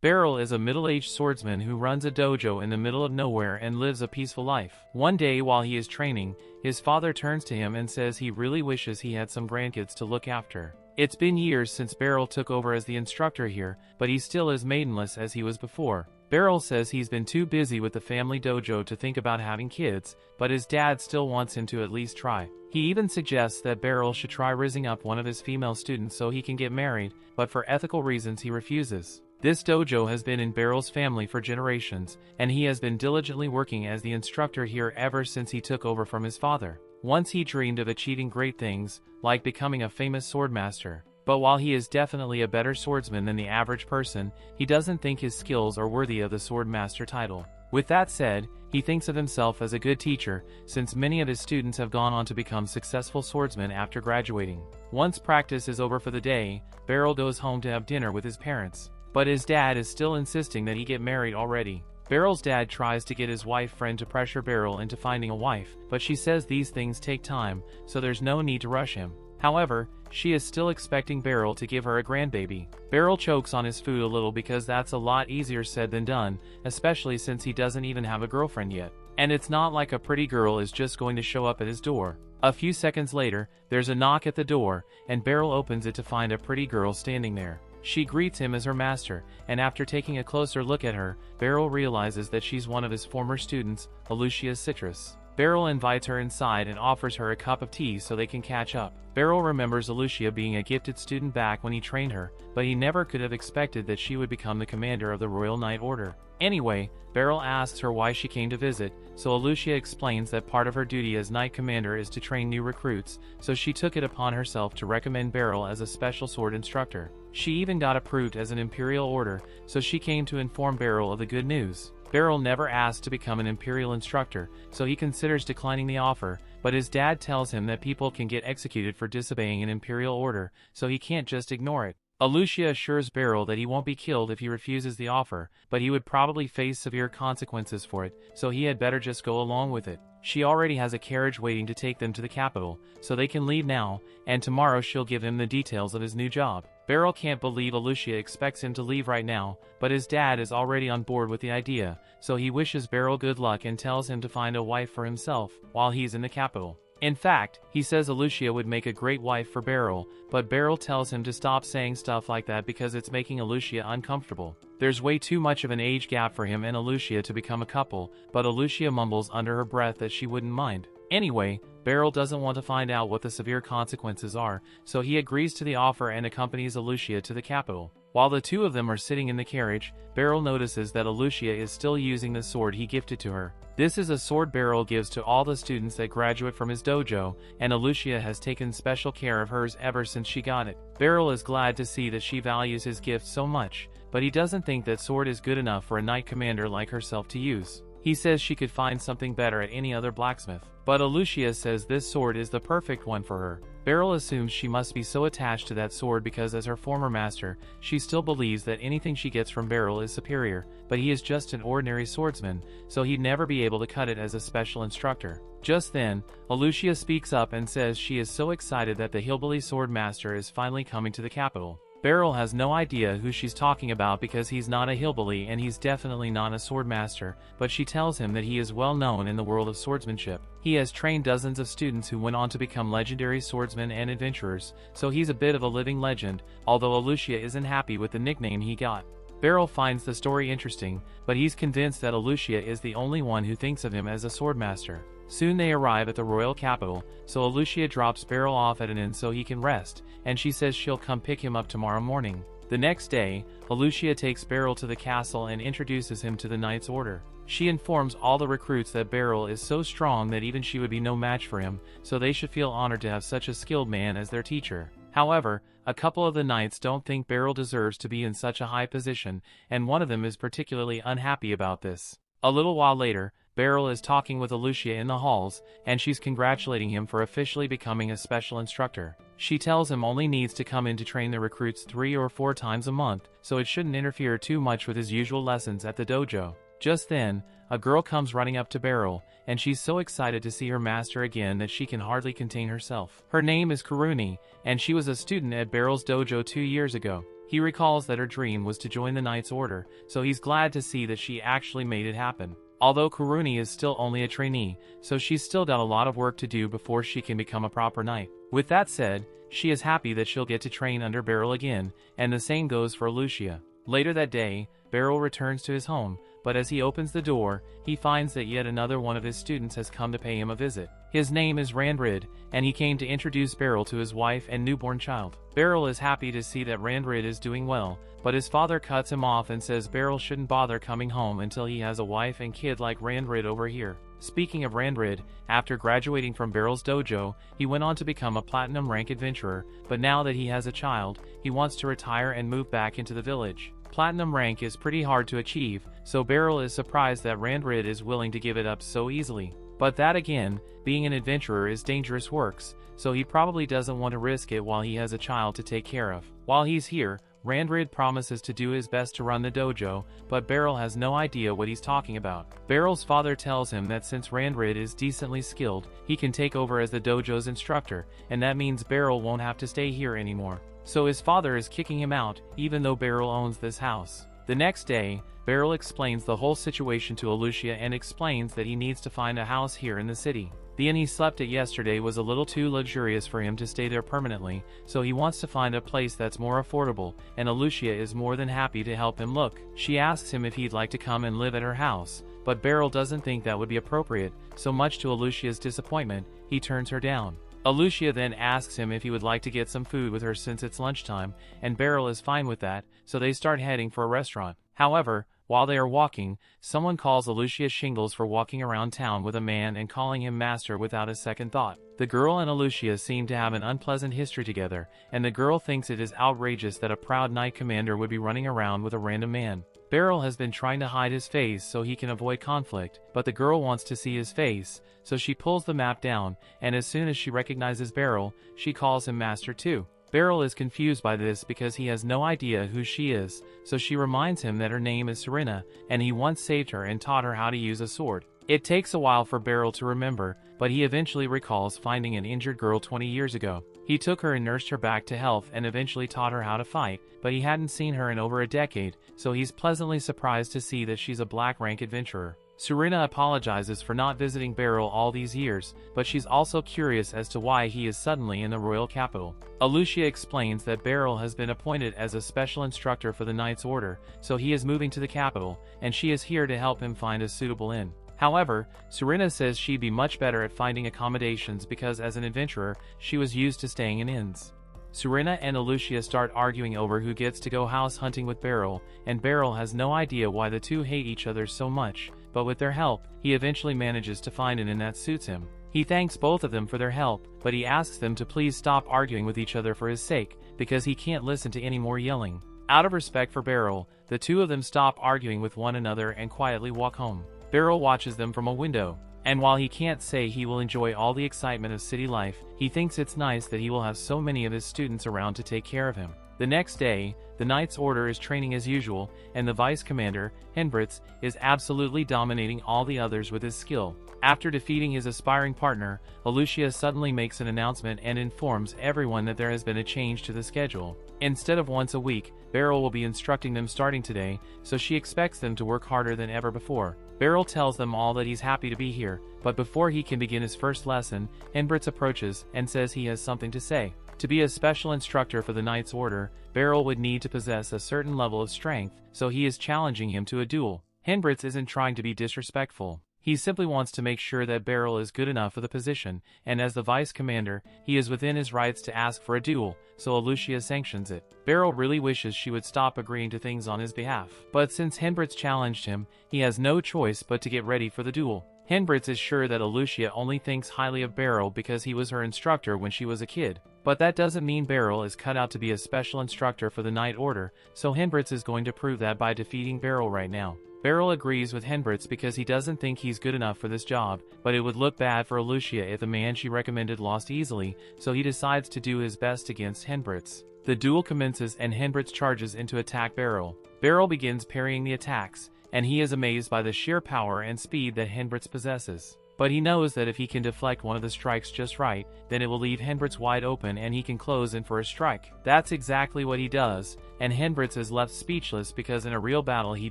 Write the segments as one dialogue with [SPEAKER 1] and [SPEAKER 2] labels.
[SPEAKER 1] Beryl is a middle-aged swordsman who runs a dojo in the middle of nowhere and lives a peaceful life. One day while he is training, his father turns to him and says he really wishes he had some grandkids to look after. It's been years since Beryl took over as the instructor here, but he's still as maidenless as he was before. Beryl says he's been too busy with the family dojo to think about having kids, but his dad still wants him to at least try. He even suggests that Beryl should try raising up one of his female students so he can get married, but for ethical reasons he refuses. This dojo has been in Beryl's family for generations, and he has been diligently working as the instructor here ever since he took over from his father. Once he dreamed of achieving great things, like becoming a famous swordmaster. But while he is definitely a better swordsman than the average person, he doesn't think his skills are worthy of the Swordmaster title. With that said, he thinks of himself as a good teacher, since many of his students have gone on to become successful swordsmen after graduating. Once practice is over for the day, Beryl goes home to have dinner with his parents. But his dad is still insisting that he get married already. Beryl's dad tries to get his wife friend to pressure Beryl into finding a wife, but she says these things take time, so there's no need to rush him. However, she is still expecting Beryl to give her a grandbaby. Beryl chokes on his food a little because that's a lot easier said than done, especially since he doesn't even have a girlfriend yet. And it's not like a pretty girl is just going to show up at his door. A few seconds later, there's a knock at the door, and Beryl opens it to find a pretty girl standing there. She greets him as her master, and after taking a closer look at her, Beryl realizes that she's one of his former students, Alucia Citrus. Beryl invites her inside and offers her a cup of tea so they can catch up. Beryl remembers Alucia being a gifted student back when he trained her, but he never could have expected that she would become the commander of the Royal Knight Order. Anyway, Beryl asks her why she came to visit, so Alucia explains that part of her duty as Knight Commander is to train new recruits, so she took it upon herself to recommend Beryl as a special sword instructor. She even got approved as an Imperial Order, so she came to inform Beryl of the good news. Beryl never asked to become an Imperial instructor, so he considers declining the offer, but his dad tells him that people can get executed for disobeying an Imperial order, so he can't just ignore it. Alucia assures Beryl that he won't be killed if he refuses the offer, but he would probably face severe consequences for it, so he had better just go along with it. She already has a carriage waiting to take them to the capital, so they can leave now, and tomorrow she'll give him the details of his new job. Beryl can't believe Alucia expects him to leave right now, but his dad is already on board with the idea, so he wishes Beryl good luck and tells him to find a wife for himself while he's in the capital. In fact, he says Alucia would make a great wife for Beryl, but Beryl tells him to stop saying stuff like that because it's making Alucia uncomfortable. There's way too much of an age gap for him and Alucia to become a couple, but Alucia mumbles under her breath that she wouldn't mind. Anyway, Beryl doesn't want to find out what the severe consequences are, so he agrees to the offer and accompanies Alucia to the capital. While the two of them are sitting in the carriage, Beryl notices that Alucia is still using the sword he gifted to her. This is a sword Beryl gives to all the students that graduate from his dojo, and Alucia has taken special care of hers ever since she got it. Beryl is glad to see that she values his gift so much, but he doesn't think that sword is good enough for a knight commander like herself to use. He says she could find something better at any other blacksmith. But Alucia says this sword is the perfect one for her. Beryl assumes she must be so attached to that sword because as her former master, she still believes that anything she gets from Beryl is superior, but he is just an ordinary swordsman, so he'd never be able to cut it as a special instructor. Just then, Alucia speaks up and says she is so excited that the hillbilly swordmaster is finally coming to the capital. Beryl has no idea who she's talking about because he's not a hillbilly and he's definitely not a swordmaster, but she tells him that he is well known in the world of swordsmanship. He has trained dozens of students who went on to become legendary swordsmen and adventurers, so he's a bit of a living legend, although Alucia isn't happy with the nickname he got. Beryl finds the story interesting, but he's convinced that Alucia is the only one who thinks of him as a swordmaster. Soon they arrive at the royal capital, so Alucia drops Beryl off at an inn so he can rest, and she says she'll come pick him up tomorrow morning. The next day, Alucia takes Beryl to the castle and introduces him to the Knight's Order. She informs all the recruits that Beryl is so strong that even she would be no match for him, so they should feel honored to have such a skilled man as their teacher. However, a couple of the knights don't think Beryl deserves to be in such a high position, and one of them is particularly unhappy about this. A little while later, Beryl is talking with Alucia in the halls, and she's congratulating him for officially becoming a special instructor. She tells him only needs to come in to train the recruits 3 or 4 times a month, so it shouldn't interfere too much with his usual lessons at the dojo. Just then, a girl comes running up to Beryl, and she's so excited to see her master again that she can hardly contain herself. Her name is Karuni, and she was a student at Beryl's dojo 2 years ago. He recalls that her dream was to join the Knight's Order, so he's glad to see that she actually made it happen. Although Kuruni is still only a trainee, so she's still got a lot of work to do before she can become a proper knight. With that said, she is happy that she'll get to train under Beryl again, and the same goes for Lucia. Later that day, Beryl returns to his home, but as he opens the door, he finds that yet another one of his students has come to pay him a visit. His name is Randrid, and he came to introduce Beryl to his wife and newborn child. Beryl is happy to see that Randrid is doing well, but his father cuts him off and says Beryl shouldn't bother coming home until he has a wife and kid like Randrid over here. Speaking of Randrid, after graduating from Beryl's dojo, he went on to become a platinum rank adventurer, but now that he has a child, he wants to retire and move back into the village. Platinum rank is pretty hard to achieve, so Beryl is surprised that Randrid is willing to give it up so easily. But that again, being an adventurer is dangerous works, so he probably doesn't want to risk it while he has a child to take care of. While he's here, Randrid promises to do his best to run the dojo, but Beryl has no idea what he's talking about. Beryl's father tells him that since Randrid is decently skilled, he can take over as the dojo's instructor, and that means Beryl won't have to stay here anymore. So his father is kicking him out, even though Beryl owns this house. The next day, Beryl explains the whole situation to Lucia and explains that he needs to find a house here in the city. The inn he slept at yesterday was a little too luxurious for him to stay there permanently, so he wants to find a place that's more affordable, and Lucia is more than happy to help him look. She asks him if he'd like to come and live at her house, but Beryl doesn't think that would be appropriate, so much to Lucia's disappointment, he turns her down. Lucia then asks him if he would like to get some food with her since it's lunchtime, and Beryl is fine with that, so they start heading for a restaurant. However, while they are walking, someone calls Lucia shingles for walking around town with a man and calling him master without a second thought. The girl and Lucia seem to have an unpleasant history together, and the girl thinks it is outrageous that a proud knight commander would be running around with a random man. Beryl has been trying to hide his face so he can avoid conflict, but the girl wants to see his face, so she pulls the map down, and as soon as she recognizes Beryl, she calls him master too. Beryl is confused by this because he has no idea who she is, so she reminds him that her name is Serena, and he once saved her and taught her how to use a sword. It takes a while for Beryl to remember, but he eventually recalls finding an injured girl 20 years ago. He took her and nursed her back to health and eventually taught her how to fight, but he hadn't seen her in over a decade, so he's pleasantly surprised to see that she's a black rank adventurer. Serena apologizes for not visiting Beryl all these years, but she's also curious as to why he is suddenly in the royal capital. Lucia explains that Beryl has been appointed as a special instructor for the Knight's Order, so he is moving to the capital, and she is here to help him find a suitable inn. However, Serena says she'd be much better at finding accommodations because as an adventurer, she was used to staying in inns. Serena and Lucia start arguing over who gets to go house hunting with Beryl, and Beryl has no idea why the two hate each other so much, but with their help, he eventually manages to find an inn that suits him. He thanks both of them for their help, but he asks them to please stop arguing with each other for his sake, because he can't listen to any more yelling. Out of respect for Beryl, the two of them stop arguing with one another and quietly walk home. Beryl watches them from a window, and while he can't say he will enjoy all the excitement of city life, he thinks it's nice that he will have so many of his students around to take care of him. The next day, the Knight's Order is training as usual, and the Vice Commander, Henbritz, is absolutely dominating all the others with his skill. After defeating his aspiring partner, Lucia suddenly makes an announcement and informs everyone that there has been a change to the schedule. Instead of once a week, Beryl will be instructing them starting today, so she expects them to work harder than ever before. Beryl tells them all that he's happy to be here, but before he can begin his first lesson, Henbritz approaches and says he has something to say. To be a special instructor for the Knight's Order, Beryl would need to possess a certain level of strength, so he is challenging him to a duel. Henbritz isn't trying to be disrespectful. He simply wants to make sure that Beryl is good enough for the position, and as the Vice Commander, he is within his rights to ask for a duel, so Lucia sanctions it. Beryl really wishes she would stop agreeing to things on his behalf, but since Henbritz challenged him, he has no choice but to get ready for the duel. Henbritz is sure that Lucia only thinks highly of Beryl because he was her instructor when she was a kid, but that doesn't mean Beryl is cut out to be a special instructor for the Knight Order, so Henbritz is going to prove that by defeating Beryl right now. Beryl agrees with Henbritz because he doesn't think he's good enough for this job, but it would look bad for Lucia if the man she recommended lost easily, so he decides to do his best against Henbritz. The duel commences and Henbritz charges in to attack Beryl. Beryl begins parrying the attacks, and he is amazed by the sheer power and speed that Henbritz possesses. But he knows that if he can deflect one of the strikes just right, then it will leave Henbritz wide open and he can close in for a strike. That's exactly what he does, and Henbritz is left speechless because in a real battle he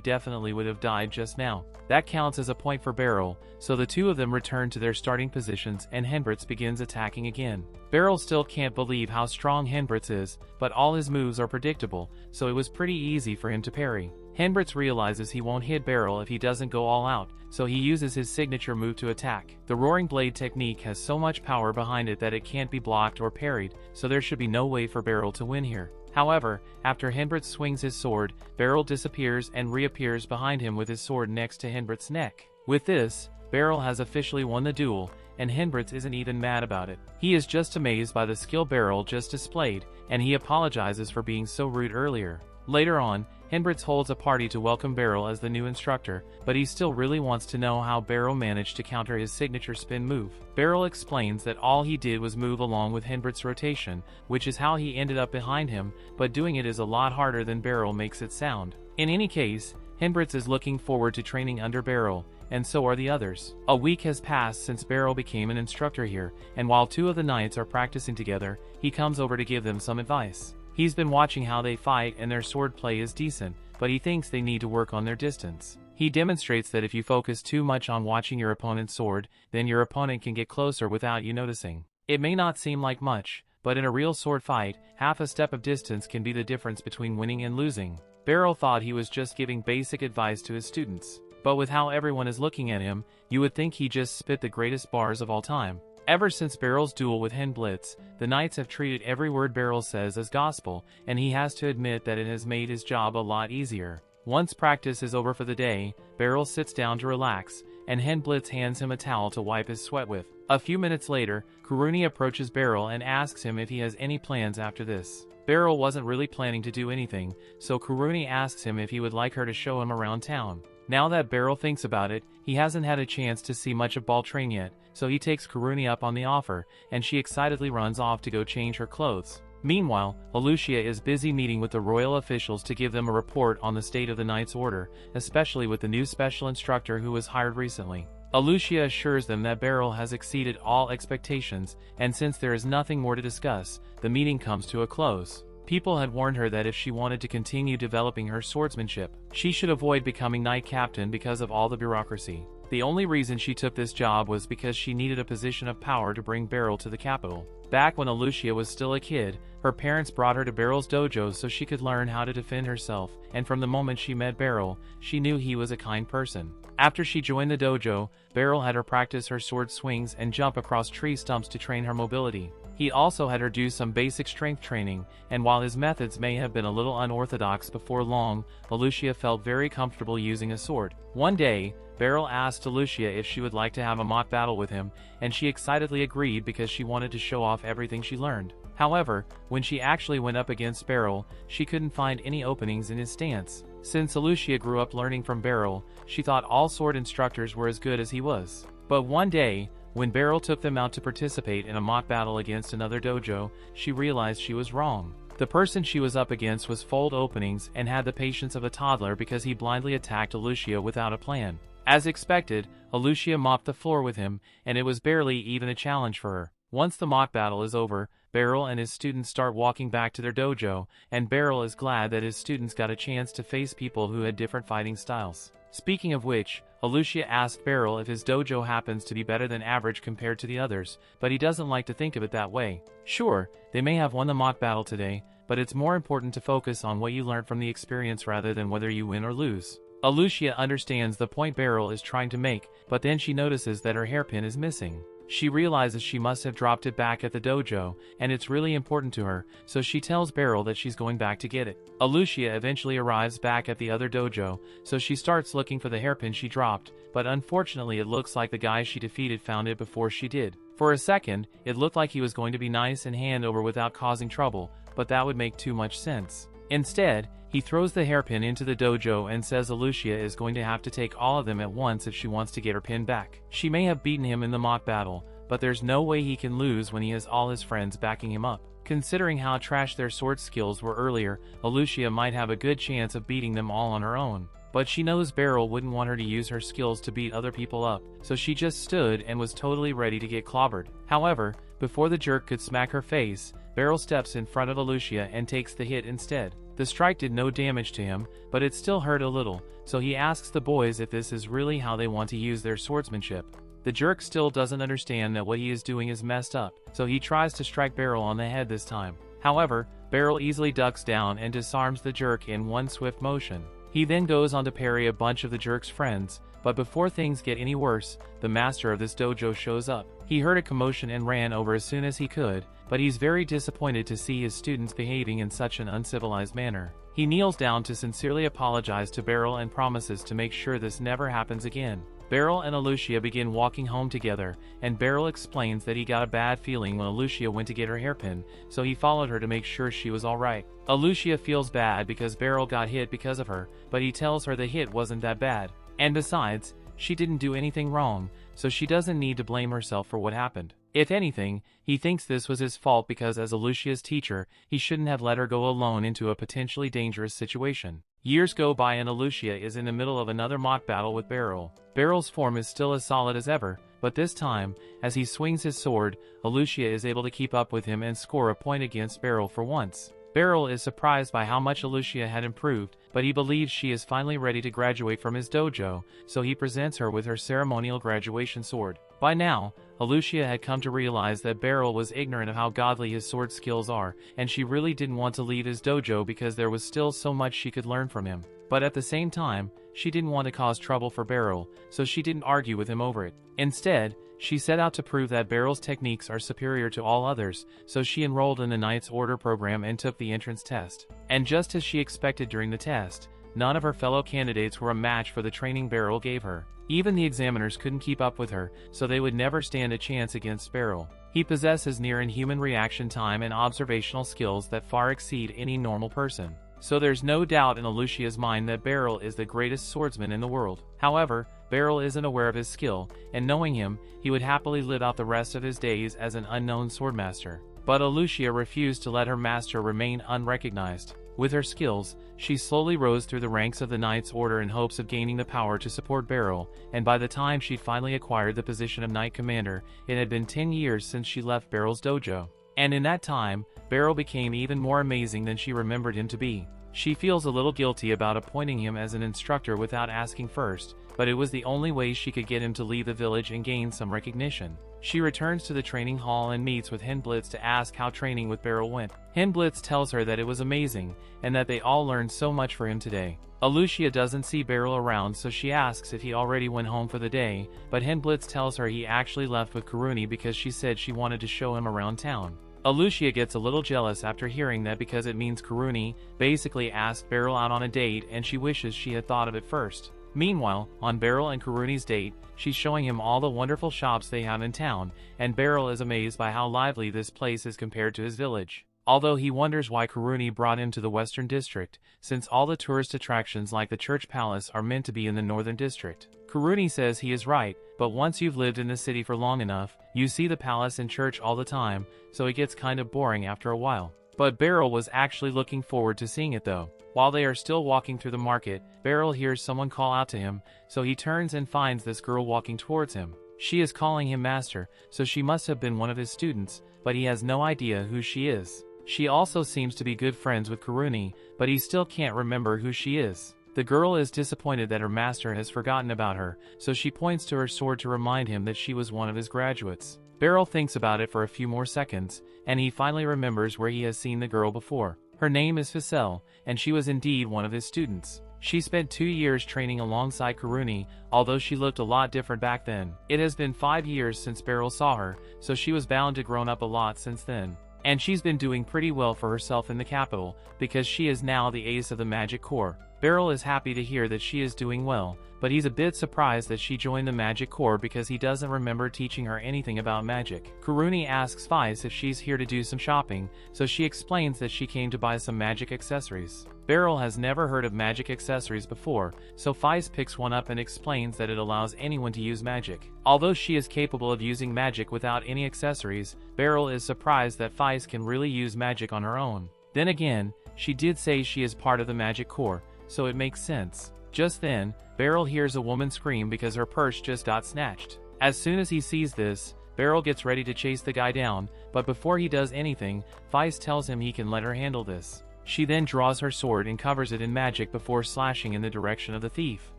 [SPEAKER 1] definitely would have died just now. That counts as a point for Beryl, so the two of them return to their starting positions and Henbritz begins attacking again. Beryl still can't believe how strong Henbritz is, but all his moves are predictable, so it was pretty easy for him to parry. Henbritz realizes he won't hit Beryl if he doesn't go all out, so he uses his signature move to attack. The Roaring Blade technique has so much power behind it that it can't be blocked or parried, so there should be no way for Beryl to win here. However, after Henbritz swings his sword, Beryl disappears and reappears behind him with his sword next to Henbritz's neck. With this, Beryl has officially won the duel, and Henbritz isn't even mad about it. He is just amazed by the skill Beryl just displayed, and he apologizes for being so rude earlier. Later on, Henbritz holds a party to welcome Beryl as the new instructor, but he still really wants to know how Beryl managed to counter his signature spin move. Beryl explains that all he did was move along with Henbritz's rotation, which is how he ended up behind him, but doing it is a lot harder than Beryl makes it sound. In any case, Henbritz is looking forward to training under Beryl, and so are the others. A week has passed since Beryl became an instructor here, and while two of the knights are practicing together, he comes over to give them some advice. He's been watching how they fight and their sword play is decent, but he thinks they need to work on their distance. He demonstrates that if you focus too much on watching your opponent's sword, then your opponent can get closer without you noticing. It may not seem like much, but in a real sword fight, half a step of distance can be the difference between winning and losing. Beryl thought he was just giving basic advice to his students, but with how everyone is looking at him, you would think he just spit the greatest bars of all time. Ever since Beryl's duel with Henblitz, the knights have treated every word Beryl says as gospel, and he has to admit that it has made his job a lot easier. Once practice is over for the day, Beryl sits down to relax, and Henblitz hands him a towel to wipe his sweat with. A few minutes later, Kuruni approaches Beryl and asks him if he has any plans after this. Beryl wasn't really planning to do anything, so Kuruni asks him if he would like her to show him around town. Now that Beryl thinks about it, he hasn't had a chance to see much of Baltrain yet, so he takes Kuruni up on the offer, and she excitedly runs off to go change her clothes. Meanwhile, Alucia is busy meeting with the royal officials to give them a report on the state of the Knight's Order, especially with the new special instructor who was hired recently. Alucia assures them that Beryl has exceeded all expectations, and since there is nothing more to discuss, the meeting comes to a close. People had warned her that if she wanted to continue developing her swordsmanship, she should avoid becoming knight captain because of all the bureaucracy. The only reason she took this job was because she needed a position of power to bring Beryl to the capital. Back when Alucia was still a kid, her parents brought her to Beryl's dojo so she could learn how to defend herself, and from the moment she met Beryl, she knew he was a kind person. After she joined the dojo, Beryl had her practice her sword swings and jump across tree stumps to train her mobility. He also had her do some basic strength training, and while his methods may have been a little unorthodox before long, Alucia felt very comfortable using a sword. One day, Beryl asked Alucia if she would like to have a mock battle with him, and she excitedly agreed because she wanted to show off everything she learned. However, when she actually went up against Beryl, she couldn't find any openings in his stance. Since Alucia grew up learning from Beryl, she thought all sword instructors were as good as he was. But one day, when Beryl took them out to participate in a mock battle against another dojo, she realized she was wrong. The person she was up against was full of openings and had the patience of a toddler because he blindly attacked Alucia without a plan. As expected, Alucia mopped the floor with him, and it was barely even a challenge for her. Once the mock battle is over, Beryl and his students start walking back to their dojo, and Beryl is glad that his students got a chance to face people who had different fighting styles. Speaking of which, Alucia asked Beryl if his dojo happens to be better than average compared to the others, but he doesn't like to think of it that way. Sure, they may have won the mock battle today, but it's more important to focus on what you learned from the experience rather than whether you win or lose. Alucia understands the point Beryl is trying to make, but then she notices that her hairpin is missing. She realizes she must have dropped it back at the dojo, and it's really important to her, so she tells Beryl that she's going back to get it. Alucia eventually arrives back at the other dojo, so she starts looking for the hairpin she dropped, but unfortunately it looks like the guy she defeated found it before she did. For a second, it looked like he was going to be nice and hand over without causing trouble, but that would make too much sense. Instead, he throws the hairpin into the dojo and says Alucia is going to have to take all of them at once if she wants to get her pin back. She may have beaten him in the mock battle, but there's no way he can lose when he has all his friends backing him up. Considering how trash their sword skills were earlier, Alucia might have a good chance of beating them all on her own. But she knows Beryl wouldn't want her to use her skills to beat other people up, so she just stood and was totally ready to get clobbered. However, before the jerk could smack her face, Beryl steps in front of Alucia and takes the hit instead. The strike did no damage to him, but it still hurt a little, so he asks the boys if this is really how they want to use their swordsmanship. The jerk still doesn't understand that what he is doing is messed up, so he tries to strike Beryl on the head this time. However, Beryl easily ducks down and disarms the jerk in one swift motion. He then goes on to parry a bunch of the jerk's friends, but before things get any worse, the master of this dojo shows up. He heard a commotion and ran over as soon as he could, but he's very disappointed to see his students behaving in such an uncivilized manner. He kneels down to sincerely apologize to Beryl and promises to make sure this never happens again. Beryl and Alucia begin walking home together, and Beryl explains that he got a bad feeling when Alucia went to get her hairpin, so he followed her to make sure she was alright. Alucia feels bad because Beryl got hit because of her, but he tells her the hit wasn't that bad. And besides, she didn't do anything wrong, so she doesn't need to blame herself for what happened. If anything, he thinks this was his fault because as Alucia's teacher, he shouldn't have let her go alone into a potentially dangerous situation. Years go by and Alucia is in the middle of another mock battle with Beryl. Beryl's form is still as solid as ever, but this time, as he swings his sword, Alucia is able to keep up with him and score a point against Beryl for once. Beryl is surprised by how much Alucia had improved, but he believes she is finally ready to graduate from his dojo, so he presents her with her ceremonial graduation sword. By now, Alucia had come to realize that Beryl was ignorant of how godly his sword skills are, and she really didn't want to leave his dojo because there was still so much she could learn from him. But at the same time, she didn't want to cause trouble for Beryl, so she didn't argue with him over it. Instead, she set out to prove that Beryl's techniques are superior to all others, so she enrolled in the Knight's Order program and took the entrance test. And just as she expected during the test, none of her fellow candidates were a match for the training Beryl gave her. Even the examiners couldn't keep up with her, so they would never stand a chance against Beryl. He possesses near-inhuman reaction time and observational skills that far exceed any normal person. So there's no doubt in Alucia's mind that Beryl is the greatest swordsman in the world. However, Beryl isn't aware of his skill, and knowing him, he would happily live out the rest of his days as an unknown swordmaster. But Alucia refused to let her master remain unrecognized. With her skills, she slowly rose through the ranks of the Knight's Order in hopes of gaining the power to support Beryl, and by the time she'd finally acquired the position of Knight Commander, it had been 10 years since she left Beryl's dojo. And in that time, Beryl became even more amazing than she remembered him to be. She feels a little guilty about appointing him as an instructor without asking first, but it was the only way she could get him to leave the village and gain some recognition. She returns to the training hall and meets with Henblitz to ask how training with Beryl went. Henblitz tells her that it was amazing, and that they all learned so much for him today. Alucia doesn't see Beryl around, so she asks if he already went home for the day, but Henblitz tells her he actually left with Karuni because she said she wanted to show him around town. Alucia gets a little jealous after hearing that because it means Karuni basically asked Beryl out on a date and she wishes she had thought of it first. Meanwhile, on Beryl and Karuni's date, she's showing him all the wonderful shops they have in town, and Beryl is amazed by how lively this place is compared to his village. Although he wonders why Karuni brought him to the Western District, since all the tourist attractions like the Church Palace are meant to be in the Northern District. Karuni says he is right, but once you've lived in the city for long enough, you see the palace and church all the time, so it gets kind of boring after a while. But Beryl was actually looking forward to seeing it though. While they are still walking through the market, Beryl hears someone call out to him, so he turns and finds this girl walking towards him. She is calling him master, so she must have been one of his students, but he has no idea who she is. She also seems to be good friends with Karuni, but he still can't remember who she is. The girl is disappointed that her master has forgotten about her, so she points to her sword to remind him that she was one of his graduates. Beryl thinks about it for a few more seconds, and he finally remembers where he has seen the girl before. Her name is Ficelle, and she was indeed one of his students. She spent 2 years training alongside Karuni, although she looked a lot different back then. It has been 5 years since Beryl saw her, so she was bound to grown up a lot since then. And she's been doing pretty well for herself in the capital, because she is now the ace of the Magic Corps. Beryl is happy to hear that she is doing well, but he's a bit surprised that she joined the Magic Corps because he doesn't remember teaching her anything about magic. Karuni asks Faiz if she's here to do some shopping, so she explains that she came to buy some magic accessories. Beryl has never heard of magic accessories before, so Faiz picks one up and explains that it allows anyone to use magic. Although she is capable of using magic without any accessories, Beryl is surprised that Faiz can really use magic on her own. Then again, she did say she is part of the Magic Corps, so it makes sense. Just then, Beryl hears a woman scream because her purse just got snatched. As soon as he sees this, Beryl gets ready to chase the guy down, but before he does anything, Faiz tells him he can let her handle this. She then draws her sword and covers it in magic before slashing in the direction of the thief.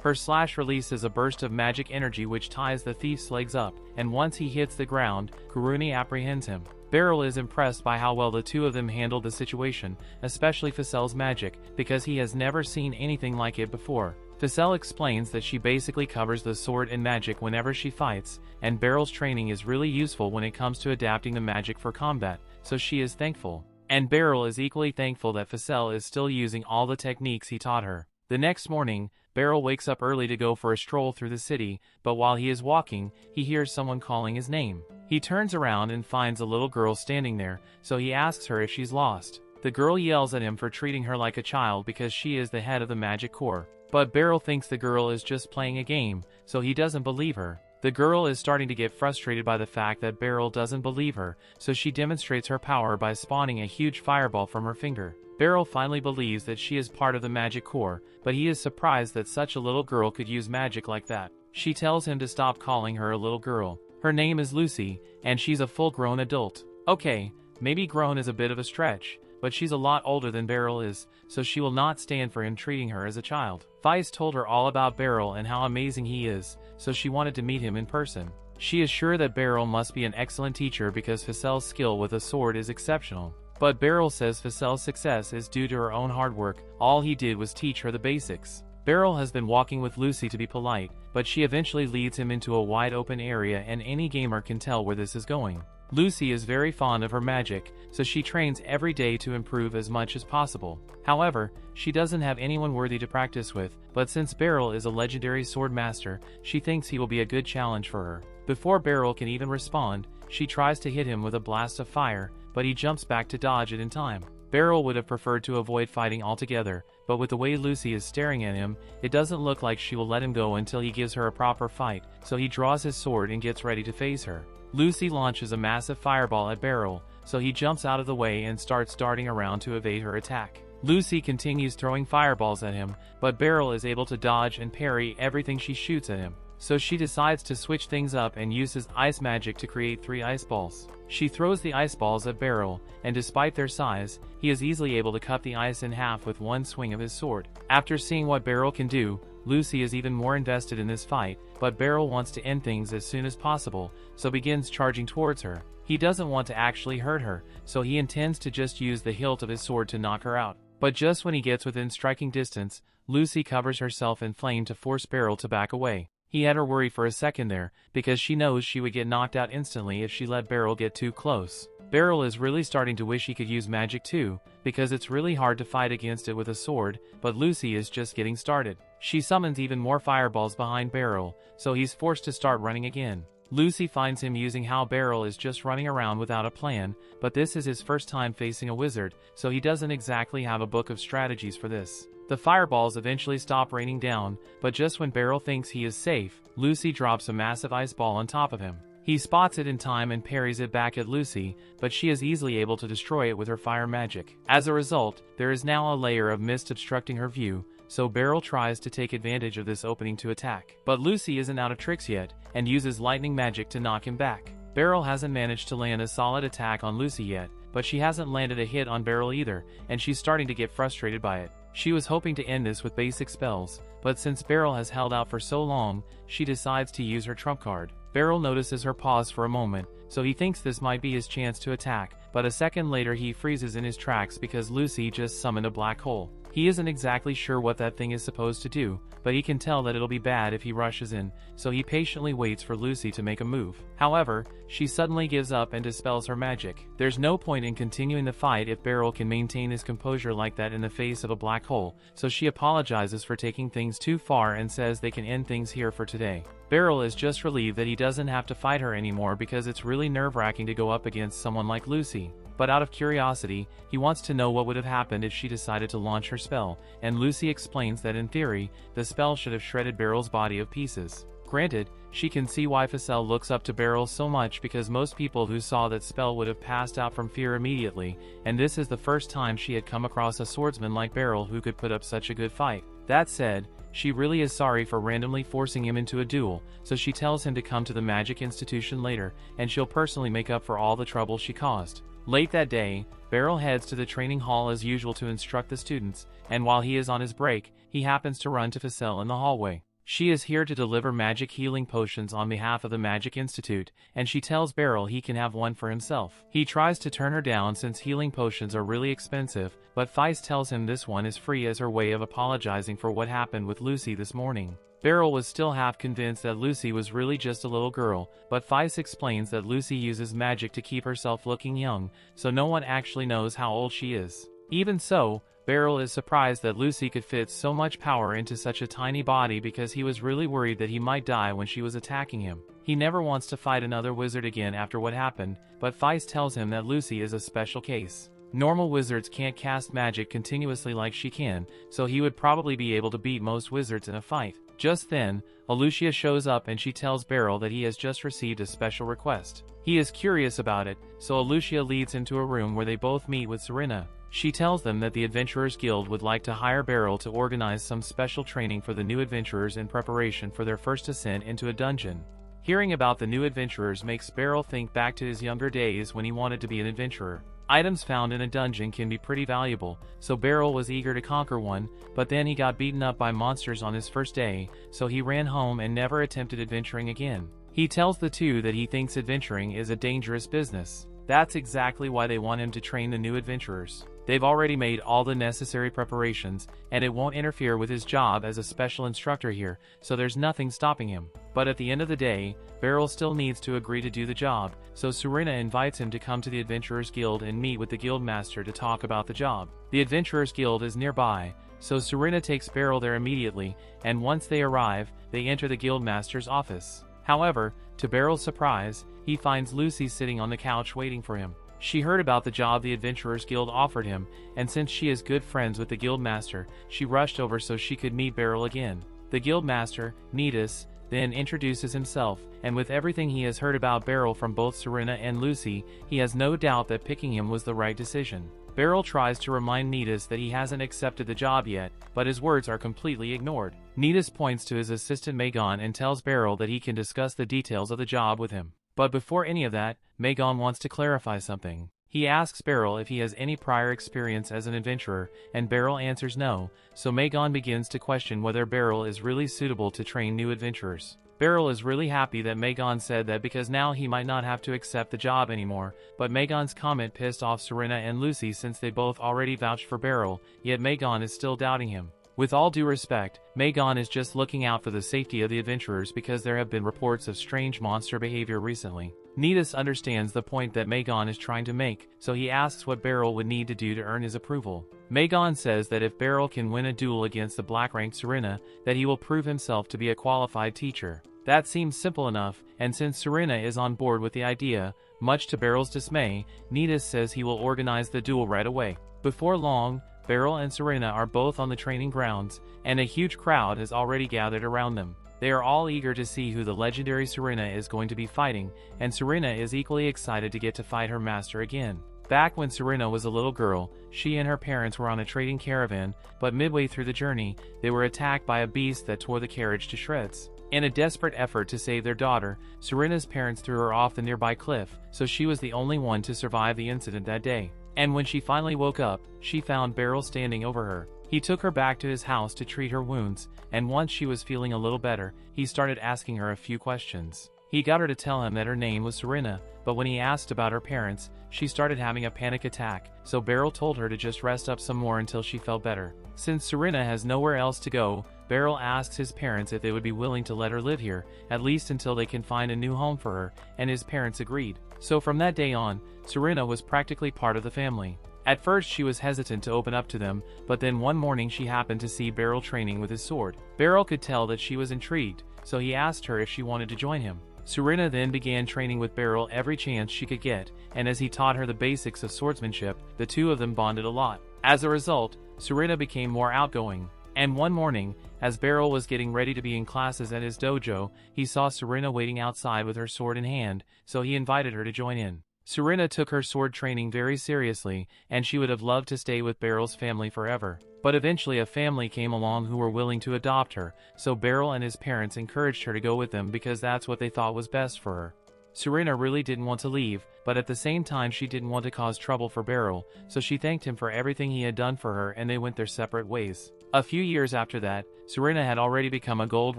[SPEAKER 1] Her slash releases a burst of magic energy which ties the thief's legs up, and once he hits the ground, Kuruni apprehends him. Beryl is impressed by how well the two of them handled the situation, especially Facel's magic, because he has never seen anything like it before. Facel explains that she basically covers the sword in magic whenever she fights, and Beryl's training is really useful when it comes to adapting the magic for combat, so she is thankful. And Beryl is equally thankful that Facel is still using all the techniques he taught her. The next morning, Beryl wakes up early to go for a stroll through the city, but while he is walking, he hears someone calling his name. He turns around and finds a little girl standing there, so he asks her if she's lost. The girl yells at him for treating her like a child because she is the head of the Magic Corps. But Beryl thinks the girl is just playing a game, so he doesn't believe her. The girl is starting to get frustrated by the fact that Beryl doesn't believe her, so she demonstrates her power by spawning a huge fireball from her finger. Beryl finally believes that she is part of the Magic Corps, but he is surprised that such a little girl could use magic like that. She tells him to stop calling her a little girl. Her name is Lucy, and she's a full-grown adult. Okay, maybe grown is a bit of a stretch, but she's a lot older than Beryl is, so she will not stand for him treating her as a child. Weiss told her all about Beryl and how amazing he is, so she wanted to meet him in person. She is sure that Beryl must be an excellent teacher because Facel's skill with a sword is exceptional. But Beryl says Facel's success is due to her own hard work. All he did was teach her the basics. Beryl has been walking with Lucy to be polite, but she eventually leads him into a wide open area, and any gamer can tell where this is going. Lucy is very fond of her magic, so she trains every day to improve as much as possible. However, she doesn't have anyone worthy to practice with, but since Beryl is a legendary Swordmaster, she thinks he will be a good challenge for her. Before Beryl can even respond, she tries to hit him with a blast of fire, but he jumps back to dodge it in time. Beryl would have preferred to avoid fighting altogether, but with the way Lucy is staring at him, it doesn't look like she will let him go until he gives her a proper fight, so he draws his sword and gets ready to face her. Lucy launches a massive fireball at Beryl, so he jumps out of the way and starts darting around to evade her attack. Lucy continues throwing fireballs at him, but Beryl is able to dodge and parry everything she shoots at him. So she decides to switch things up and uses ice magic to create 3 ice balls. She throws the ice balls at Beryl, and despite their size, he is easily able to cut the ice in half with one swing of his sword. After seeing what Beryl can do, Lucy is even more invested in this fight, but Beryl wants to end things as soon as possible, so begins charging towards her. He doesn't want to actually hurt her, so he intends to just use the hilt of his sword to knock her out. But just when he gets within striking distance, Lucy covers herself in flame to force Beryl to back away. He had her worried for a second there, because she knows she would get knocked out instantly if she let Beryl get too close. Beryl is really starting to wish he could use magic too, because it's really hard to fight against it with a sword, but Lucy is just getting started. She summons even more fireballs behind Beryl, so he's forced to start running again. Lucy finds him using how Beryl is just running around without a plan, but this is his first time facing a wizard, so he doesn't exactly have a book of strategies for this. The fireballs eventually stop raining down, but just when Beryl thinks he is safe, Lucy drops a massive ice ball on top of him. He spots it in time and parries it back at Lucy, but she is easily able to destroy it with her fire magic. As a result, there is now a layer of mist obstructing her view, so Beryl tries to take advantage of this opening to attack. But Lucy isn't out of tricks yet, and uses lightning magic to knock him back. Beryl hasn't managed to land a solid attack on Lucy yet, but she hasn't landed a hit on Beryl either, and she's starting to get frustrated by it. She was hoping to end this with basic spells, but since Beryl has held out for so long, she decides to use her trump card. Beryl notices her pause for a moment, so he thinks this might be his chance to attack, but a second later he freezes in his tracks because Lucy just summoned a black hole. He isn't exactly sure what that thing is supposed to do, but he can tell that it'll be bad if he rushes in, so he patiently waits for Lucy to make a move. However, she suddenly gives up and dispels her magic. There's no point in continuing the fight if Beryl can maintain his composure like that in the face of a black hole, so she apologizes for taking things too far and says they can end things here for today. Beryl is just relieved that he doesn't have to fight her anymore because it's really nerve-wracking to go up against someone like Lucy. But out of curiosity, he wants to know what would have happened if she decided to launch her spell, and Lucy explains that in theory, the spell should have shredded Beryl's body of pieces. Granted, she can see why Facel looks up to Beryl so much because most people who saw that spell would have passed out from fear immediately, and this is the first time she had come across a swordsman like Beryl who could put up such a good fight. That said, she really is sorry for randomly forcing him into a duel, so she tells him to come to the Magic Institution later, and she'll personally make up for all the trouble she caused. Late that day, Beryl heads to the training hall as usual to instruct the students, and while he is on his break, he happens to run to Ficelle in the hallway. She is here to deliver magic healing potions on behalf of the Magic Institute, and she tells Beryl he can have one for himself. He tries to turn her down since healing potions are really expensive, but Feist tells him this one is free as her way of apologizing for what happened with Lucy this morning. Beryl was still half convinced that Lucy was really just a little girl, but Feist explains that Lucy uses magic to keep herself looking young, so no one actually knows how old she is. Even so, Beryl is surprised that Lucy could fit so much power into such a tiny body because he was really worried that he might die when she was attacking him. He never wants to fight another wizard again after what happened, but Feist tells him that Lucy is a special case. Normal wizards can't cast magic continuously like she can, so he would probably be able to beat most wizards in a fight. Just then, Alucia shows up and she tells Beryl that he has just received a special request. He is curious about it, so Alucia leads him to a room where they both meet with Serena. She tells them that the Adventurers Guild would like to hire Beryl to organize some special training for the new adventurers in preparation for their first ascent into a dungeon. Hearing about the new adventurers makes Beryl think back to his younger days when he wanted to be an adventurer. Items found in a dungeon can be pretty valuable, so Beryl was eager to conquer one, but then he got beaten up by monsters on his first day, so he ran home and never attempted adventuring again. He tells the two that he thinks adventuring is a dangerous business. That's exactly why they want him to train the new adventurers. They've already made all the necessary preparations, and it won't interfere with his job as a special instructor here, so there's nothing stopping him. But at the end of the day, Beryl still needs to agree to do the job, so Serena invites him to come to the Adventurers Guild and meet with the Guildmaster to talk about the job. The Adventurers Guild is nearby, so Serena takes Beryl there immediately, and once they arrive, they enter the Guildmaster's office. However, to Beryl's surprise, he finds Lucy sitting on the couch waiting for him. She heard about the job the Adventurers Guild offered him, and since she is good friends with the Guildmaster, she rushed over so she could meet Beryl again. The Guildmaster, Nidus, then introduces himself, and with everything he has heard about Beryl from both Serena and Lucy, he has no doubt that picking him was the right decision. Beryl tries to remind Nidus that he hasn't accepted the job yet, but his words are completely ignored. Nidus points to his assistant Magon and tells Beryl that he can discuss the details of the job with him. But before any of that, Magon wants to clarify something. He asks Beryl if he has any prior experience as an adventurer, and Beryl answers no, so Magon begins to question whether Beryl is really suitable to train new adventurers. Beryl is really happy that Magon said that because now he might not have to accept the job anymore, but Magon's comment pissed off Serena and Lucy since they both already vouched for Beryl, yet Magon is still doubting him. With all due respect, Magon is just looking out for the safety of the adventurers because there have been reports of strange monster behavior recently. Nidus understands the point that Magon is trying to make, so he asks what Beryl would need to do to earn his approval. Magon says that if Beryl can win a duel against the black-ranked Serena, that he will prove himself to be a qualified teacher. That seems simple enough, and since Serena is on board with the idea, much to Beryl's dismay, Nidus says he will organize the duel right away. Before long, Beryl and Serena are both on the training grounds, and a huge crowd has already gathered around them. They are all eager to see who the legendary Serena is going to be fighting, and Serena is equally excited to get to fight her master again. Back when Serena was a little girl, she and her parents were on a trading caravan, but midway through the journey, they were attacked by a beast that tore the carriage to shreds. In a desperate effort to save their daughter, Serena's parents threw her off the nearby cliff, so she was the only one to survive the incident that day. And when she finally woke up, she found Beryl standing over her. He took her back to his house to treat her wounds, and once she was feeling a little better, he started asking her a few questions. He got her to tell him that her name was Serena, but when he asked about her parents, she started having a panic attack, so Beryl told her to just rest up some more until she felt better. Since Serena has nowhere else to go, Beryl asks his parents if they would be willing to let her live here, at least until they can find a new home for her, and his parents agreed. So from that day on, Serena was practically part of the family. At first she was hesitant to open up to them, but then one morning she happened to see Beryl training with his sword. Beryl could tell that she was intrigued, so he asked her if she wanted to join him. Serena then began training with Beryl every chance she could get, and as he taught her the basics of swordsmanship, the two of them bonded a lot. As a result, Serena became more outgoing. And one morning, as Beryl was getting ready to be in classes at his dojo, he saw Serena waiting outside with her sword in hand, so he invited her to join in. Serena took her sword training very seriously, and she would have loved to stay with Beryl's family forever. But eventually a family came along who were willing to adopt her, so Beryl and his parents encouraged her to go with them because that's what they thought was best for her. Serena really didn't want to leave, but at the same time she didn't want to cause trouble for Beryl, so she thanked him for everything he had done for her and they went their separate ways. A few years after that, Serena had already become a gold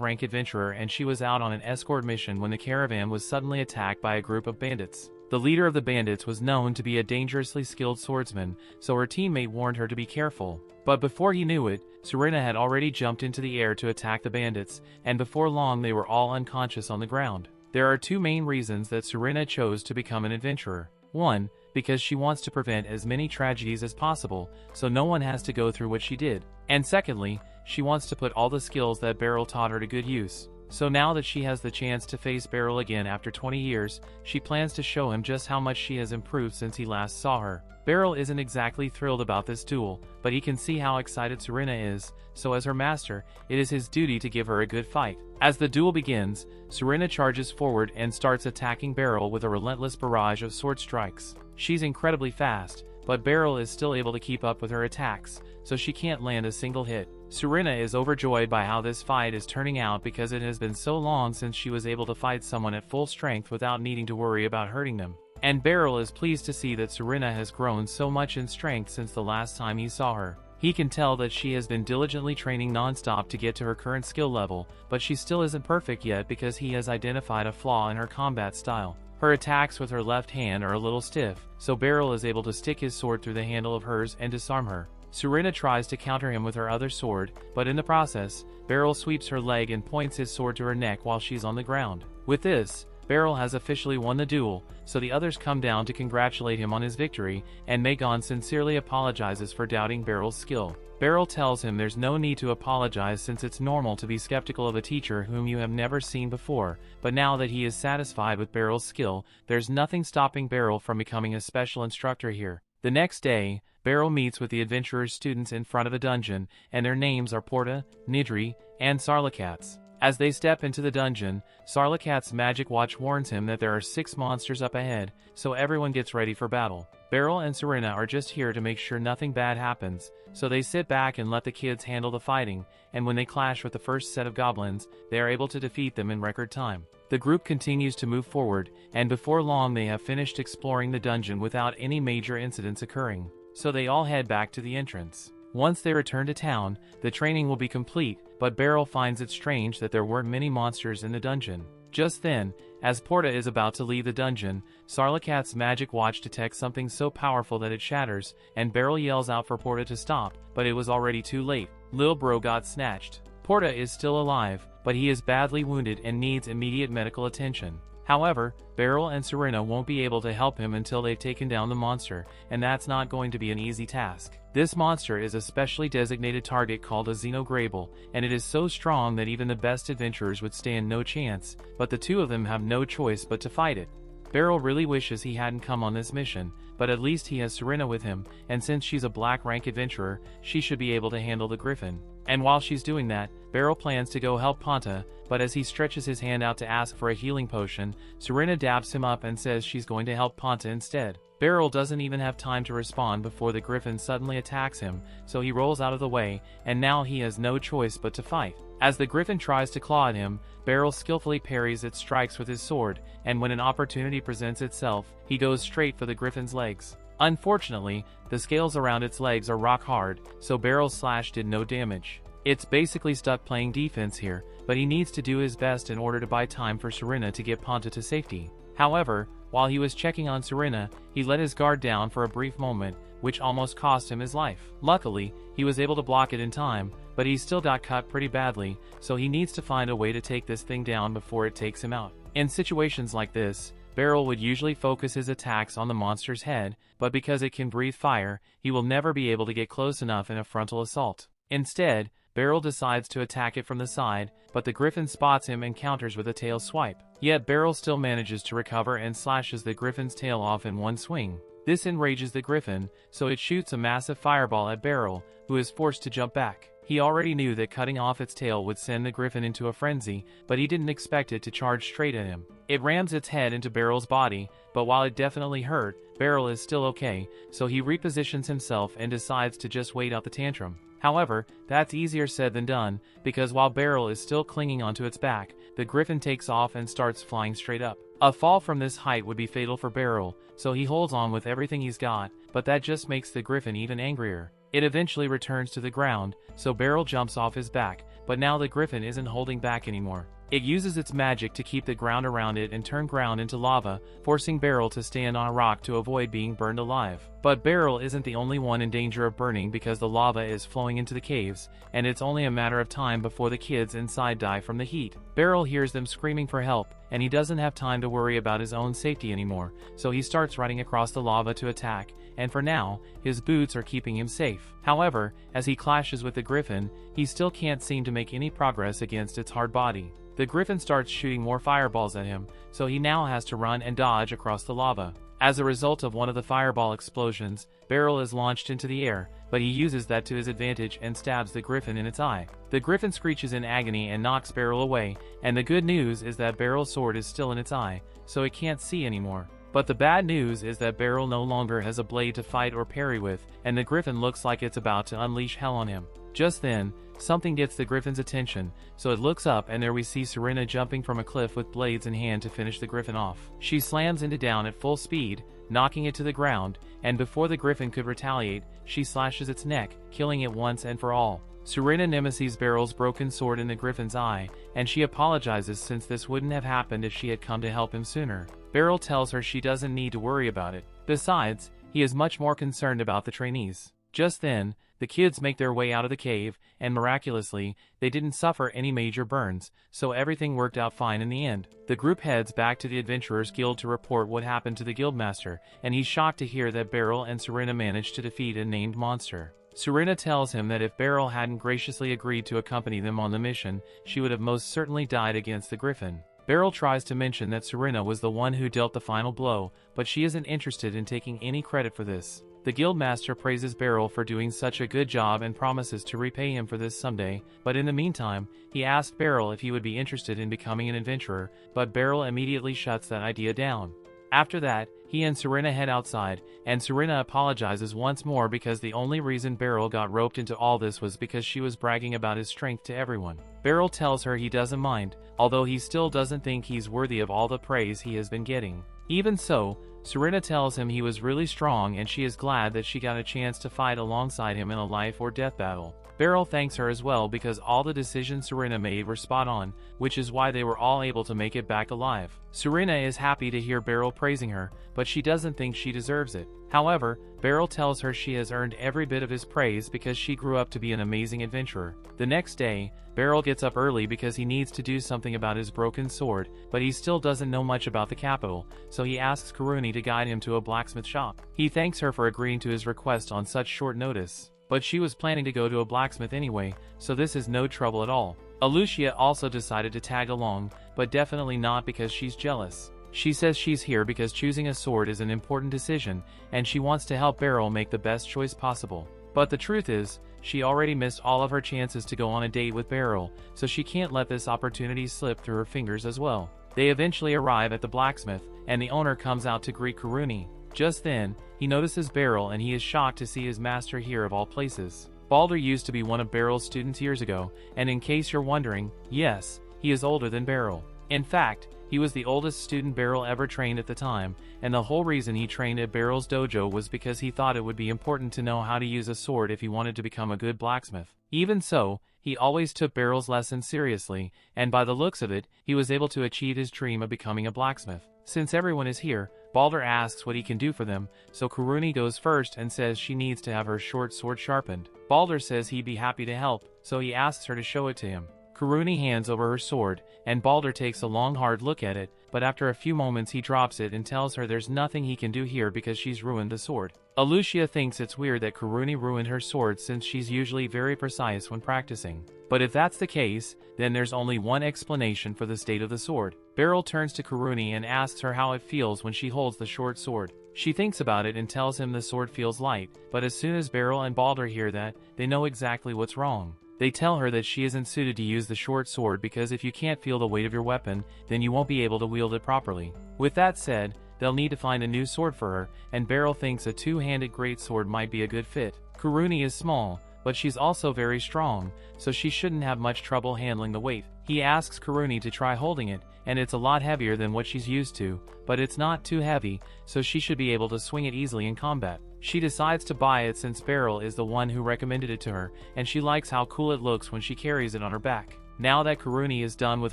[SPEAKER 1] rank adventurer and she was out on an escort mission when the caravan was suddenly attacked by a group of bandits. The leader of the bandits was known to be a dangerously skilled swordsman, so her teammate warned her to be careful. But before he knew it, Serena had already jumped into the air to attack the bandits, and before long they were all unconscious on the ground. There are two main reasons that Serena chose to become an adventurer. One, because she wants to prevent as many tragedies as possible, so no one has to go through what she did. And secondly, she wants to put all the skills that Beryl taught her to good use. So now that she has the chance to face Beryl again after 20 years, she plans to show him just how much she has improved since he last saw her. Beryl isn't exactly thrilled about this duel, but he can see how excited Serena is, so as her master, it is his duty to give her a good fight. As the duel begins, Serena charges forward and starts attacking Beryl with a relentless barrage of sword strikes. She's incredibly fast, but Beryl is still able to keep up with her attacks, so she can't land a single hit. Serena is overjoyed by how this fight is turning out because it has been so long since she was able to fight someone at full strength without needing to worry about hurting them. And Beryl is pleased to see that Serena has grown so much in strength since the last time he saw her. He can tell that she has been diligently training non-stop to get to her current skill level, but she still isn't perfect yet because he has identified a flaw in her combat style. Her attacks with her left hand are a little stiff, so Beryl is able to stick his sword through the handle of hers and disarm her. Serena tries to counter him with her other sword, but in the process, Beryl sweeps her leg and points his sword to her neck while she's on the ground. With this, Beryl has officially won the duel, so the others come down to congratulate him on his victory, and Megan sincerely apologizes for doubting Beryl's skill. Beryl tells him there's no need to apologize since it's normal to be skeptical of a teacher whom you have never seen before, but now that he is satisfied with Beryl's skill, there's nothing stopping Beryl from becoming a special instructor here. The next day, Beryl meets with the adventurer's students in front of a dungeon, and their names are Porta, Nidri, and Sarlacats. As they step into the dungeon, Sarlacat's magic watch warns him that there are 6 monsters up ahead, so everyone gets ready for battle. Beryl and Serena are just here to make sure nothing bad happens, so they sit back and let the kids handle the fighting, and when they clash with the first set of goblins, they are able to defeat them in record time. The group continues to move forward, and before long they have finished exploring the dungeon without any major incidents occurring, so they all head back to the entrance. Once they return to town, the training will be complete, but Beryl finds it strange that there weren't many monsters in the dungeon. Just then, as Porta is about to leave the dungeon, Sarlacat's magic watch detects something so powerful that it shatters, and Beryl yells out for Porta to stop, but it was already too late. Lil Bro got snatched. Porta is still alive, but he is badly wounded and needs immediate medical attention. However, Beryl and Serena won't be able to help him until they've taken down the monster, and that's not going to be an easy task. This monster is a specially designated target called a Xenograble, and it is so strong that even the best adventurers would stand no chance, but the two of them have no choice but to fight it. Beryl really wishes he hadn't come on this mission, but at least he has Serena with him, and since she's a black rank adventurer, she should be able to handle the griffin. And while she's doing that, Beryl plans to go help Ponta, but as he stretches his hand out to ask for a healing potion, Serena dabs him up and says she's going to help Ponta instead. Beryl doesn't even have time to respond before the griffin suddenly attacks him, so he rolls out of the way, and now he has no choice but to fight. As the griffin tries to claw at him, Beryl skillfully parries its strikes with his sword, and when an opportunity presents itself, he goes straight for the griffin's legs. Unfortunately, the scales around its legs are rock hard, so Beryl's slash did no damage. It's basically stuck playing defense here, but he needs to do his best in order to buy time for Serena to get Ponta to safety. However, while he was checking on Serena, he let his guard down for a brief moment, which almost cost him his life. Luckily, he was able to block it in time, but he still got cut pretty badly, so he needs to find a way to take this thing down before it takes him out. In situations like this, Beryl would usually focus his attacks on the monster's head, but because it can breathe fire, he will never be able to get close enough in a frontal assault. Instead, Beryl decides to attack it from the side, but the griffin spots him and counters with a tail swipe. Yet Beryl still manages to recover and slashes the griffin's tail off in one swing. This enrages the griffin, so it shoots a massive fireball at Beryl, who is forced to jump back. He already knew that cutting off its tail would send the griffin into a frenzy, but he didn't expect it to charge straight at him. It rams its head into Beryl's body, but while it definitely hurt, Beryl is still okay, so he repositions himself and decides to just wait out the tantrum. However, that's easier said than done, because while Beryl is still clinging onto its back, the griffin takes off and starts flying straight up. A fall from this height would be fatal for Beryl, so he holds on with everything he's got, but that just makes the griffin even angrier. It eventually returns to the ground, so Beryl jumps off his back, but now the griffin isn't holding back anymore. It uses its magic to keep the ground around it and turn ground into lava, forcing Beryl to stand on a rock to avoid being burned alive. But Beryl isn't the only one in danger of burning because the lava is flowing into the caves, and it's only a matter of time before the kids inside die from the heat. Beryl hears them screaming for help, and he doesn't have time to worry about his own safety anymore, so he starts riding across the lava to attack, and for now, his boots are keeping him safe. However, as he clashes with the griffin, he still can't seem to make any progress against its hard body. The griffin starts shooting more fireballs at him, so he now has to run and dodge across the lava. As a result of one of the fireball explosions, Beryl is launched into the air, but he uses that to his advantage and stabs the griffin in its eye. The griffin screeches in agony and knocks Beryl away, and the good news is that Beryl's sword is still in its eye, so it can't see anymore. But the bad news is that Beryl no longer has a blade to fight or parry with, and the griffin looks like it's about to unleash hell on him. Just then, something gets the griffin's attention, so it looks up and there we see Serena jumping from a cliff with blades in hand to finish the griffin off. She slams into down at full speed, knocking it to the ground, and before the griffin could retaliate, she slashes its neck, killing it once and for all. Serena nemesis Beryl's broken sword in the griffin's eye, and she apologizes since this wouldn't have happened if she had come to help him sooner. Beryl tells her she doesn't need to worry about it. Besides, he is much more concerned about the trainees. Just then, the kids make their way out of the cave, and miraculously, they didn't suffer any major burns, so everything worked out fine in the end. The group heads back to the Adventurers Guild to report what happened to the Guildmaster, and he's shocked to hear that Beryl and Serena managed to defeat a named monster. Serena tells him that if Beryl hadn't graciously agreed to accompany them on the mission, she would have most certainly died against the griffin. Beryl tries to mention that Serena was the one who dealt the final blow, but she isn't interested in taking any credit for this. The Guildmaster praises Beryl for doing such a good job and promises to repay him for this someday, but in the meantime, he asks Beryl if he would be interested in becoming an adventurer, but Beryl immediately shuts that idea down. After that, he and Serena head outside, and Serena apologizes once more because the only reason Beryl got roped into all this was because she was bragging about his strength to everyone. Beryl tells her he doesn't mind, although he still doesn't think he's worthy of all the praise he has been getting. Even so, Serena tells him he was really strong and she is glad that she got a chance to fight alongside him in a life or death battle. Beryl thanks her as well because all the decisions Serena made were spot on, which is why they were all able to make it back alive. Serena is happy to hear Beryl praising her, but she doesn't think she deserves it. However, Beryl tells her she has earned every bit of his praise because she grew up to be an amazing adventurer. The next day, Beryl gets up early because he needs to do something about his broken sword, but he still doesn't know much about the capital, so he asks Karuni to guide him to a blacksmith shop. He thanks her for agreeing to his request on such short notice, but she was planning to go to a blacksmith anyway, so this is no trouble at all. Alucia also decided to tag along, but definitely not because she's jealous. She says she's here because choosing a sword is an important decision, and she wants to help Beryl make the best choice possible. But the truth is, she already missed all of her chances to go on a date with Beryl, so she can't let this opportunity slip through her fingers as well. They eventually arrive at the blacksmith, and the owner comes out to greet Karuni. Just then, he notices Beryl and he is shocked to see his master here of all places. Balder used to be one of Beryl's students years ago, and in case you're wondering, yes, he is older than Beryl. In fact, he was the oldest student Beryl ever trained at the time, and the whole reason he trained at Beryl's dojo was because he thought it would be important to know how to use a sword if he wanted to become a good blacksmith. Even so, he always took Beryl's lessons seriously, and by the looks of it, he was able to achieve his dream of becoming a blacksmith. Since everyone is here, Balder asks what he can do for them, so Karuni goes first and says she needs to have her short sword sharpened. Balder says he'd be happy to help, so he asks her to show it to him. Karuni hands over her sword, and Balder takes a long hard look at it, but after a few moments he drops it and tells her there's nothing he can do here because she's ruined the sword. Alucia thinks it's weird that Karuni ruined her sword since she's usually very precise when practicing. But if that's the case, then there's only one explanation for the state of the sword. Beryl turns to Karuni and asks her how it feels when she holds the short sword. She thinks about it and tells him the sword feels light, but as soon as Beryl and Balder hear that, they know exactly what's wrong. They tell her that she isn't suited to use the short sword because if you can't feel the weight of your weapon, then you won't be able to wield it properly. With that said, they'll need to find a new sword for her, and Beryl thinks a two-handed greatsword might be a good fit. Karuni is small, but she's also very strong, so she shouldn't have much trouble handling the weight. He asks Kuruni to try holding it, and it's a lot heavier than what she's used to, but it's not too heavy, so she should be able to swing it easily in combat. She decides to buy it since Beryl is the one who recommended it to her, and she likes how cool it looks when she carries it on her back. Now that Kuruni is done with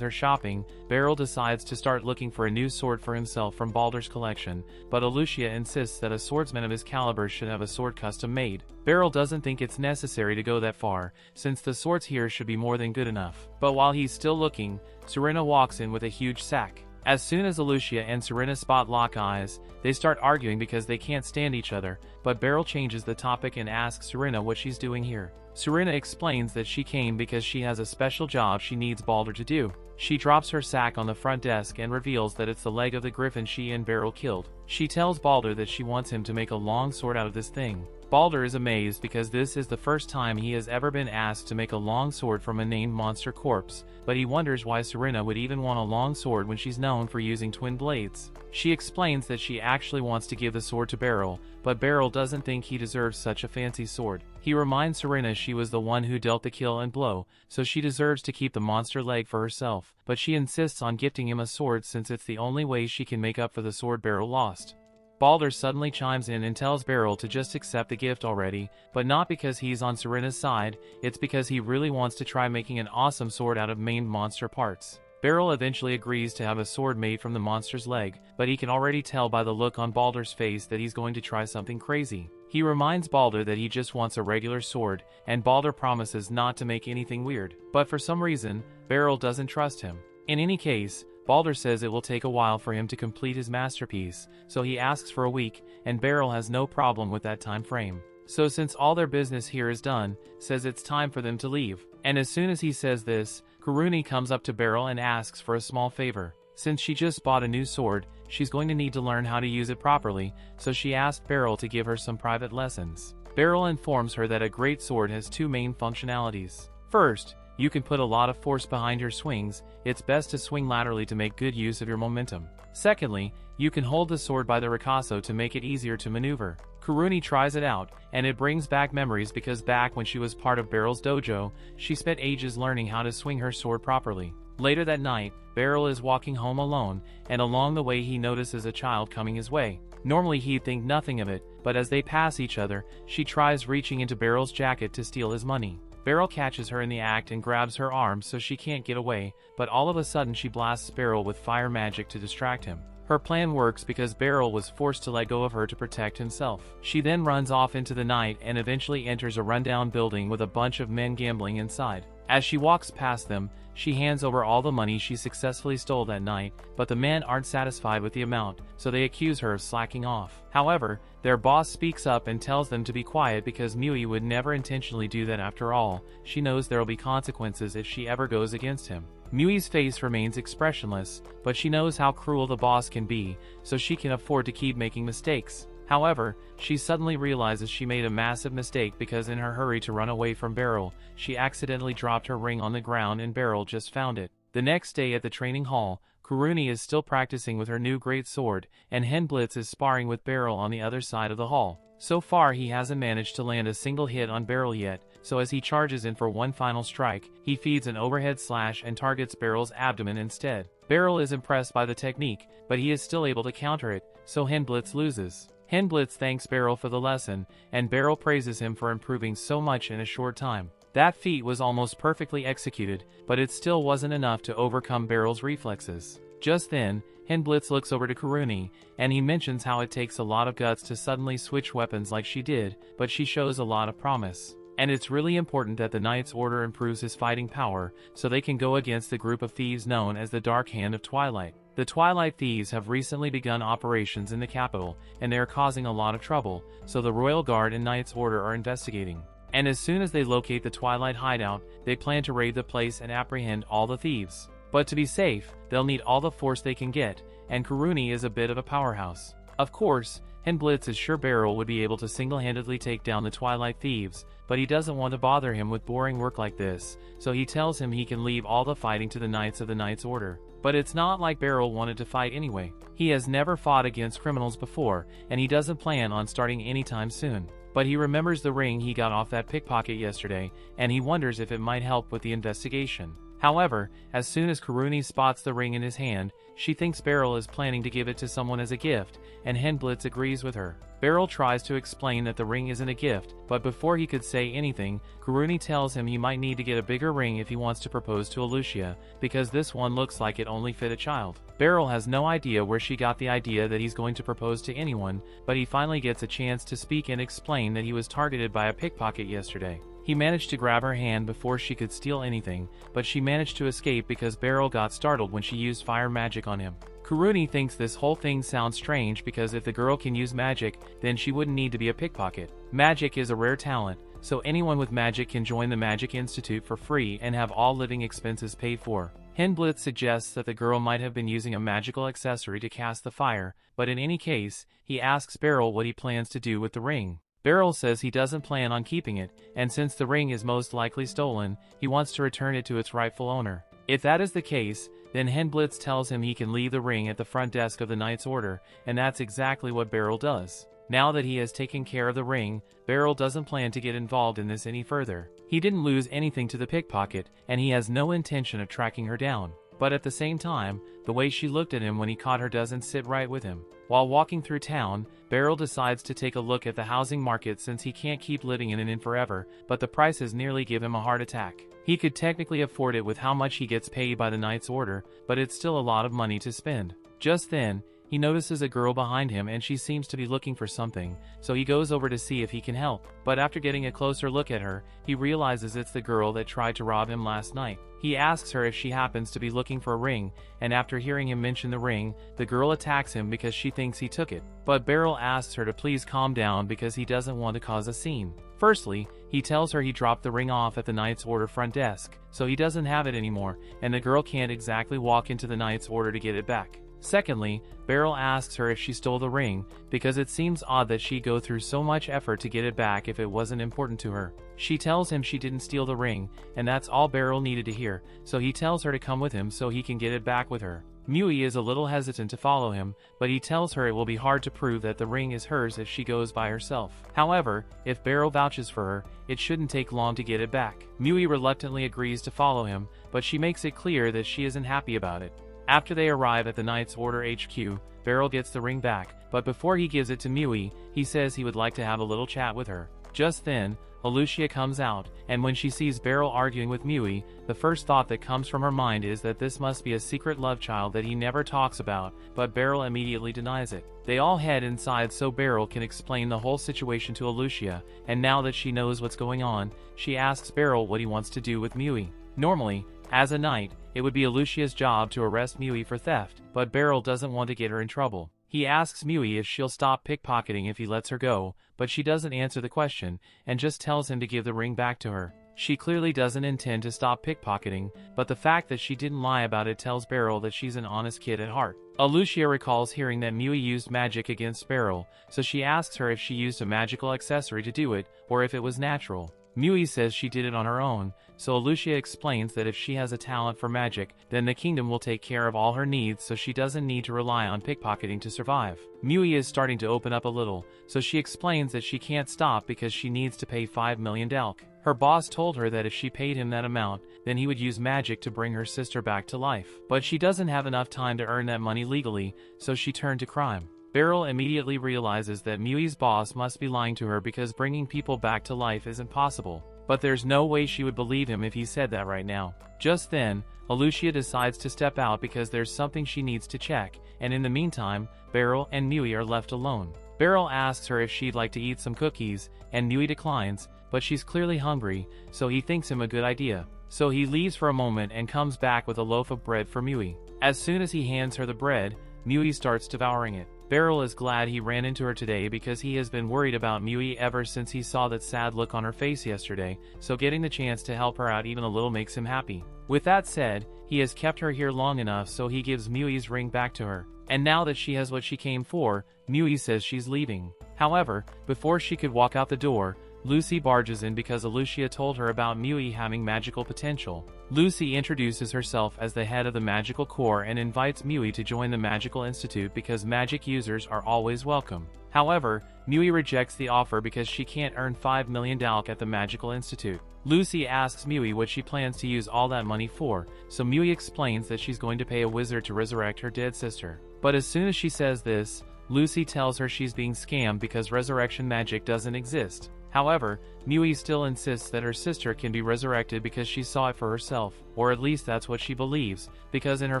[SPEAKER 1] her shopping, Beryl decides to start looking for a new sword for himself from Baldur's collection, but Alucia insists that a swordsman of his caliber should have a sword custom made. Beryl doesn't think it's necessary to go that far, since the swords here should be more than good enough. But while he's still looking, Serena walks in with a huge sack. As soon as Alucia and Serena spot lock eyes, they start arguing because they can't stand each other, but Beryl changes the topic and asks Serena what she's doing here. Serena explains that she came because she has a special job she needs Baldur to do. She drops her sack on the front desk and reveals that it's the leg of the griffin she and Beryl killed. She tells Baldur that she wants him to make a long sword out of this thing. Baldur is amazed because this is the first time he has ever been asked to make a long sword from a named monster corpse, but he wonders why Serena would even want a long sword when she's known for using twin blades. She explains that she actually wants to give the sword to Beryl, but Beryl doesn't think he deserves such a fancy sword. He reminds Serena she was the one who dealt the kill and blow, so she deserves to keep the monster leg for herself, but she insists on gifting him a sword since it's the only way she can make up for the sword Beryl lost. Baldur suddenly chimes in and tells Beryl to just accept the gift already, but not because he's on Serena's side, it's because he really wants to try making an awesome sword out of main monster parts. Beryl eventually agrees to have a sword made from the monster's leg, but he can already tell by the look on Baldur's face that he's going to try something crazy. He reminds Baldur that he just wants a regular sword, and Baldur promises not to make anything weird. But for some reason, Beryl doesn't trust him. In any case, Baldur says it will take a while for him to complete his masterpiece, so he asks for a week, and Beryl has no problem with that time frame. So since all their business here is done, says it's time for them to leave. And as soon as he says this, Kuruni comes up to Beryl and asks for a small favor. Since she just bought a new sword, she's going to need to learn how to use it properly, so she asked Beryl to give her some private lessons. Beryl informs her that a great sword has two main functionalities. First, you can put a lot of force behind your swings. It's best to swing laterally to make good use of your momentum. Secondly, you can hold the sword by the ricasso to make it easier to maneuver. Kuruni tries it out, and it brings back memories because back when she was part of Beryl's dojo, she spent ages learning how to swing her sword properly. Later that night, Beryl is walking home alone, and along the way he notices a child coming his way. Normally he'd think nothing of it, but as they pass each other, she tries reaching into Beryl's jacket to steal his money. Beryl catches her in the act and grabs her arm so she can't get away, but all of a sudden she blasts Beryl with fire magic to distract him. Her plan works because Beryl was forced to let go of her to protect himself. She then runs off into the night and eventually enters a rundown building with a bunch of men gambling inside. As she walks past them, she hands over all the money she successfully stole that night, but the men aren't satisfied with the amount, so they accuse her of slacking off. However, their boss speaks up and tells them to be quiet because Mui would never intentionally do that after all. She knows there'll be consequences if she ever goes against him. Mui's face remains expressionless, but she knows how cruel the boss can be, so she can afford to keep making mistakes. However, she suddenly realizes she made a massive mistake because in her hurry to run away from Beryl, she accidentally dropped her ring on the ground and Beryl just found it. The next day at the training hall, Kuruni is still practicing with her new great sword, and Henblitz is sparring with Beryl on the other side of the hall. So far he hasn't managed to land a single hit on Beryl yet, so as he charges in for one final strike, he feeds an overhead slash and targets Beryl's abdomen instead. Beryl is impressed by the technique, but he is still able to counter it, so Henblitz loses. Henblitz thanks Beryl for the lesson, and Beryl praises him for improving so much in a short time. That feat was almost perfectly executed, but it still wasn't enough to overcome Beryl's reflexes. Just then, Henblitz looks over to Kuruni, and he mentions how it takes a lot of guts to suddenly switch weapons like she did, but she shows a lot of promise. And it's really important that the Knight's Order improves his fighting power, so they can go against the group of thieves known as the Dark Hand of Twilight. The Twilight Thieves have recently begun operations in the capital, and they are causing a lot of trouble, so the Royal Guard and Knight's Order are investigating. And as soon as they locate the Twilight hideout, they plan to raid the place and apprehend all the thieves. But to be safe, they'll need all the force they can get, and Kuruni is a bit of a powerhouse. Of course, Henblitz is sure Beryl would be able to single-handedly take down the Twilight Thieves, but he doesn't want to bother him with boring work like this, so he tells him he can leave all the fighting to the Knights of the Knight's Order. But it's not like Beryl wanted to fight anyway. He has never fought against criminals before, and he doesn't plan on starting anytime soon. but he remembers the ring he got off that pickpocket yesterday, and he wonders if it might help with the investigation. However, as soon as Karuni spots the ring in his hand, she thinks Beryl is planning to give it to someone as a gift, and Henblitz agrees with her. Beryl tries to explain that the ring isn't a gift, but before he could say anything, Karuni tells him he might need to get a bigger ring if he wants to propose to Alucia, because this one looks like it only fit a child. Beryl has no idea where she got the idea that he's going to propose to anyone, but he finally gets a chance to speak and explain that he was targeted by a pickpocket yesterday. He managed to grab her hand before she could steal anything, but she managed to escape because Beryl got startled when she used fire magic on him. Karuni thinks this whole thing sounds strange because if the girl can use magic, then she wouldn't need to be a pickpocket. Magic is a rare talent, so anyone with magic can join the Magic Institute for free and have all living expenses paid for. Henblitz suggests that the girl might have been using a magical accessory to cast the fire, but in any case, he asks Beryl what he plans to do with the ring. Beryl says he doesn't plan on keeping it, and since the ring is most likely stolen, he wants to return it to its rightful owner. If that is the case, then Henblitz tells him he can leave the ring at the front desk of the Knight's Order, and that's exactly what Beryl does. Now that he has taken care of the ring, Beryl doesn't plan to get involved in this any further. He didn't lose anything to the pickpocket, and he has no intention of tracking her down. But at the same time, the way she looked at him when he caught her doesn't sit right with him. While walking through town, Beryl decides to take a look at the housing market since he can't keep living in an inn forever, but the prices nearly give him a heart attack. He could technically afford it with how much he gets paid by the Knight's Order, but it's still a lot of money to spend. Just then, he notices a girl behind him and she seems to be looking for something, so he goes over to see if he can help. But after getting a closer look at her, he realizes it's the girl that tried to rob him last night. He asks her if she happens to be looking for a ring, and after hearing him mention the ring, the girl attacks him because she thinks he took it. But Beryl asks her to please calm down because he doesn't want to cause a scene. Firstly, he tells her he dropped the ring off at the Knight's Order front desk, so he doesn't have it anymore, and the girl can't exactly walk into the Knight's Order to get it back. Secondly, Beryl asks her if she stole the ring, because it seems odd that she'd go through so much effort to get it back if it wasn't important to her. She tells him she didn't steal the ring, and that's all Beryl needed to hear, so he tells her to come with him so he can get it back with her. Mui is a little hesitant to follow him, but he tells her it will be hard to prove that the ring is hers if she goes by herself. However, if Beryl vouches for her, it shouldn't take long to get it back. Mui reluctantly agrees to follow him, but she makes it clear that she isn't happy about it. After they arrive at the Knight's Order HQ, Beryl gets the ring back, but before he gives it to Mui, he says he would like to have a little chat with her. Just then, Alucia comes out, and when she sees Beryl arguing with Mui, the first thought that comes from her mind is that this must be a secret love child that he never talks about, but Beryl immediately denies it. They all head inside so Beryl can explain the whole situation to Alucia, and now that she knows what's going on, she asks Beryl what he wants to do with Mui. Normally, as a knight, it would be Alucia's job to arrest Mui for theft, but Beryl doesn't want to get her in trouble. He asks Mui if she'll stop pickpocketing if he lets her go, but she doesn't answer the question, and just tells him to give the ring back to her. She clearly doesn't intend to stop pickpocketing, but the fact that she didn't lie about it tells Beryl that she's an honest kid at heart. Alucia recalls hearing that Mui used magic against Beryl, so she asks her if she used a magical accessory to do it, or if it was natural. Mui says she did it on her own, so Alucia explains that if she has a talent for magic, then the kingdom will take care of all her needs so she doesn't need to rely on pickpocketing to survive. Mui is starting to open up a little, so she explains that she can't stop because she needs to pay 5 million delk. Her boss told her that if she paid him that amount, then he would use magic to bring her sister back to life. But she doesn't have enough time to earn that money legally, so she turned to crime. Beryl immediately realizes that Mui's boss must be lying to her because bringing people back to life isn't possible. But there's no way she would believe him if he said that right now. Just then, Alucia decides to step out because there's something she needs to check, and in the meantime, Beryl and Mui are left alone. Beryl asks her if she'd like to eat some cookies, and Mui declines, but she's clearly hungry, so he thinks him a good idea. So he leaves for a moment and comes back with a loaf of bread for Mui. As soon as he hands her the bread, Mui starts devouring it. Beryl is glad he ran into her today because he has been worried about Mui ever since he saw that sad look on her face yesterday, so getting the chance to help her out even a little makes him happy. With that said, he has kept her here long enough so he gives Mui's ring back to her. And now that she has what she came for, Mui says she's leaving. However, before she could walk out the door, Lucy barges in because Alucia told her about Mui having magical potential. Lucy introduces herself as the head of the Magical Corps and invites Mui to join the Magical Institute because magic users are always welcome. However, Mui rejects the offer because she can't earn 5 million dalk at the Magical Institute. Lucy asks Mui what she plans to use all that money for, so Mui explains that she's going to pay a wizard to resurrect her dead sister. But as soon as she says this, Lucy tells her she's being scammed because resurrection magic doesn't exist. However, Mui still insists that her sister can be resurrected because she saw it for herself, or at least that's what she believes, because in her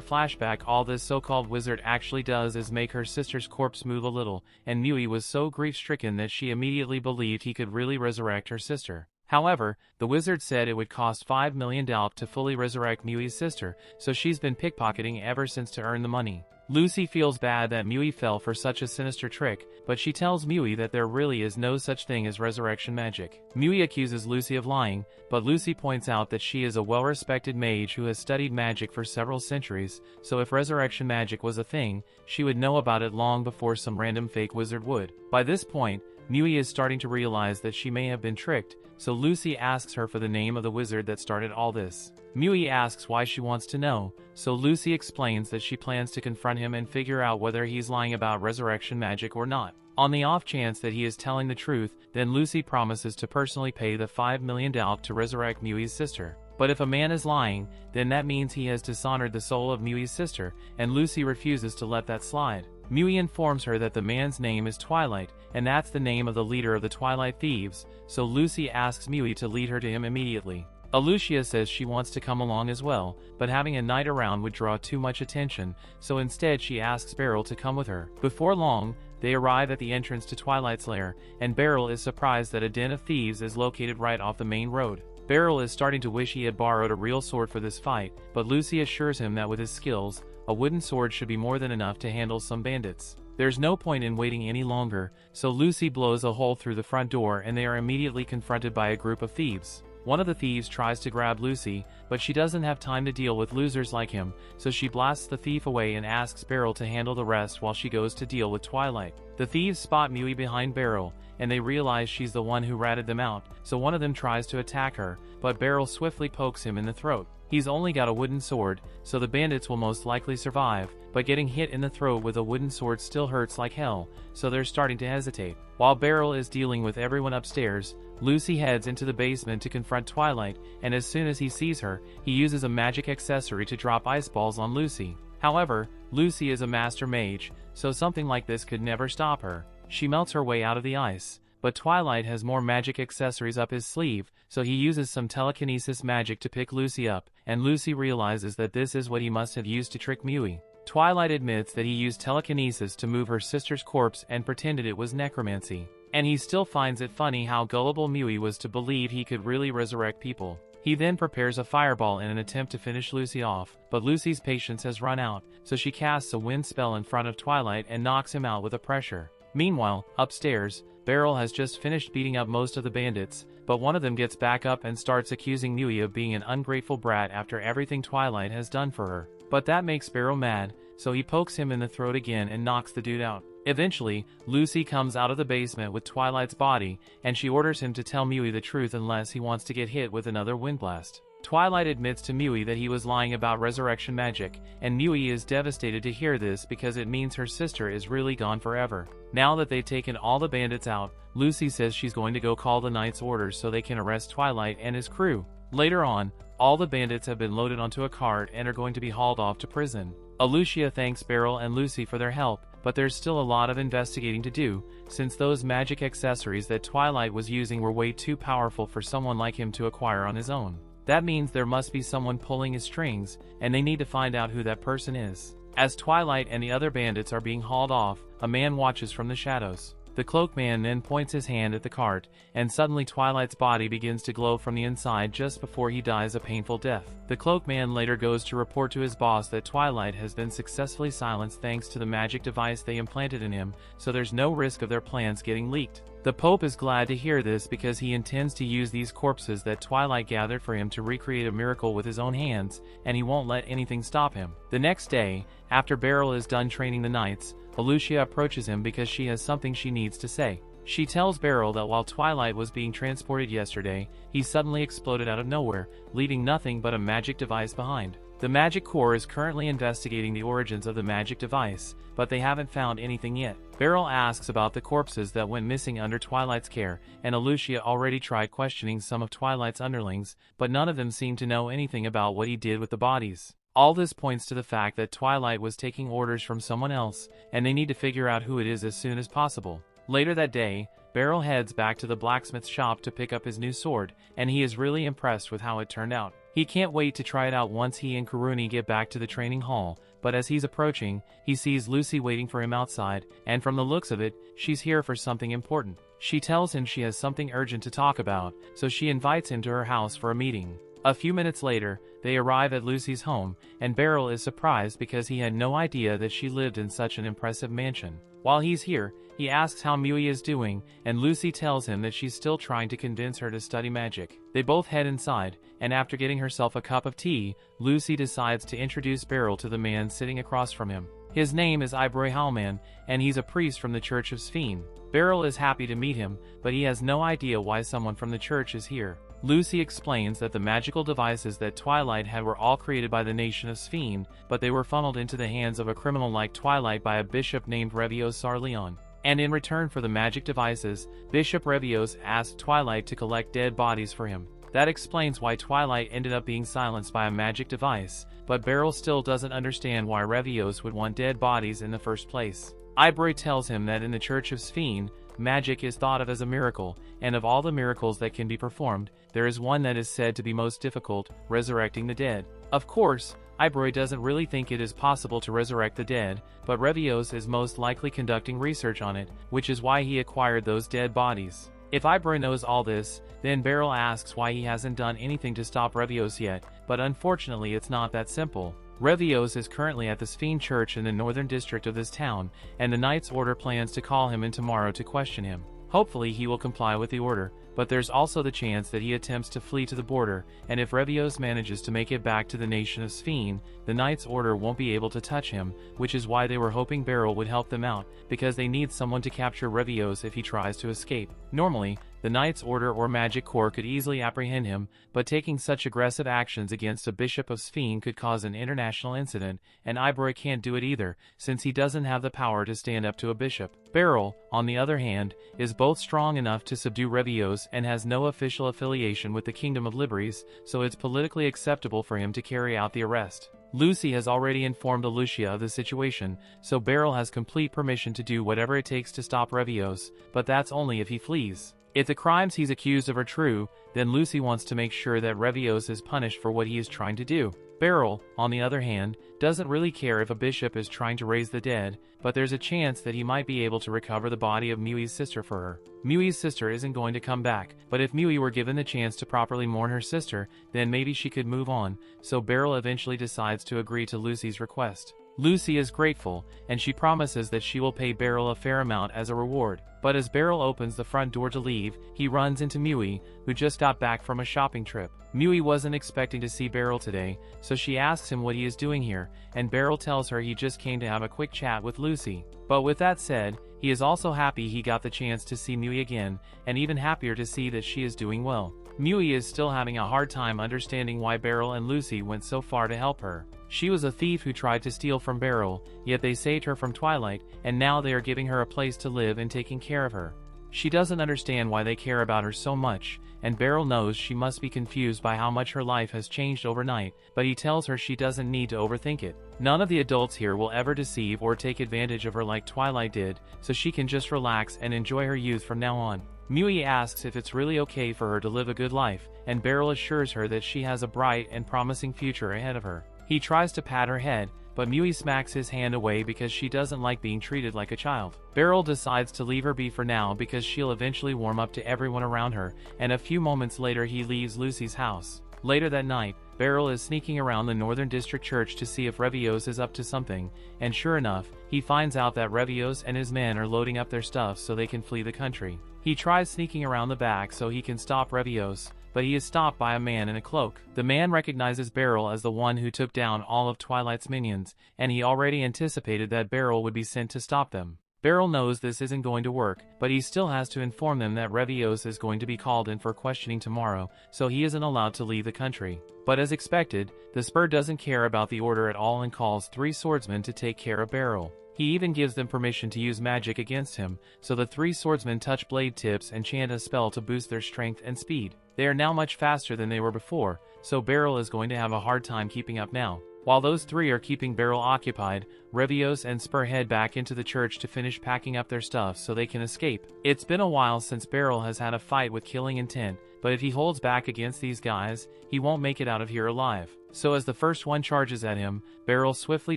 [SPEAKER 1] flashback all this so-called wizard actually does is make her sister's corpse move a little, and Mui was so grief-stricken that she immediately believed he could really resurrect her sister. However, the wizard said it would cost 5 million dalk to fully resurrect Mui's sister, so she's been pickpocketing ever since to earn the money. Lucy feels bad that Mui fell for such a sinister trick, but she tells Mui that there really is no such thing as resurrection magic. Mui accuses Lucy of lying, but Lucy points out that she is a well-respected mage who has studied magic for several centuries, so if resurrection magic was a thing, she would know about it long before some random fake wizard would. By this point, Mui is starting to realize that she may have been tricked, so Lucy asks her for the name of the wizard that started all this. Mui asks why she wants to know, so Lucy explains that she plans to confront him and figure out whether he's lying about resurrection magic or not. On the off chance that he is telling the truth, then Lucy promises to personally pay the 5 million dalk to resurrect Mui's sister. But if a man is lying, then that means he has dishonored the soul of Mui's sister, and Lucy refuses to let that slide. Mui informs her that the man's name is Twilight, and that's the name of the leader of the Twilight Thieves, so Lucy asks Mui to lead her to him immediately. Alucia says she wants to come along as well, but having a knight around would draw too much attention, so instead she asks Beryl to come with her. Before long, they arrive at the entrance to Twilight's lair, and Beryl is surprised that a den of thieves is located right off the main road. Beryl is starting to wish he had borrowed a real sword for this fight, but Lucy assures him that with his skills, a wooden sword should be more than enough to handle some bandits. There's no point in waiting any longer, so Lucy blows a hole through the front door and they are immediately confronted by a group of thieves. One of the thieves tries to grab Lucy, but she doesn't have time to deal with losers like him, so she blasts the thief away and asks Beryl to handle the rest while she goes to deal with Twilight. The thieves spot Mui behind Beryl, and they realize she's the one who ratted them out, so one of them tries to attack her, but Beryl swiftly pokes him in the throat. He's only got a wooden sword, so the bandits will most likely survive, but getting hit in the throat with a wooden sword still hurts like hell, so they're starting to hesitate. While Beryl is dealing with everyone upstairs, Lucy heads into the basement to confront Twilight, and as soon as he sees her, he uses a magic accessory to drop ice balls on Lucy. However, Lucy is a master mage, so something like this could never stop her. She melts her way out of the ice, but Twilight has more magic accessories up his sleeve, so he uses some telekinesis magic to pick Lucy up, and Lucy realizes that this is what he must have used to trick Mui. Twilight admits that he used telekinesis to move her sister's corpse and pretended it was necromancy. And he still finds it funny how gullible Mui was to believe he could really resurrect people. He then prepares a fireball in an attempt to finish Lucy off, but Lucy's patience has run out, so she casts a wind spell in front of Twilight and knocks him out with a pressure. Meanwhile, upstairs, Beryl has just finished beating up most of the bandits, but one of them gets back up and starts accusing Mui of being an ungrateful brat after everything Twilight has done for her. But that makes Beryl mad, so he pokes him in the throat again and knocks the dude out. Eventually, Lucy comes out of the basement with Twilight's body, and she orders him to tell Mui the truth unless he wants to get hit with another wind blast. Twilight admits to Mui that he was lying about resurrection magic, and Mui is devastated to hear this because it means her sister is really gone forever. Now that they've taken all the bandits out, Lucy says she's going to go call the Knight's orders so they can arrest Twilight and his crew. Later on, all the bandits have been loaded onto a cart and are going to be hauled off to prison. Alucia thanks Beryl and Lucy for their help, but there's still a lot of investigating to do, since those magic accessories that Twilight was using were way too powerful for someone like him to acquire on his own. That means there must be someone pulling his strings, and they need to find out who that person is. As Twilight and the other bandits are being hauled off, a man watches from the shadows. The cloak man then points his hand at the cart, and suddenly Twilight's body begins to glow from the inside just before he dies a painful death. The cloak man later goes to report to his boss that Twilight has been successfully silenced thanks to the magic device they implanted in him, so there's no risk of their plans getting leaked. The Pope is glad to hear this because he intends to use these corpses that Twilight gathered for him to recreate a miracle with his own hands, and he won't let anything stop him. The next day, after Beryl is done training the knights, Alucia approaches him because she has something she needs to say. She tells Beryl that while Twilight was being transported yesterday, he suddenly exploded out of nowhere, leaving nothing but a magic device behind. The Magic Corps is currently investigating the origins of the magic device, but they haven't found anything yet. Beryl asks about the corpses that went missing under Twilight's care, and Lucia already tried questioning some of Twilight's underlings, but none of them seemed to know anything about what he did with the bodies. All this points to the fact that Twilight was taking orders from someone else, and they need to figure out who it is as soon as possible. Later that day, Beryl heads back to the blacksmith shop to pick up his new sword, and he is really impressed with how it turned out. He can't wait to try it out once he and Karuni get back to the training hall, but as he's approaching, he sees Lucy waiting for him outside, and from the looks of it, she's here for something important. She tells him she has something urgent to talk about, so she invites him to her house for a meeting. A few minutes later, they arrive at Lucy's home, and Beryl is surprised because he had no idea that she lived in such an impressive mansion. While he's here, he asks how Mui is doing, and Lucy tells him that she's still trying to convince her to study magic. They both head inside, and after getting herself a cup of tea, Lucy decides to introduce Beryl to the man sitting across from him. His name is Ibroy Hallman, and he's a priest from the Church of Sphene. Beryl is happy to meet him, but he has no idea why someone from the church is here. Lucy explains that the magical devices that Twilight had were all created by the nation of Sphene, but they were funneled into the hands of a criminal like Twilight by a bishop named Revios Sarleon. And in return for the magic devices, Bishop Revios asked Twilight to collect dead bodies for him. That explains why Twilight ended up being silenced by a magic device, but Beryl still doesn't understand why Revios would want dead bodies in the first place. Ibroy tells him that in the Church of Sphene, magic is thought of as a miracle, and of all the miracles that can be performed, there is one that is said to be most difficult, resurrecting the dead. Of course, Ibroy doesn't really think it is possible to resurrect the dead, but Revios is most likely conducting research on it, which is why he acquired those dead bodies. If Ibroy knows all this, then Beryl asks why he hasn't done anything to stop Revios yet, but unfortunately it's not that simple. Revios is currently at the Sphene Church in the northern district of this town, and the Knight's Order plans to call him in tomorrow to question him. Hopefully he will comply with the order, but there's also the chance that he attempts to flee to the border, and if Revios manages to make it back to the nation of Sphene, the Knight's Order won't be able to touch him, which is why they were hoping Beryl would help them out, because they need someone to capture Revios if he tries to escape. Normally, the Knight's Order or Magic Corps could easily apprehend him, but taking such aggressive actions against a Bishop of Sphene could cause an international incident, and Ibroy can't do it either, since he doesn't have the power to stand up to a bishop. Beryl, on the other hand, is both strong enough to subdue Revios and has no official affiliation with the Kingdom of Libres, so it's politically acceptable for him to carry out the arrest. Lucy has already informed Lucia of the situation, so Beryl has complete permission to do whatever it takes to stop Revios, but that's only if he flees. If the crimes he's accused of are true, then Lucy wants to make sure that Revios is punished for what he is trying to do. Beryl, on the other hand, doesn't really care if a bishop is trying to raise the dead, but there's a chance that he might be able to recover the body of Mui's sister for her. Mui's sister isn't going to come back, but if Mui were given the chance to properly mourn her sister, then maybe she could move on, so Beryl eventually decides to agree to Lucy's request. Lucy is grateful, and she promises that she will pay Beryl a fair amount as a reward. But as Beryl opens the front door to leave, he runs into Mui, who just got back from a shopping trip. Mui wasn't expecting to see Beryl today, so she asks him what he is doing here, and Beryl tells her he just came to have a quick chat with Lucy. But with that said, he is also happy he got the chance to see Mui again, and even happier to see that she is doing well. Mui is still having a hard time understanding why Beryl and Lucy went so far to help her. She was a thief who tried to steal from Beryl, yet they saved her from Twilight, and now they are giving her a place to live and taking care of her. She doesn't understand why they care about her so much, and Beryl knows she must be confused by how much her life has changed overnight, but he tells her she doesn't need to overthink it. None of the adults here will ever deceive or take advantage of her like Twilight did, so she can just relax and enjoy her youth from now on. Mui asks if it's really okay for her to live a good life, and Beryl assures her that she has a bright and promising future ahead of her. He tries to pat her head, but Mui smacks his hand away because she doesn't like being treated like a child. Beryl decides to leave her be for now because she'll eventually warm up to everyone around her, and a few moments later he leaves Lucy's house. Later that night, Beryl is sneaking around the Northern District Church to see if Revios is up to something, and sure enough, he finds out that Revios and his men are loading up their stuff so they can flee the country. He tries sneaking around the back so he can stop Revios, but he is stopped by a man in a cloak. The man recognizes Beryl as the one who took down all of Twilight's minions, and he already anticipated that Beryl would be sent to stop them. Beryl knows this isn't going to work, but he still has to inform them that Revios is going to be called in for questioning tomorrow, so he isn't allowed to leave the country. But as expected, the Spur doesn't care about the order at all and calls 3 swordsmen to take care of Beryl. He even gives them permission to use magic against him, so the 3 swordsmen touch blade tips and chant a spell to boost their strength and speed. They are now much faster than they were before, so Beryl is going to have a hard time keeping up now. While those 3 are keeping Beryl occupied, Revios and Spur head back into the church to finish packing up their stuff so they can escape. It's been a while since Beryl has had a fight with killing intent, but if he holds back against these guys, he won't make it out of here alive. So as the first one charges at him, Beryl swiftly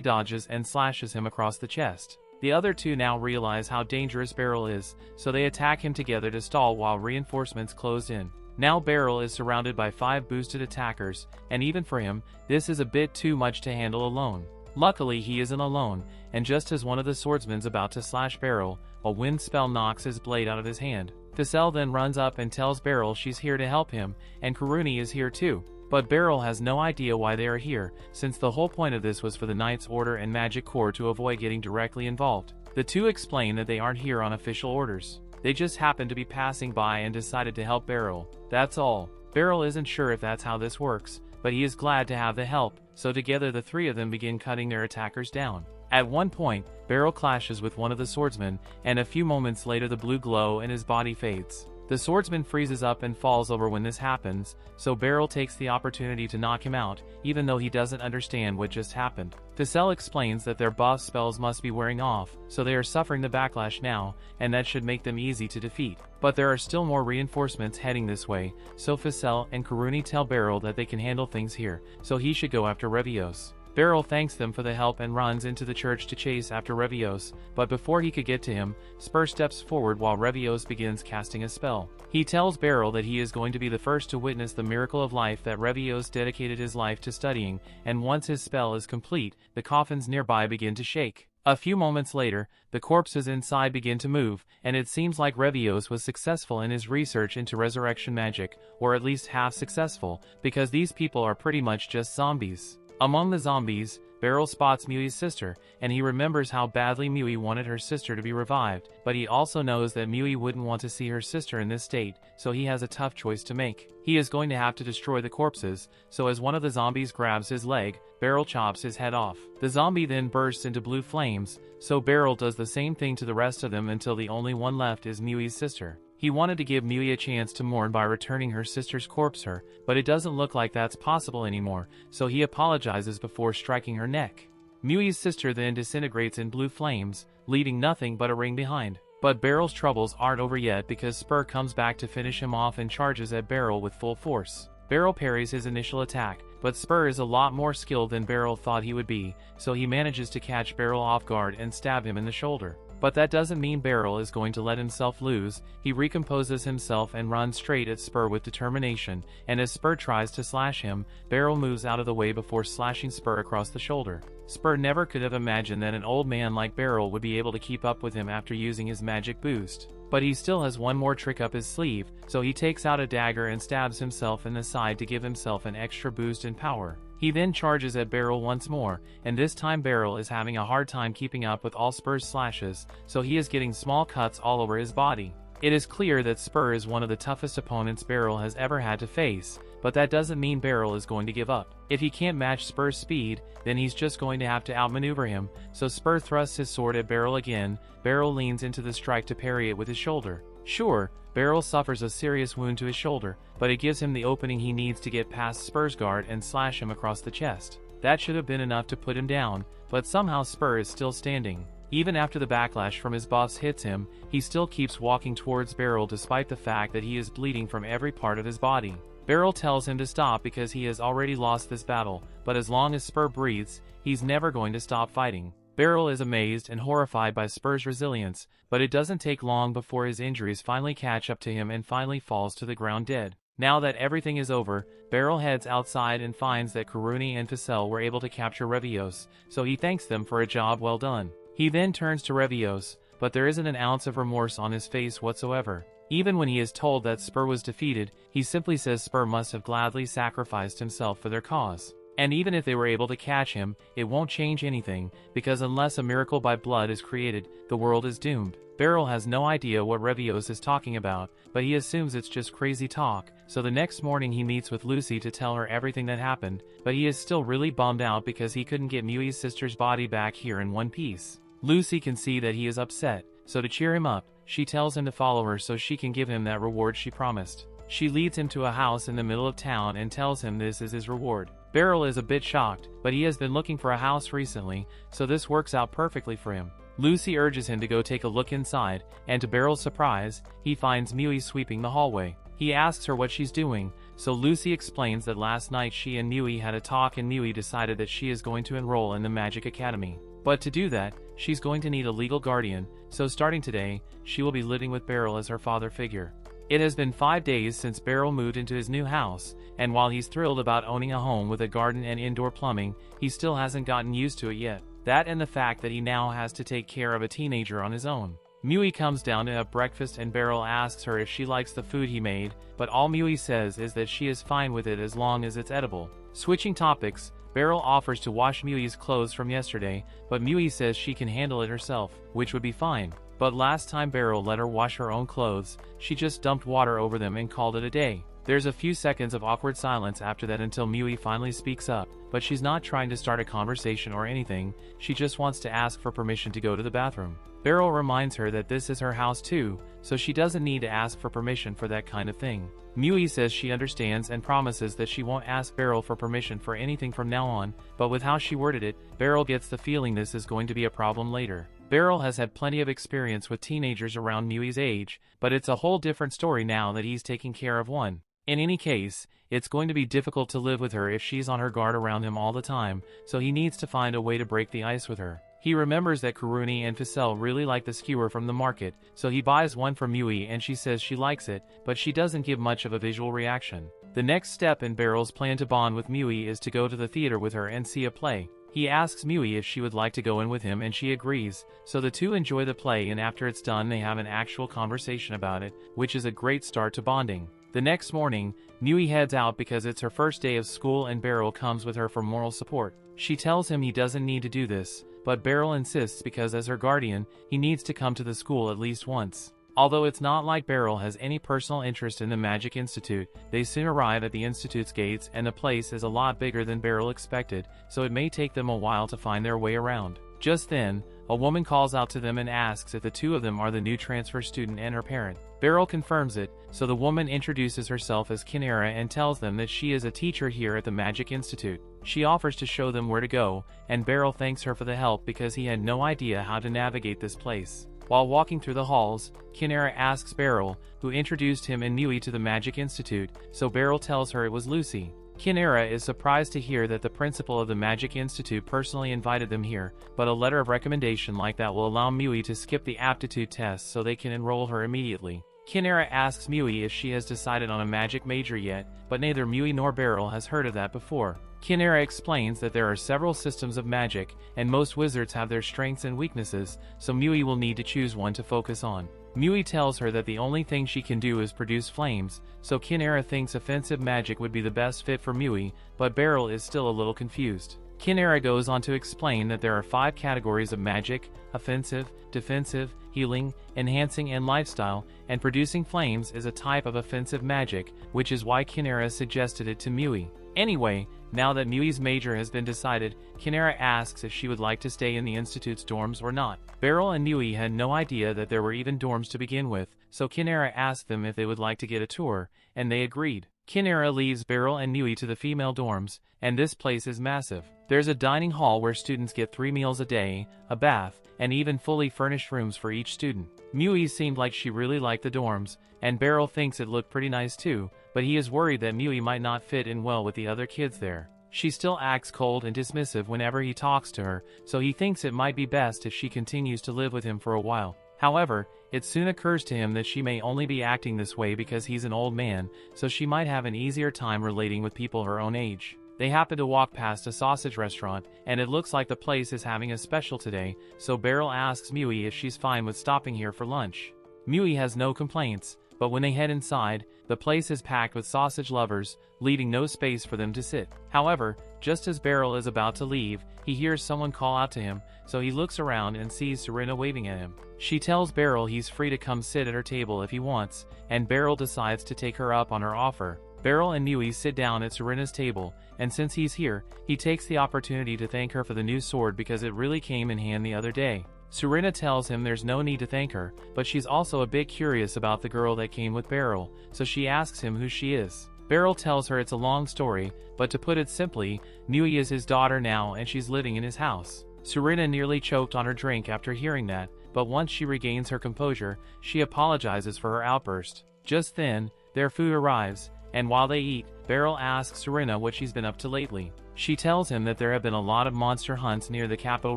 [SPEAKER 1] dodges and slashes him across the chest. The other 2 now realize how dangerous Beryl is, so they attack him together to stall while reinforcements close in. Now Beryl is surrounded by 5 boosted attackers, and even for him, this is a bit too much to handle alone. Luckily he isn't alone, and just as one of the swordsmen's about to slash Beryl, a wind spell knocks his blade out of his hand. Ficelle then runs up and tells Beryl she's here to help him, and Karuni is here too. But Beryl has no idea why they are here, since the whole point of this was for the Knights Order and Magic Corps to avoid getting directly involved. The 2 explain that they aren't here on official orders. They just happened to be passing by and decided to help Beryl. That's all. Beryl isn't sure if that's how this works, but he is glad to have the help, so together the 3 of them begin cutting their attackers down. At one point, Beryl clashes with one of the swordsmen, and a few moments later the blue glow in his body fades. The swordsman freezes up and falls over when this happens, so Beryl takes the opportunity to knock him out, even though he doesn't understand what just happened. Ficelle explains that their buff spells must be wearing off, so they are suffering the backlash now, and that should make them easy to defeat. But there are still more reinforcements heading this way, so Ficelle and Karuni tell Beryl that they can handle things here, so he should go after Revios. Beryl thanks them for the help and runs into the church to chase after Revios, but before he could get to him, Spur steps forward while Revios begins casting a spell. He tells Beryl that he is going to be the first to witness the miracle of life that Revios dedicated his life to studying, and once his spell is complete, the coffins nearby begin to shake. A few moments later, the corpses inside begin to move, and it seems like Revios was successful in his research into resurrection magic, or at least half successful, because these people are pretty much just zombies. Among the zombies, Beryl spots Mui's sister, and he remembers how badly Mui wanted her sister to be revived, but he also knows that Mui wouldn't want to see her sister in this state, so he has a tough choice to make. He is going to have to destroy the corpses, so as one of the zombies grabs his leg, Beryl chops his head off. The zombie then bursts into blue flames, so Beryl does the same thing to the rest of them until the only one left is Mui's sister. He wanted to give Mui a chance to mourn by returning her sister's corpse her, but it doesn't look like that's possible anymore, so he apologizes before striking her neck. Mui's sister then disintegrates in blue flames, leaving nothing but a ring behind. But Beryl's troubles aren't over yet because Spur comes back to finish him off and charges at Beryl with full force. Beryl parries his initial attack, but Spur is a lot more skilled than Beryl thought he would be, so he manages to catch Beryl off guard and stab him in the shoulder. But that doesn't mean Beryl is going to let himself lose. He recomposes himself and runs straight at Spur with determination, and as Spur tries to slash him, Beryl moves out of the way before slashing Spur across the shoulder. Spur never could have imagined that an old man like Beryl would be able to keep up with him after using his magic boost. But he still has one more trick up his sleeve, so he takes out a dagger and stabs himself in the side to give himself an extra boost in power. He then charges at Beryl once more, and this time Beryl is having a hard time keeping up with all Spur's slashes, so he is getting small cuts all over his body. It is clear that Spur is one of the toughest opponents Beryl has ever had to face, but that doesn't mean Beryl is going to give up. If he can't match Spur's speed, then he's just going to have to outmaneuver him, so Spur thrusts his sword at Beryl again. Beryl leans into the strike to parry it with his shoulder. Sure, Beryl suffers a serious wound to his shoulder, but it gives him the opening he needs to get past Spur's guard and slash him across the chest. That should have been enough to put him down, but somehow Spur is still standing. Even after the backlash from his buffs hits him, he still keeps walking towards Beryl despite the fact that he is bleeding from every part of his body. Beryl tells him to stop because he has already lost this battle, but as long as Spur breathes, he's never going to stop fighting. Beryl is amazed and horrified by Spur's resilience, but it doesn't take long before his injuries finally catch up to him and finally falls to the ground dead. Now that everything is over, Beryl heads outside and finds that Karuni and Ficelle were able to capture Revios, so he thanks them for a job well done. He then turns to Revios, but there isn't an ounce of remorse on his face whatsoever. Even when he is told that Spur was defeated, he simply says Spur must have gladly sacrificed himself for their cause. And even if they were able to catch him, it won't change anything, because unless a miracle by blood is created, the world is doomed. Beryl has no idea what Revios is talking about, but he assumes it's just crazy talk, so the next morning he meets with Lucy to tell her everything that happened, but he is still really bummed out because he couldn't get Mui's sister's body back here in one piece. Lucy can see that he is upset, so to cheer him up, she tells him to follow her so she can give him that reward she promised. She leads him to a house in the middle of town and tells him this is his reward. Beryl is a bit shocked, but he has been looking for a house recently, so this works out perfectly for him. Lucy urges him to go take a look inside, and to Beryl's surprise, he finds Mui sweeping the hallway. He asks her what she's doing, so Lucy explains that last night she and Mui had a talk and Mui decided that she is going to enroll in the Magic Academy. But to do that, she's going to need a legal guardian, so starting today, she will be living with Beryl as her father figure. It has been 5 days since Beryl moved into his new house, and while he's thrilled about owning a home with a garden and indoor plumbing, he still hasn't gotten used to it yet. That and the fact that he now has to take care of a teenager on his own. Mui comes down to have breakfast and Beryl asks her if she likes the food he made, but all Mui says is that she is fine with it as long as it's edible. Switching topics, Beryl offers to wash Mui's clothes from yesterday, but Mui says she can handle it herself, which would be fine. But last time Beryl let her wash her own clothes, she just dumped water over them and called it a day. There's a few seconds of awkward silence after that until Mui finally speaks up, but she's not trying to start a conversation or anything, she just wants to ask for permission to go to the bathroom. Beryl reminds her that this is her house too, so she doesn't need to ask for permission for that kind of thing. Mui says she understands and promises that she won't ask Beryl for permission for anything from now on, but with how she worded it, Beryl gets the feeling this is going to be a problem later. Beryl has had plenty of experience with teenagers around Mui's age, but it's a whole different story now that he's taking care of one. In any case, it's going to be difficult to live with her if she's on her guard around him all the time, so he needs to find a way to break the ice with her. He remembers that Kuruni and Ficelle really like the skewer from the market, so he buys one for Mui and she says she likes it, but she doesn't give much of a visual reaction. The next step in Beryl's plan to bond with Mui is to go to the theater with her and see a play. He asks Mui if she would like to go in with him and she agrees, so the two enjoy the play and after it's done they have an actual conversation about it, which is a great start to bonding. The next morning, Mui heads out because it's her first day of school and Beryl comes with her for moral support. She tells him he doesn't need to do this, but Beryl insists because as her guardian, he needs to come to the school at least once. Although it's not like Beryl has any personal interest in the Magic Institute, they soon arrive at the Institute's gates and the place is a lot bigger than Beryl expected, so it may take them a while to find their way around. Just then, a woman calls out to them and asks if the two of them are the new transfer student and her parent. Beryl confirms it, so the woman introduces herself as Kinera and tells them that she is a teacher here at the Magic Institute. She offers to show them where to go, and Beryl thanks her for the help because he had no idea how to navigate this place. While walking through the halls, Kinera asks Beryl, who introduced him and Mui to the Magic Institute, so Beryl tells her it was Lucy. Kinera is surprised to hear that the principal of the Magic Institute personally invited them here, but a letter of recommendation like that will allow Mui to skip the aptitude test so they can enroll her immediately. Kinera asks Mui if she has decided on a magic major yet, but neither Mui nor Beryl has heard of that before. Kinera explains that there are several systems of magic, and most wizards have their strengths and weaknesses, so Mui will need to choose one to focus on. Mui tells her that the only thing she can do is produce flames, so Kinera thinks offensive magic would be the best fit for Mui, but Beryl is still a little confused. Kinera goes on to explain that there are 5 categories of magic: offensive, defensive, healing, enhancing and lifestyle, and producing flames is a type of offensive magic, which is why Kinera suggested it to Mui. Anyway, now that Mui's major has been decided, Kinera asks if she would like to stay in the Institute's dorms or not. Beryl and Mui had no idea that there were even dorms to begin with, so Kinera asked them if they would like to get a tour, and they agreed. Kinera leaves Beryl and Mui to the female dorms, and this place is massive. There's a dining hall where students get 3 meals a day, a bath, and even fully furnished rooms for each student. Mui seemed like she really liked the dorms, and Beryl thinks it looked pretty nice too, but he is worried that Mui might not fit in well with the other kids there. She still acts cold and dismissive whenever he talks to her, so he thinks it might be best if she continues to live with him for a while. However, it soon occurs to him that she may only be acting this way because he's an old man, so she might have an easier time relating with people her own age. They happen to walk past a sausage restaurant, and it looks like the place is having a special today, so Beryl asks Mui if she's fine with stopping here for lunch. Mui has no complaints, but when they head inside, the place is packed with sausage lovers, leaving no space for them to sit. However, just as Beryl is about to leave, he hears someone call out to him, so he looks around and sees Serena waving at him. She tells Beryl he's free to come sit at her table if he wants, and Beryl decides to take her up on her offer. Beryl and Mui sit down at Serena's table, and since he's here, he takes the opportunity to thank her for the new sword because it really came in handy the other day. Serena tells him there's no need to thank her, but she's also a bit curious about the girl that came with Beryl, so she asks him who she is. Beryl tells her it's a long story, but to put it simply, Mui is his daughter now and she's living in his house. Serena nearly choked on her drink after hearing that, but once she regains her composure, she apologizes for her outburst. Just then, their food arrives, and while they eat, Beryl asks Serena what she's been up to lately. She tells him that there have been a lot of monster hunts near the capital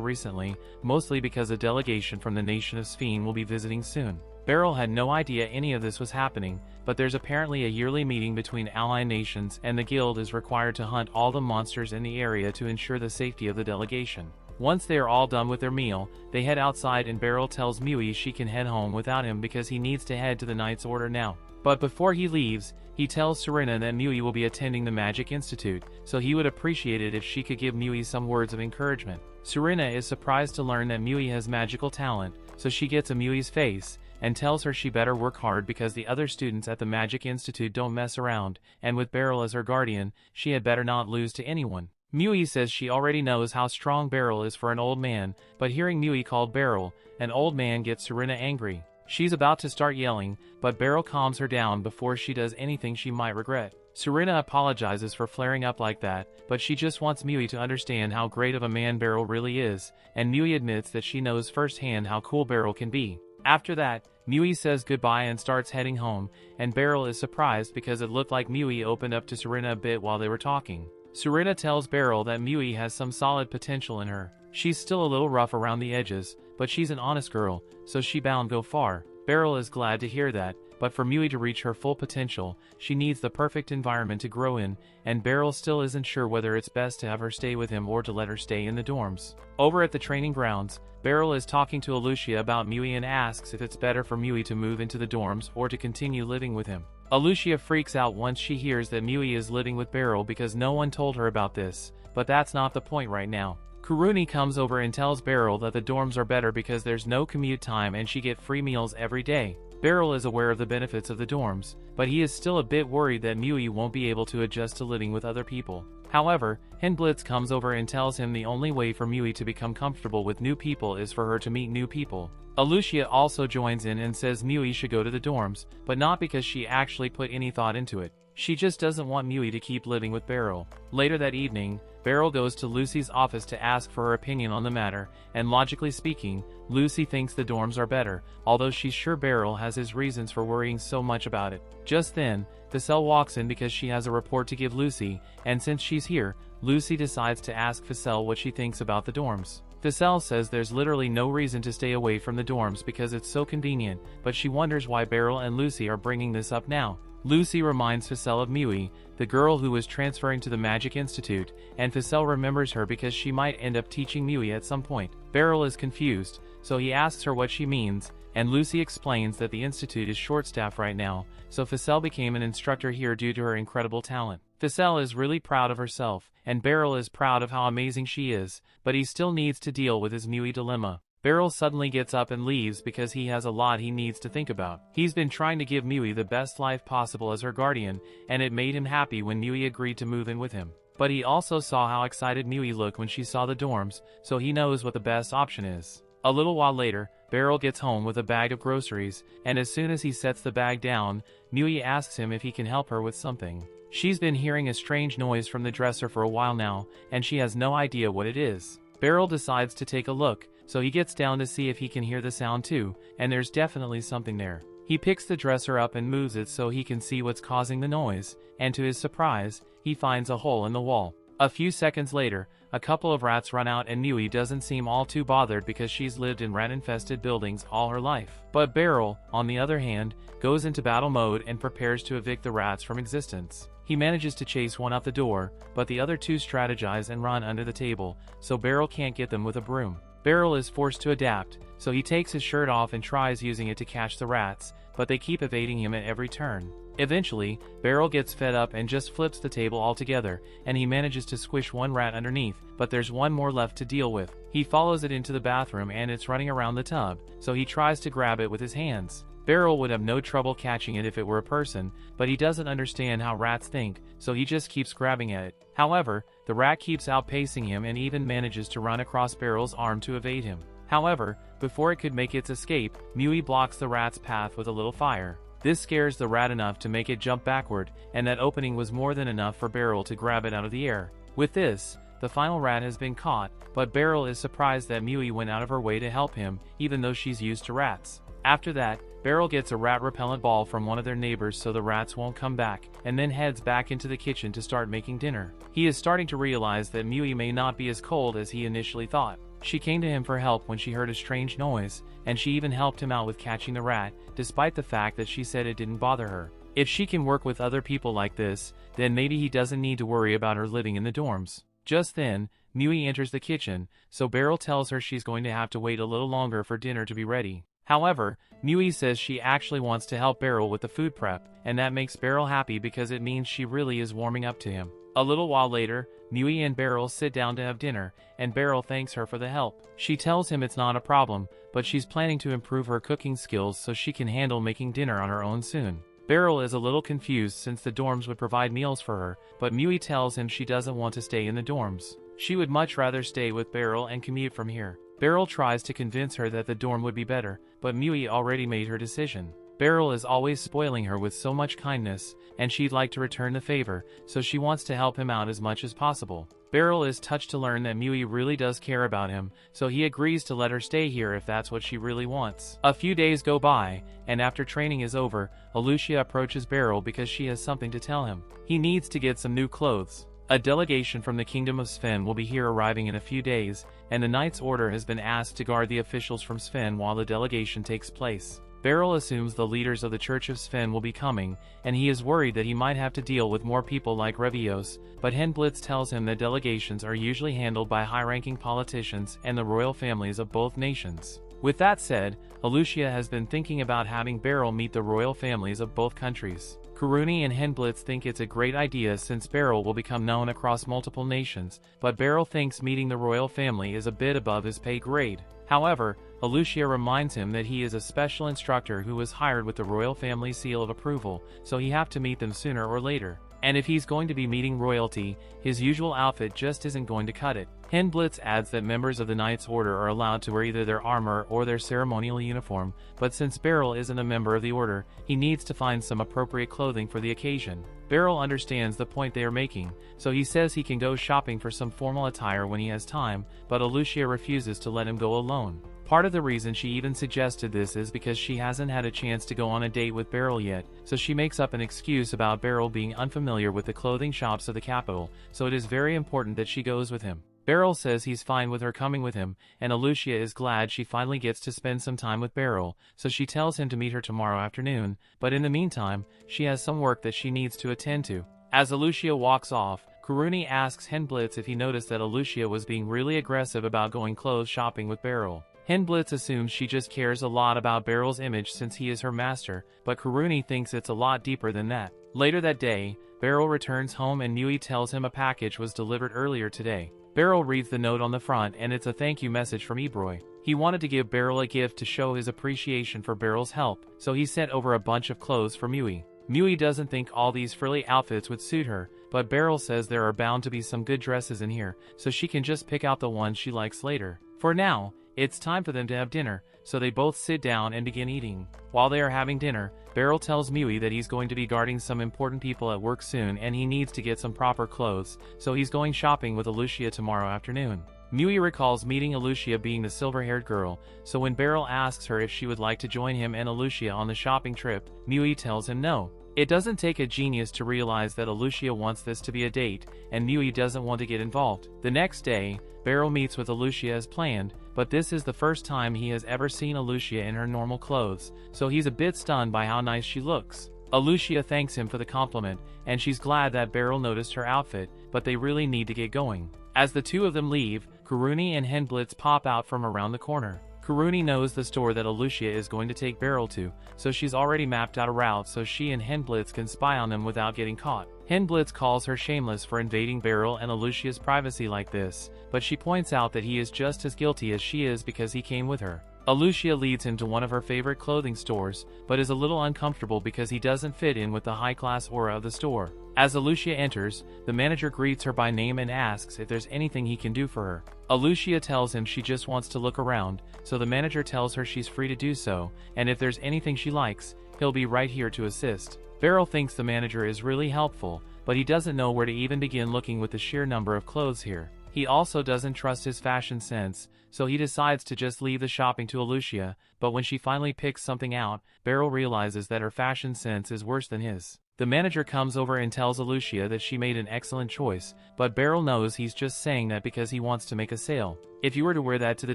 [SPEAKER 1] recently, mostly because a delegation from the nation of Sphene will be visiting soon. Beryl had no idea any of this was happening, but there's apparently a yearly meeting between allied nations and the guild is required to hunt all the monsters in the area to ensure the safety of the delegation. Once they are all done with their meal, they head outside and Beryl tells Mui she can head home without him because he needs to head to the Knight's Order now. But before he leaves, he tells Serena that Mui will be attending the Magic Institute, so he would appreciate it if she could give Mui some words of encouragement. Serena is surprised to learn that Mui has magical talent, so she gets a Mui's face, and tells her she better work hard because the other students at the Magic Institute don't mess around, and with Beryl as her guardian, she had better not lose to anyone. Mui says she already knows how strong Beryl is for an old man, but hearing Mui called Beryl, an old man gets Serena angry. She's about to start yelling, but Beryl calms her down before she does anything she might regret. Serena apologizes for flaring up like that, but she just wants Mui to understand how great of a man Beryl really is, and Mui admits that she knows firsthand how cool Beryl can be. After that, Mui says goodbye and starts heading home, and Beryl is surprised because it looked like Mui opened up to Serena a bit while they were talking. Serena tells Beryl that Mui has some solid potential in her. She's still a little rough around the edges, but she's an honest girl, so she bound go far. Beryl is glad to hear that, but for Mui to reach her full potential, she needs the perfect environment to grow in, and Beryl still isn't sure whether it's best to have her stay with him or to let her stay in the dorms. Over at the training grounds, Beryl is talking to Alucia about Mui and asks if it's better for Mui to move into the dorms or to continue living with him. Alucia freaks out once she hears that Mui is living with Beryl because no one told her about this, but that's not the point right now. Kuruni comes over and tells Beryl that the dorms are better because there's no commute time and she get free meals every day. Beryl is aware of the benefits of the dorms, but he is still a bit worried that Mui won't be able to adjust to living with other people. However, Henblitz comes over and tells him the only way for Mui to become comfortable with new people is for her to meet new people. Alucia also joins in and says Mui should go to the dorms, but not because she actually put any thought into it. She just doesn't want Mui to keep living with Beryl. Later that evening, Beryl goes to Lucy's office to ask for her opinion on the matter, and logically speaking, Lucy thinks the dorms are better, although she's sure Beryl has his reasons for worrying so much about it. Just then, Ficelle walks in because she has a report to give Lucy, and since she's here, Lucy decides to ask Ficelle what she thinks about the dorms. Ficelle says there's literally no reason to stay away from the dorms because it's so convenient, but she wonders why Beryl and Lucy are bringing this up now. Lucy reminds Ficelle of Mui, the girl who was transferring to the Magic Institute, and Ficelle remembers her because she might end up teaching Mui at some point. Beryl is confused, so he asks her what she means, and Lucy explains that the institute is short-staffed right now, so Ficelle became an instructor here due to her incredible talent. Ficelle is really proud of herself, and Beryl is proud of how amazing she is, but he still needs to deal with his Mui dilemma. Beryl suddenly gets up and leaves because he has a lot he needs to think about. He's been trying to give Mui the best life possible as her guardian, and it made him happy when Mui agreed to move in with him. But he also saw how excited Mui looked when she saw the dorms, so he knows what the best option is. A little while later, Beryl gets home with a bag of groceries, and as soon as he sets the bag down, Mui asks him if he can help her with something. She's been hearing a strange noise from the dresser for a while now, and she has no idea what it is. Beryl decides to take a look, so he gets down to see if he can hear the sound too, and there's definitely something there. He picks the dresser up and moves it so he can see what's causing the noise, and to his surprise, he finds a hole in the wall. A few seconds later, a couple of rats run out and Mui doesn't seem all too bothered because she's lived in rat-infested buildings all her life. But Beryl, on the other hand, goes into battle mode and prepares to evict the rats from existence. He manages to chase one out the door, but the other two strategize and run under the table, so Beryl can't get them with a broom. Beryl is forced to adapt, so he takes his shirt off and tries using it to catch the rats, but they keep evading him at every turn. Eventually, Beryl gets fed up and just flips the table altogether, and he manages to squish one rat underneath, but there's one more left to deal with. He follows it into the bathroom and it's running around the tub, so he tries to grab it with his hands. Beryl would have no trouble catching it if it were a person, but he doesn't understand how rats think, so he just keeps grabbing at it. However, the rat keeps outpacing him and even manages to run across Beryl's arm to evade him. However, before it could make its escape, Mui blocks the rat's path with a little fire. This scares the rat enough to make it jump backward, and that opening was more than enough for Beryl to grab it out of the air. With this, the final rat has been caught, but Beryl is surprised that Mui went out of her way to help him, even though she's used to rats. After that, Beryl gets a rat repellent ball from one of their neighbors so the rats won't come back, and then heads back into the kitchen to start making dinner. He is starting to realize that Mui may not be as cold as he initially thought. She came to him for help when she heard a strange noise, and she even helped him out with catching the rat, despite the fact that she said it didn't bother her. If she can work with other people like this, then maybe he doesn't need to worry about her living in the dorms. Just then, Mui enters the kitchen, so Beryl tells her she's going to have to wait a little longer for dinner to be ready. However, Mui says she actually wants to help Beryl with the food prep, and that makes Beryl happy because it means she really is warming up to him. A little while later, Mui and Beryl sit down to have dinner, and Beryl thanks her for the help. She tells him it's not a problem, but she's planning to improve her cooking skills so she can handle making dinner on her own soon. Beryl is a little confused since the dorms would provide meals for her, but Mui tells him she doesn't want to stay in the dorms. She would much rather stay with Beryl and commute from here. Beryl tries to convince her that the dorm would be better, but Mui already made her decision. Beryl is always spoiling her with so much kindness, and she'd like to return the favor, so she wants to help him out as much as possible. Beryl is touched to learn that Mui really does care about him, so he agrees to let her stay here if that's what she really wants. A few days go by, and after training is over, Alucia approaches Beryl because she has something to tell him. He needs to get some new clothes. A delegation from the Kingdom of Sven will be here arriving in a few days, and the Knight's Order has been asked to guard the officials from Sven while the delegation takes place. Beryl assumes the leaders of the Church of Sven will be coming, and he is worried that he might have to deal with more people like Revios, but Henblitz tells him that delegations are usually handled by high-ranking politicians and the royal families of both nations. With that said, Alucia has been thinking about having Beryl meet the royal families of both countries. Kuruni and Henblitz think it's a great idea since Beryl will become known across multiple nations, but Beryl thinks meeting the royal family is a bit above his pay grade. However, Alucia reminds him that he is a special instructor who was hired with the royal family seal of approval, so he have to meet them sooner or later. And if he's going to be meeting royalty, his usual outfit just isn't going to cut it. Henblitz adds that members of the Knight's Order are allowed to wear either their armor or their ceremonial uniform, but since Beryl isn't a member of the Order, he needs to find some appropriate clothing for the occasion. Beryl understands the point they are making, so he says he can go shopping for some formal attire when he has time, but Alucia refuses to let him go alone. Part of the reason she even suggested this is because she hasn't had a chance to go on a date with Beryl yet, so she makes up an excuse about Beryl being unfamiliar with the clothing shops of the capital, so it is very important that she goes with him. Beryl says he's fine with her coming with him, and Alucia is glad she finally gets to spend some time with Beryl, so she tells him to meet her tomorrow afternoon, but in the meantime, she has some work that she needs to attend to. As Alucia walks off, Kuruni asks Henblitz if he noticed that Alucia was being really aggressive about going clothes shopping with Beryl. Henblitz assumes she just cares a lot about Beryl's image since he is her master, but Kuruni thinks it's a lot deeper than that. Later that day, Beryl returns home and Mui tells him a package was delivered earlier today. Beryl reads the note on the front and it's a thank you message from Ebroy. He wanted to give Beryl a gift to show his appreciation for Beryl's help, so he sent over a bunch of clothes for Mui. Mui doesn't think all these frilly outfits would suit her, but Beryl says there are bound to be some good dresses in here, so she can just pick out the one she likes later. For now, it's time for them to have dinner, so they both sit down and begin eating. While they are having dinner, Beryl tells Mui that he's going to be guarding some important people at work soon and he needs to get some proper clothes, so he's going shopping with Alucia tomorrow afternoon. Mui recalls meeting Alucia being the silver-haired girl, so when Beryl asks her if she would like to join him and Alucia on the shopping trip, Mui tells him no. It doesn't take a genius to realize that Alucia wants this to be a date, and Mui doesn't want to get involved. The next day, Beryl meets with Alucia as planned, but this is the first time he has ever seen Alucia in her normal clothes, so he's a bit stunned by how nice she looks. Alucia thanks him for the compliment, and she's glad that Beryl noticed her outfit, but they really need to get going. As the two of them leave, Kuruni and Henblitz pop out from around the corner. Karuni knows the store that Alucia is going to take Beryl to, so she's already mapped out a route so she and Henblitz can spy on them without getting caught. Henblitz calls her shameless for invading Beryl and Alucia's privacy like this, but she points out that he is just as guilty as she is because he came with her. Alucia leads him to one of her favorite clothing stores, but is a little uncomfortable because he doesn't fit in with the high-class aura of the store. As Alucia enters, the manager greets her by name and asks if there's anything he can do for her. Alucia tells him she just wants to look around, so the manager tells her she's free to do so, and if there's anything she likes, he'll be right here to assist. Beryl thinks the manager is really helpful, but he doesn't know where to even begin looking with the sheer number of clothes here. He also doesn't trust his fashion sense, so he decides to just leave the shopping to Alucia, but when she finally picks something out, Beryl realizes that her fashion sense is worse than his. The manager comes over and tells Alucia that she made an excellent choice, but Beryl knows he's just saying that because he wants to make a sale. If you were to wear that to the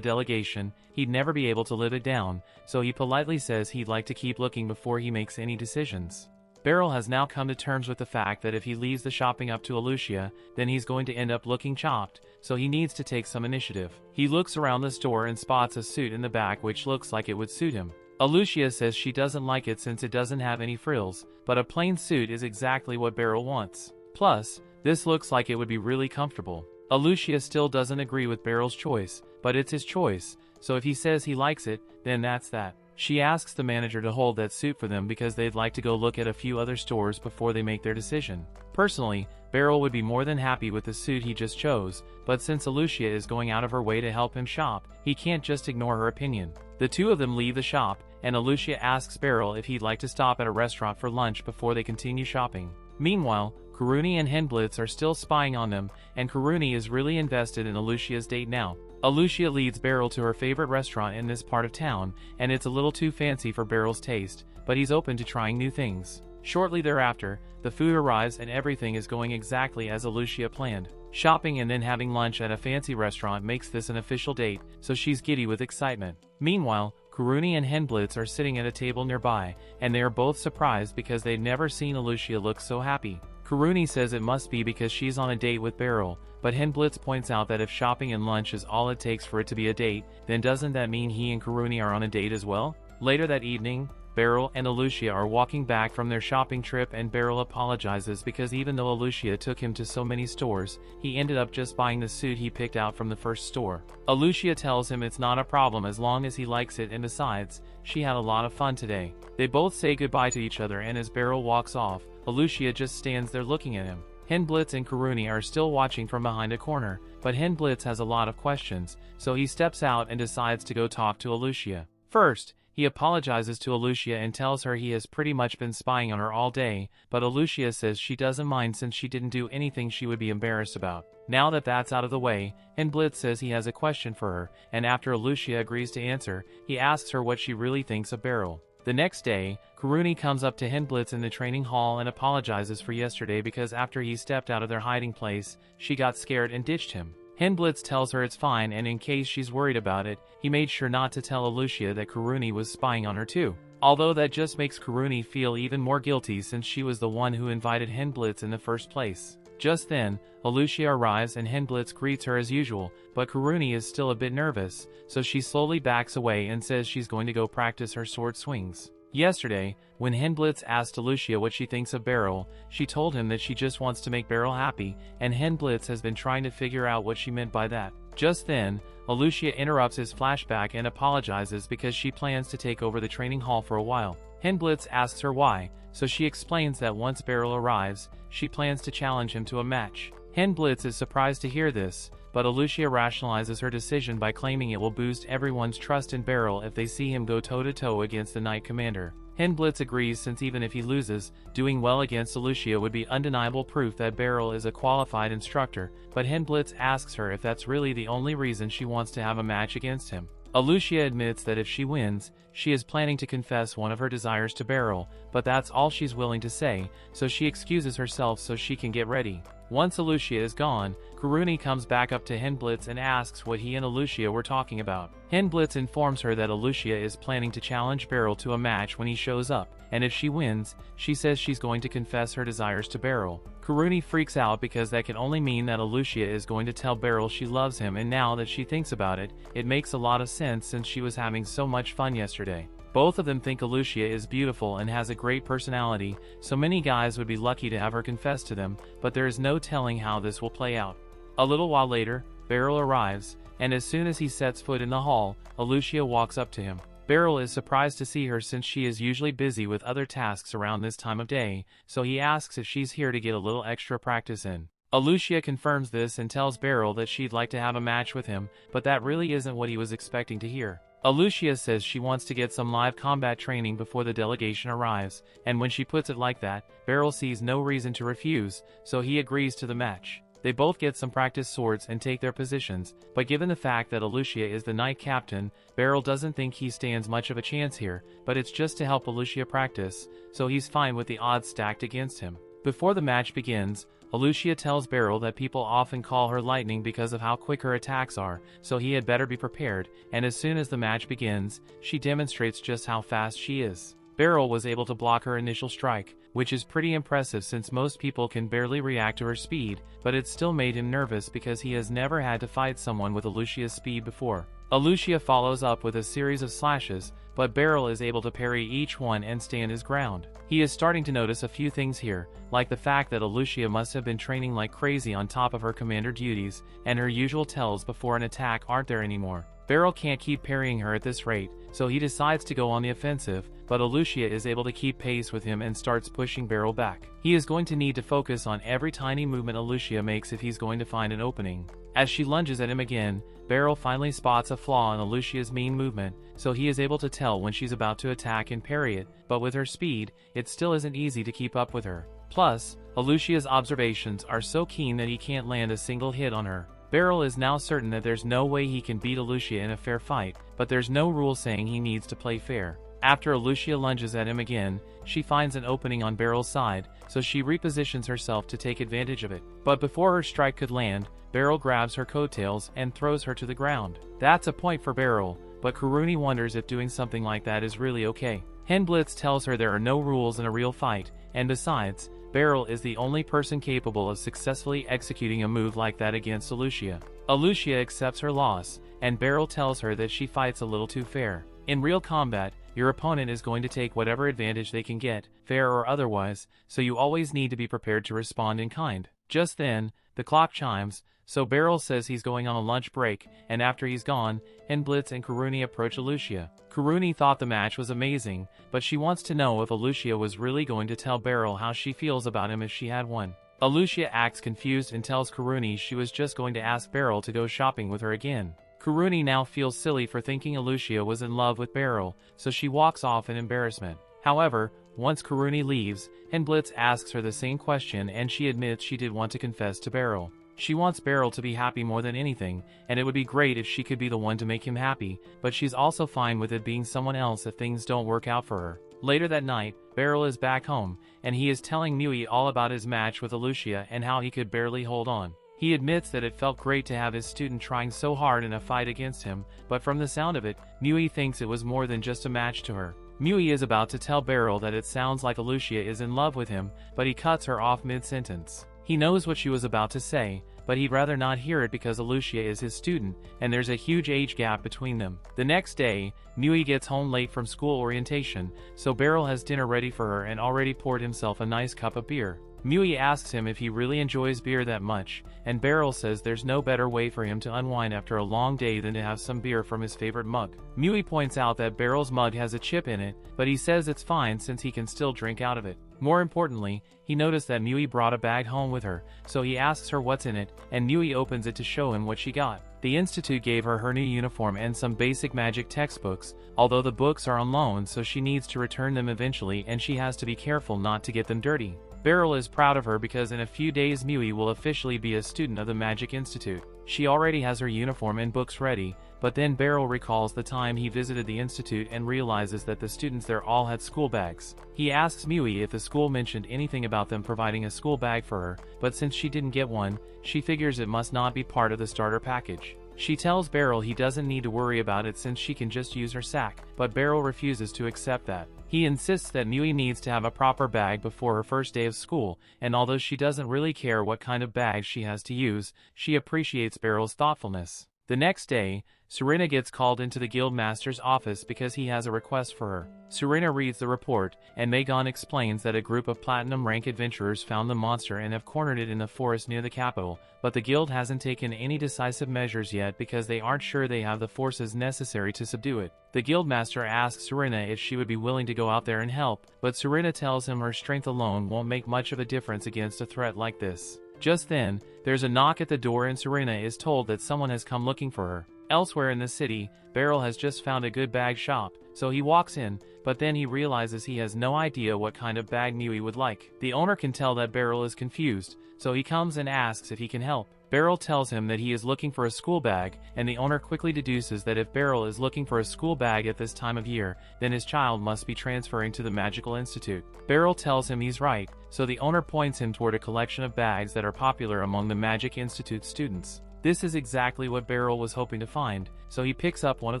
[SPEAKER 1] delegation, he'd never be able to live it down, so he politely says he'd like to keep looking before he makes any decisions. Beryl has now come to terms with the fact that if he leaves the shopping up to Alucia, then he's going to end up looking chopped, so he needs to take some initiative. He looks around the store and spots a suit in the back which looks like it would suit him. Alucia says she doesn't like it since it doesn't have any frills, but a plain suit is exactly what Beryl wants. Plus, this looks like it would be really comfortable. Alucia still doesn't agree with Beryl's choice, but it's his choice, so if he says he likes it, then that's that. She asks the manager to hold that suit for them because they'd like to go look at a few other stores before they make their decision. Personally, Beryl would be more than happy with the suit he just chose, but since Alucia is going out of her way to help him shop, he can't just ignore her opinion. The two of them leave the shop, and Alucia asks Beryl if he'd like to stop at a restaurant for lunch before they continue shopping. Meanwhile, Karuni and Henblitz are still spying on them, and Karuni is really invested in Alucia's date now. Alucia leads Beryl to her favorite restaurant in this part of town, and it's a little too fancy for Beryl's taste, but he's open to trying new things. Shortly thereafter, the food arrives and everything is going exactly as Alucia planned. Shopping and then having lunch at a fancy restaurant makes this an official date, so she's giddy with excitement. Meanwhile, Karuni and Henblitz are sitting at a table nearby, and they are both surprised because they've never seen Alucia look so happy. Karuni says it must be because she's on a date with Beryl, but Henblitz points out that if shopping and lunch is all it takes for it to be a date, then doesn't that mean he and Karuni are on a date as well? Later that evening, Beryl and Alucia are walking back from their shopping trip and Beryl apologizes because even though Alucia took him to so many stores, he ended up just buying the suit he picked out from the first store. Alucia tells him it's not a problem as long as he likes it, and besides, she had a lot of fun today. They both say goodbye to each other, and as Beryl walks off, Alucia just stands there looking at him. Henblitz and Karuni are still watching from behind a corner, but Henblitz has a lot of questions, so he steps out and decides to go talk to Alucia. First, he apologizes to Alucia and tells her he has pretty much been spying on her all day, but Alucia says she doesn't mind since she didn't do anything she would be embarrassed about. Now that that's out of the way, Henblitz says he has a question for her, and after Alucia agrees to answer, he asks her what she really thinks of Beryl. The next day, Karuni comes up to Henblitz in the training hall and apologizes for yesterday because after he stepped out of their hiding place, she got scared and ditched him. Henblitz tells her it's fine, and in case she's worried about it, he made sure not to tell Alucia that Karuni was spying on her too. Although that just makes Karuni feel even more guilty since she was the one who invited Henblitz in the first place. Just then, Alucia arrives and Henblitz greets her as usual, but Karuni is still a bit nervous, so she slowly backs away and says she's going to go practice her sword swings. Yesterday, when Henblitz asked Alucia what she thinks of Beryl, she told him that she just wants to make Beryl happy, and Henblitz has been trying to figure out what she meant by that. Just then, Alucia interrupts his flashback and apologizes because she plans to take over the training hall for a while. Henblitz asks her why, so she explains that once Beryl arrives, she plans to challenge him to a match. Henblitz is surprised to hear this, but Alucia rationalizes her decision by claiming it will boost everyone's trust in Beryl if they see him go toe-to-toe against the Knight Commander. Henblitz agrees since even if he loses, doing well against Alucia would be undeniable proof that Beryl is a qualified instructor, but Henblitz asks her if that's really the only reason she wants to have a match against him. Alucia admits that if she wins, she is planning to confess one of her desires to Beryl, but that's all she's willing to say, so she excuses herself so she can get ready. Once Alucia is gone, Karuni comes back up to Henblitz and asks what he and Alucia were talking about. Henblitz informs her that Alucia is planning to challenge Beryl to a match when he shows up, and if she wins, she says she's going to confess her desires to Beryl. Karuni freaks out because that can only mean that Alucia is going to tell Beryl she loves him, and now that she thinks about it, it makes a lot of sense since she was having so much fun yesterday. Both of them think Alucia is beautiful and has a great personality, so many guys would be lucky to have her confess to them, but there is no telling how this will play out. A little while later, Beryl arrives, and as soon as he sets foot in the hall, Alucia walks up to him. Beryl is surprised to see her since she is usually busy with other tasks around this time of day, so he asks if she's here to get a little extra practice in. Alucia confirms this and tells Beryl that she'd like to have a match with him, but that really isn't what he was expecting to hear. Alucia says she wants to get some live combat training before the delegation arrives, and when she puts it like that, Beryl sees no reason to refuse, so he agrees to the match. They both get some practice swords and take their positions, but given the fact that Alucia is the knight captain, Beryl doesn't think he stands much of a chance here, but it's just to help Alucia practice, so he's fine with the odds stacked against him. Before the match begins, Alucia tells Beryl that people often call her lightning because of how quick her attacks are, so he had better be prepared, and as soon as the match begins, she demonstrates just how fast she is. Beryl was able to block her initial strike, which is pretty impressive since most people can barely react to her speed, but it still made him nervous because he has never had to fight someone with Alucia's speed before. Alucia follows up with a series of slashes, but Beryl is able to parry each one and stand his ground. He is starting to notice a few things here, like the fact that Alucia must have been training like crazy on top of her commander duties, and her usual tells before an attack aren't there anymore. Beryl can't keep parrying her at this rate, so he decides to go on the offensive, but Alucia is able to keep pace with him and starts pushing Beryl back. He is going to need to focus on every tiny movement Alucia makes if he's going to find an opening. As she lunges at him again, Beryl finally spots a flaw in Alucia's mean movement, so he is able to tell when she's about to attack and parry it, but with her speed, it still isn't easy to keep up with her. Plus, Alucia's observations are so keen that he can't land a single hit on her. Beryl is now certain that there's no way he can beat Alucia in a fair fight, but there's no rule saying he needs to play fair. After Alucia lunges at him again, she finds an opening on Beryl's side, so she repositions herself to take advantage of it. But before her strike could land, Beryl grabs her coattails and throws her to the ground. That's a point for Beryl, but Karuni wonders if doing something like that is really okay. Henblitz tells her there are no rules in a real fight, and besides, Beryl is the only person capable of successfully executing a move like that against Alucia. Alucia accepts her loss, and Beryl tells her that she fights a little too fair. In real combat, your opponent is going to take whatever advantage they can get, fair or otherwise, so you always need to be prepared to respond in kind. Just then, the clock chimes, so Beryl says he's going on a lunch break, and after he's gone, Henblitz and Karuni approach Alucia. Karuni thought the match was amazing, but she wants to know if Alucia was really going to tell Beryl how she feels about him if she had won. Alucia acts confused and tells Karuni she was just going to ask Beryl to go shopping with her again. Karuni now feels silly for thinking Alucia was in love with Beryl, so she walks off in embarrassment. However, once Karuni leaves, Henblitz asks her the same question and she admits she did want to confess to Beryl. She wants Beryl to be happy more than anything, and it would be great if she could be the one to make him happy, but she's also fine with it being someone else if things don't work out for her. Later that night, Beryl is back home, and he is telling Mui all about his match with Alucia and how he could barely hold on. He admits that it felt great to have his student trying so hard in a fight against him, but from the sound of it, Mui thinks it was more than just a match to her. Mui is about to tell Beryl that it sounds like Alucia is in love with him, but he cuts her off mid-sentence. He knows what she was about to say, but he'd rather not hear it because Alucia is his student, and there's a huge age gap between them. The next day, Mui gets home late from school orientation, so Beryl has dinner ready for her and already poured himself a nice cup of beer. Mui asks him if he really enjoys beer that much, and Beryl says there's no better way for him to unwind after a long day than to have some beer from his favorite mug. Mui points out that Beryl's mug has a chip in it, but he says it's fine since he can still drink out of it. More importantly, he noticed that Mui brought a bag home with her, so he asks her what's in it, and Mui opens it to show him what she got. The institute gave her new uniform and some basic magic textbooks, although the books are on loan so she needs to return them eventually and she has to be careful not to get them dirty. Beryl is proud of her because in a few days Mui will officially be a student of the Magic Institute. She already has her uniform and books ready, but then Beryl recalls the time he visited the institute and realizes that the students there all had school bags. He asks Mui if the school mentioned anything about them providing a school bag for her, but since she didn't get one, she figures it must not be part of the starter package. She tells Beryl he doesn't need to worry about it since she can just use her sack, but Beryl refuses to accept that. He insists that Mui needs to have a proper bag before her first day of school, and although she doesn't really care what kind of bag she has to use, she appreciates Beryl's thoughtfulness. The next day, Serena gets called into the Guildmaster's office because he has a request for her. Serena reads the report, and Megan explains that a group of platinum rank adventurers found the monster and have cornered it in the forest near the capital, but the guild hasn't taken any decisive measures yet because they aren't sure they have the forces necessary to subdue it. The Guildmaster asks Serena if she would be willing to go out there and help, but Serena tells him her strength alone won't make much of a difference against a threat like this. Just then, there's a knock at the door and Serena is told that someone has come looking for her. Elsewhere in the city, Beryl has just found a good bag shop, so he walks in, but then he realizes he has no idea what kind of bag Mui would like. The owner can tell that Beryl is confused, so he comes and asks if he can help. Beryl tells him that he is looking for a school bag, and the owner quickly deduces that if Beryl is looking for a school bag at this time of year, then his child must be transferring to the Magical Institute. Beryl tells him he's right, so the owner points him toward a collection of bags that are popular among the Magic Institute students. This is exactly what Beryl was hoping to find, so he picks up one of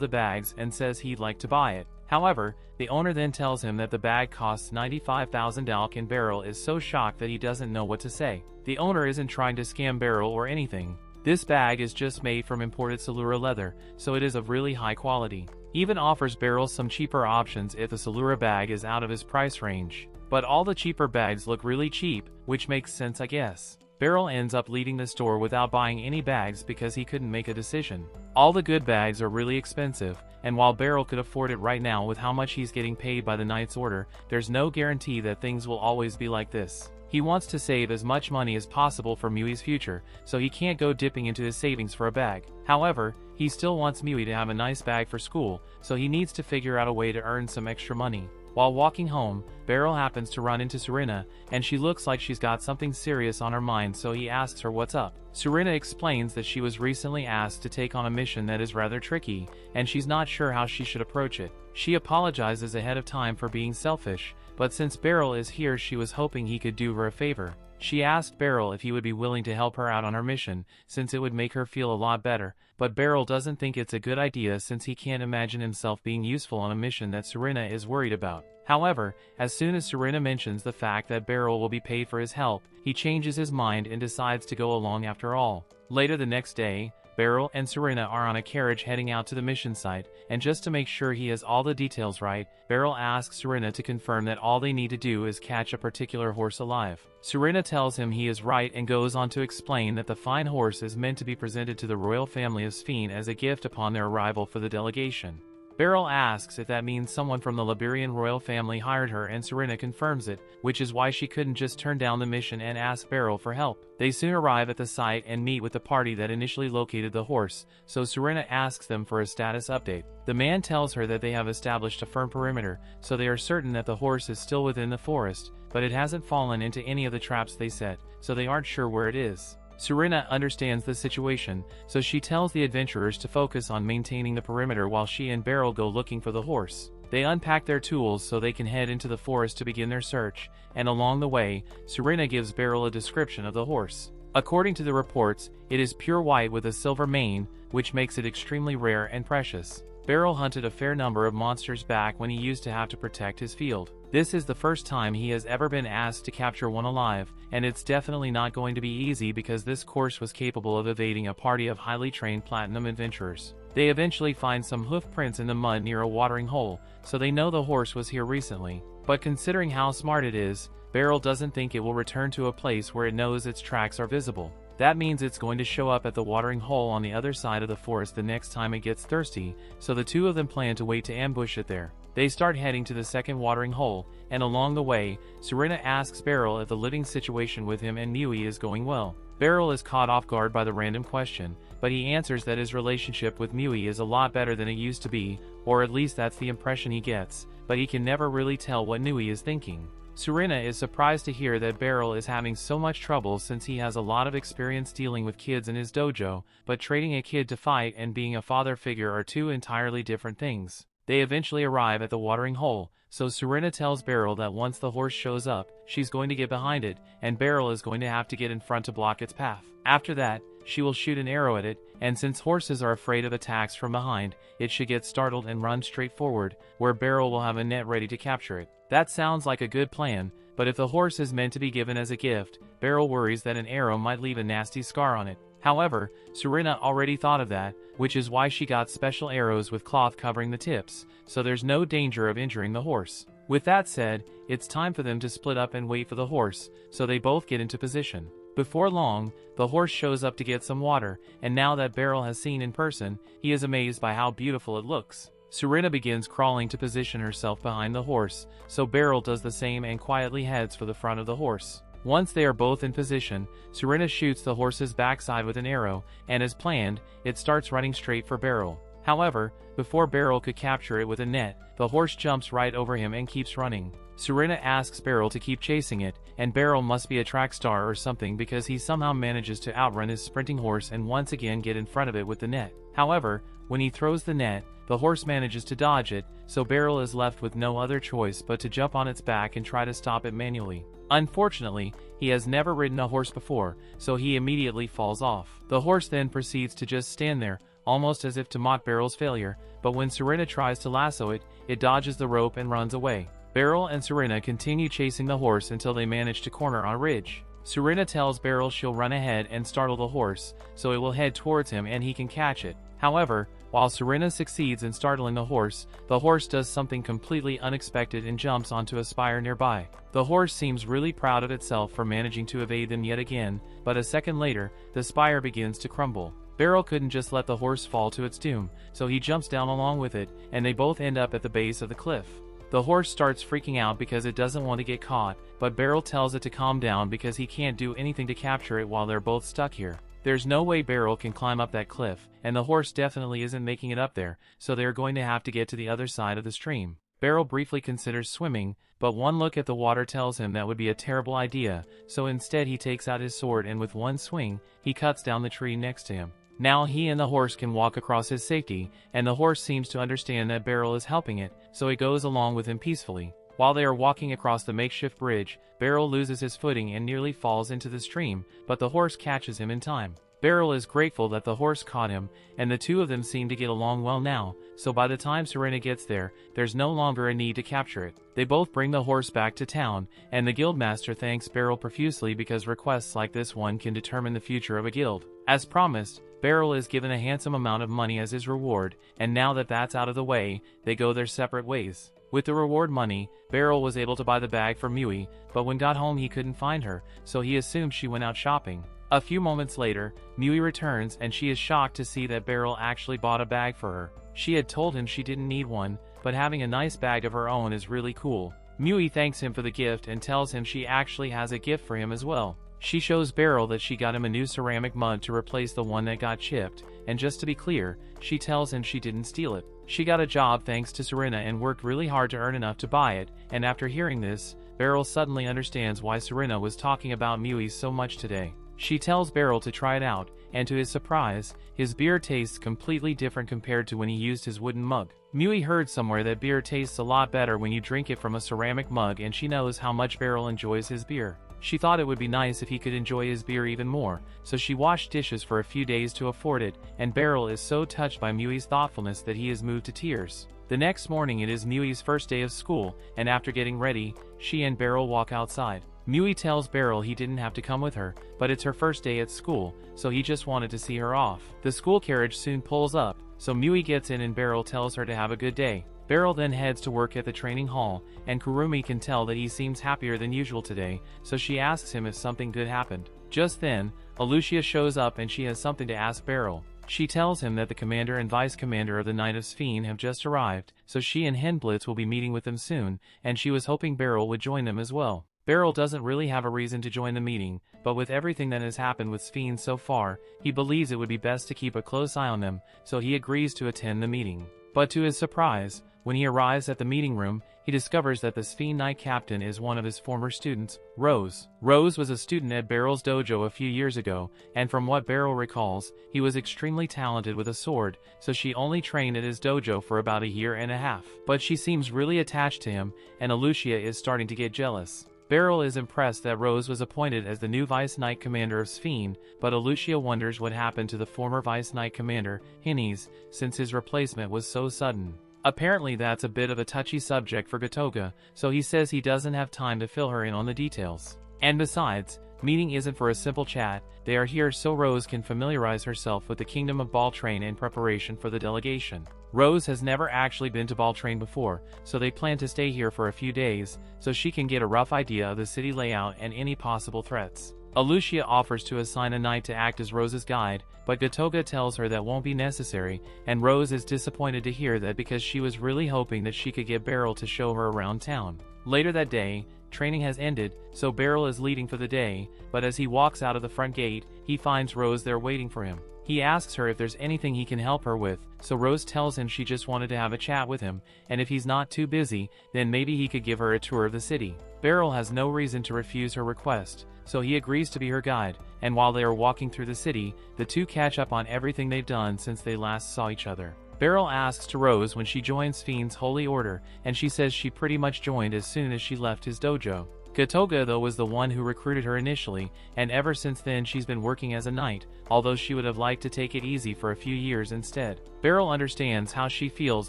[SPEAKER 1] the bags and says he'd like to buy it. However, the owner then tells him that the bag costs 95,000 dalk and Beryl is so shocked that he doesn't know what to say. The owner isn't trying to scam Beryl or anything. This bag is just made from imported Salura leather, so it is of really high quality. He even offers Beryl some cheaper options if the Salura bag is out of his price range. But all the cheaper bags look really cheap, which makes sense I guess. Beryl ends up leaving the store without buying any bags because he couldn't make a decision. All the good bags are really expensive, and while Beryl could afford it right now with how much he's getting paid by the Knight's Order, there's no guarantee that things will always be like this. He wants to save as much money as possible for Mui's future, so he can't go dipping into his savings for a bag. However, he still wants Mui to have a nice bag for school, so he needs to figure out a way to earn some extra money. While walking home, Beryl happens to run into Serena, and she looks like she's got something serious on her mind, so he asks her what's up. Serena explains that she was recently asked to take on a mission that is rather tricky, and she's not sure how she should approach it. She apologizes ahead of time for being selfish, but since Beryl is here she was hoping he could do her a favor. She asked Beryl if he would be willing to help her out on her mission, since it would make her feel a lot better, but Beryl doesn't think it's a good idea since he can't imagine himself being useful on a mission that Serena is worried about. However, as soon as Serena mentions the fact that Beryl will be paid for his help, he changes his mind and decides to go along after all. Later the next day, Beryl and Serena are on a carriage heading out to the mission site, and just to make sure he has all the details right, Beryl asks Serena to confirm that all they need to do is catch a particular horse alive. Serena tells him he is right and goes on to explain that the fine horse is meant to be presented to the royal family of Sphene as a gift upon their arrival for the delegation. Beryl asks if that means someone from the Liberian royal family hired her and Serena confirms it, which is why she couldn't just turn down the mission and ask Beryl for help. They soon arrive at the site and meet with the party that initially located the horse, so Serena asks them for a status update. The man tells her that they have established a firm perimeter, so they are certain that the horse is still within the forest, but it hasn't fallen into any of the traps they set, so they aren't sure where it is. Serena understands the situation, so she tells the adventurers to focus on maintaining the perimeter while she and Beryl go looking for the horse. They unpack their tools so they can head into the forest to begin their search, and along the way, Serena gives Beryl a description of the horse. According to the reports, it is pure white with a silver mane, which makes it extremely rare and precious. Beryl hunted a fair number of monsters back when he used to have to protect his field. This is the first time he has ever been asked to capture one alive, and it's definitely not going to be easy because this course was capable of evading a party of highly trained platinum adventurers. They eventually find some hoof prints in the mud near a watering hole, so they know the horse was here recently. But considering how smart it is, Beryl doesn't think it will return to a place where it knows its tracks are visible. That means it's going to show up at the watering hole on the other side of the forest the next time it gets thirsty, so the two of them plan to wait to ambush it there. They start heading to the second watering hole, and along the way, Serena asks Beryl if the living situation with him and Mui is going well. Beryl is caught off guard by the random question, but he answers that his relationship with Mui is a lot better than it used to be, or at least that's the impression he gets, but he can never really tell what Mui is thinking. Surina is surprised to hear that Beryl is having so much trouble since he has a lot of experience dealing with kids in his dojo, but training a kid to fight and being a father figure are two entirely different things. They eventually arrive at the watering hole, so Surina tells Beryl that once the horse shows up, she's going to get behind it, and Beryl is going to have to get in front to block its path. After that, she will shoot an arrow at it, and since horses are afraid of attacks from behind, it should get startled and run straight forward, where Beryl will have a net ready to capture it. That sounds like a good plan, but if the horse is meant to be given as a gift, Beryl worries that an arrow might leave a nasty scar on it. However, Surina already thought of that, which is why she got special arrows with cloth covering the tips, so there's no danger of injuring the horse. With that said, it's time for them to split up and wait for the horse, so they both get into position. Before long, the horse shows up to get some water, and now that Beryl has seen in person, he is amazed by how beautiful it looks. Surina begins crawling to position herself behind the horse, so Beryl does the same and quietly heads for the front of the horse. Once they are both in position, Surina shoots the horse's backside with an arrow, and as planned, it starts running straight for Beryl. However, before Beryl could capture it with a net, the horse jumps right over him and keeps running. Surina asks Beryl to keep chasing it, and Beryl must be a track star or something because he somehow manages to outrun his sprinting horse and once again get in front of it with the net. However, when he throws the net, the horse manages to dodge it, so Beryl is left with no other choice but to jump on its back and try to stop it manually. Unfortunately, he has never ridden a horse before, so he immediately falls off. The horse then proceeds to just stand there, almost as if to mock Beryl's failure, but when Surina tries to lasso it, it dodges the rope and runs away. Beryl and Surina continue chasing the horse until they manage to corner on a ridge. Surina tells Beryl she'll run ahead and startle the horse, so it will head towards him and he can catch it. However, while Surina succeeds in startling the horse does something completely unexpected and jumps onto a spire nearby. The horse seems really proud of itself for managing to evade them yet again, but a second later, the spire begins to crumble. Beryl couldn't just let the horse fall to its doom, so he jumps down along with it, and they both end up at the base of the cliff. The horse starts freaking out because it doesn't want to get caught, but Beryl tells it to calm down because he can't do anything to capture it while they're both stuck here. There's no way Beryl can climb up that cliff, and the horse definitely isn't making it up there, so they're going to have to get to the other side of the stream. Beryl briefly considers swimming, but one look at the water tells him that would be a terrible idea, so instead he takes out his sword and with one swing, he cuts down the tree next to him. Now he and the horse can walk across his safety, and the horse seems to understand that Beryl is helping it, so it goes along with him peacefully. While they are walking across the makeshift bridge, Beryl loses his footing and nearly falls into the stream, but the horse catches him in time. Beryl is grateful that the horse caught him, and the two of them seem to get along well now, so by the time Surina gets there, there's no longer a need to capture it. They both bring the horse back to town, and the guildmaster thanks Beryl profusely because requests like this one can determine the future of a guild. As promised, Beryl is given a handsome amount of money as his reward, and now that that's out of the way, they go their separate ways. With the reward money, Beryl was able to buy the bag for Mui, but when got home he couldn't find her, so he assumed she went out shopping. A few moments later, Mui returns and she is shocked to see that Beryl actually bought a bag for her. She had told him she didn't need one, but having a nice bag of her own is really cool. Mui thanks him for the gift and tells him she actually has a gift for him as well. She shows Beryl that she got him a new ceramic mug to replace the one that got chipped, and just to be clear, she tells him she didn't steal it. She got a job thanks to Surina and worked really hard to earn enough to buy it, and after hearing this, Beryl suddenly understands why Surina was talking about Mui so much today. She tells Beryl to try it out, and to his surprise, his beer tastes completely different compared to when he used his wooden mug. Mui heard somewhere that beer tastes a lot better when you drink it from a ceramic mug, and she knows how much Beryl enjoys his beer. She thought it would be nice if he could enjoy his beer even more, so she washed dishes for a few days to afford it, and Beryl is so touched by Mui's thoughtfulness that he is moved to tears. The next morning it is Mui's first day of school, and after getting ready, she and Beryl walk outside. Mui tells Beryl he didn't have to come with her, but it's her first day at school, so he just wanted to see her off. The school carriage soon pulls up, so Mui gets in and Beryl tells her to have a good day. Beryl then heads to work at the training hall, and Kurumi can tell that he seems happier than usual today, so she asks him if something good happened. Just then, Alucia shows up and she has something to ask Beryl. She tells him that the commander and vice commander of the Knight of Sphene have just arrived, so she and Henblitz will be meeting with them soon, and she was hoping Beryl would join them as well. Beryl doesn't really have a reason to join the meeting, but with everything that has happened with Sphene so far, he believes it would be best to keep a close eye on them, so he agrees to attend the meeting. But to his surprise, When he arrives at the meeting room, he discovers that the Sphene Knight captain is one of his former students, Rose. Rose was a student at Barrel's dojo a few years ago, and from what Barrel recalls, he was extremely talented with a sword, so she only trained at his dojo for about a year and a half. But she seems really attached to him, and Alucia is starting to get jealous. Barrel is impressed that Rose was appointed as the new Vice Knight Commander of Sphene, but Alucia wonders what happened to the former Vice Knight Commander, Hines, since his replacement was so sudden. Apparently that's a bit of a touchy subject for Gotoga, so he says he doesn't have time to fill her in on the details. And besides, meeting isn't for a simple chat, they are here so Rose can familiarize herself with the Kingdom of Baltrain in preparation for the delegation. Rose has never actually been to Baltrain before, so they plan to stay here for a few days, so she can get a rough idea of the city layout and any possible threats. Alucia offers to assign a knight to act as Rose's guide, but Gotoga tells her that won't be necessary, and Rose is disappointed to hear that because she was really hoping that she could get Barrel to show her around town. Later that day, training has ended, so Barrel is leading for the day, but as he walks out of the front gate, he finds Rose there waiting for him. He asks her if there's anything he can help her with, so Rose tells him she just wanted to have a chat with him, and if he's not too busy, then maybe he could give her a tour of the city. Barrel has no reason to refuse her request, so he agrees to be her guide, and while they are walking through the city, the two catch up on everything they've done since they last saw each other. Barrel asks to Rose when she joins Sphene's Holy Order, and she says she pretty much joined as soon as she left his dojo. Gotoga though was the one who recruited her initially, and ever since then she's been working as a knight, although she would have liked to take it easy for a few years instead. Barrel understands how she feels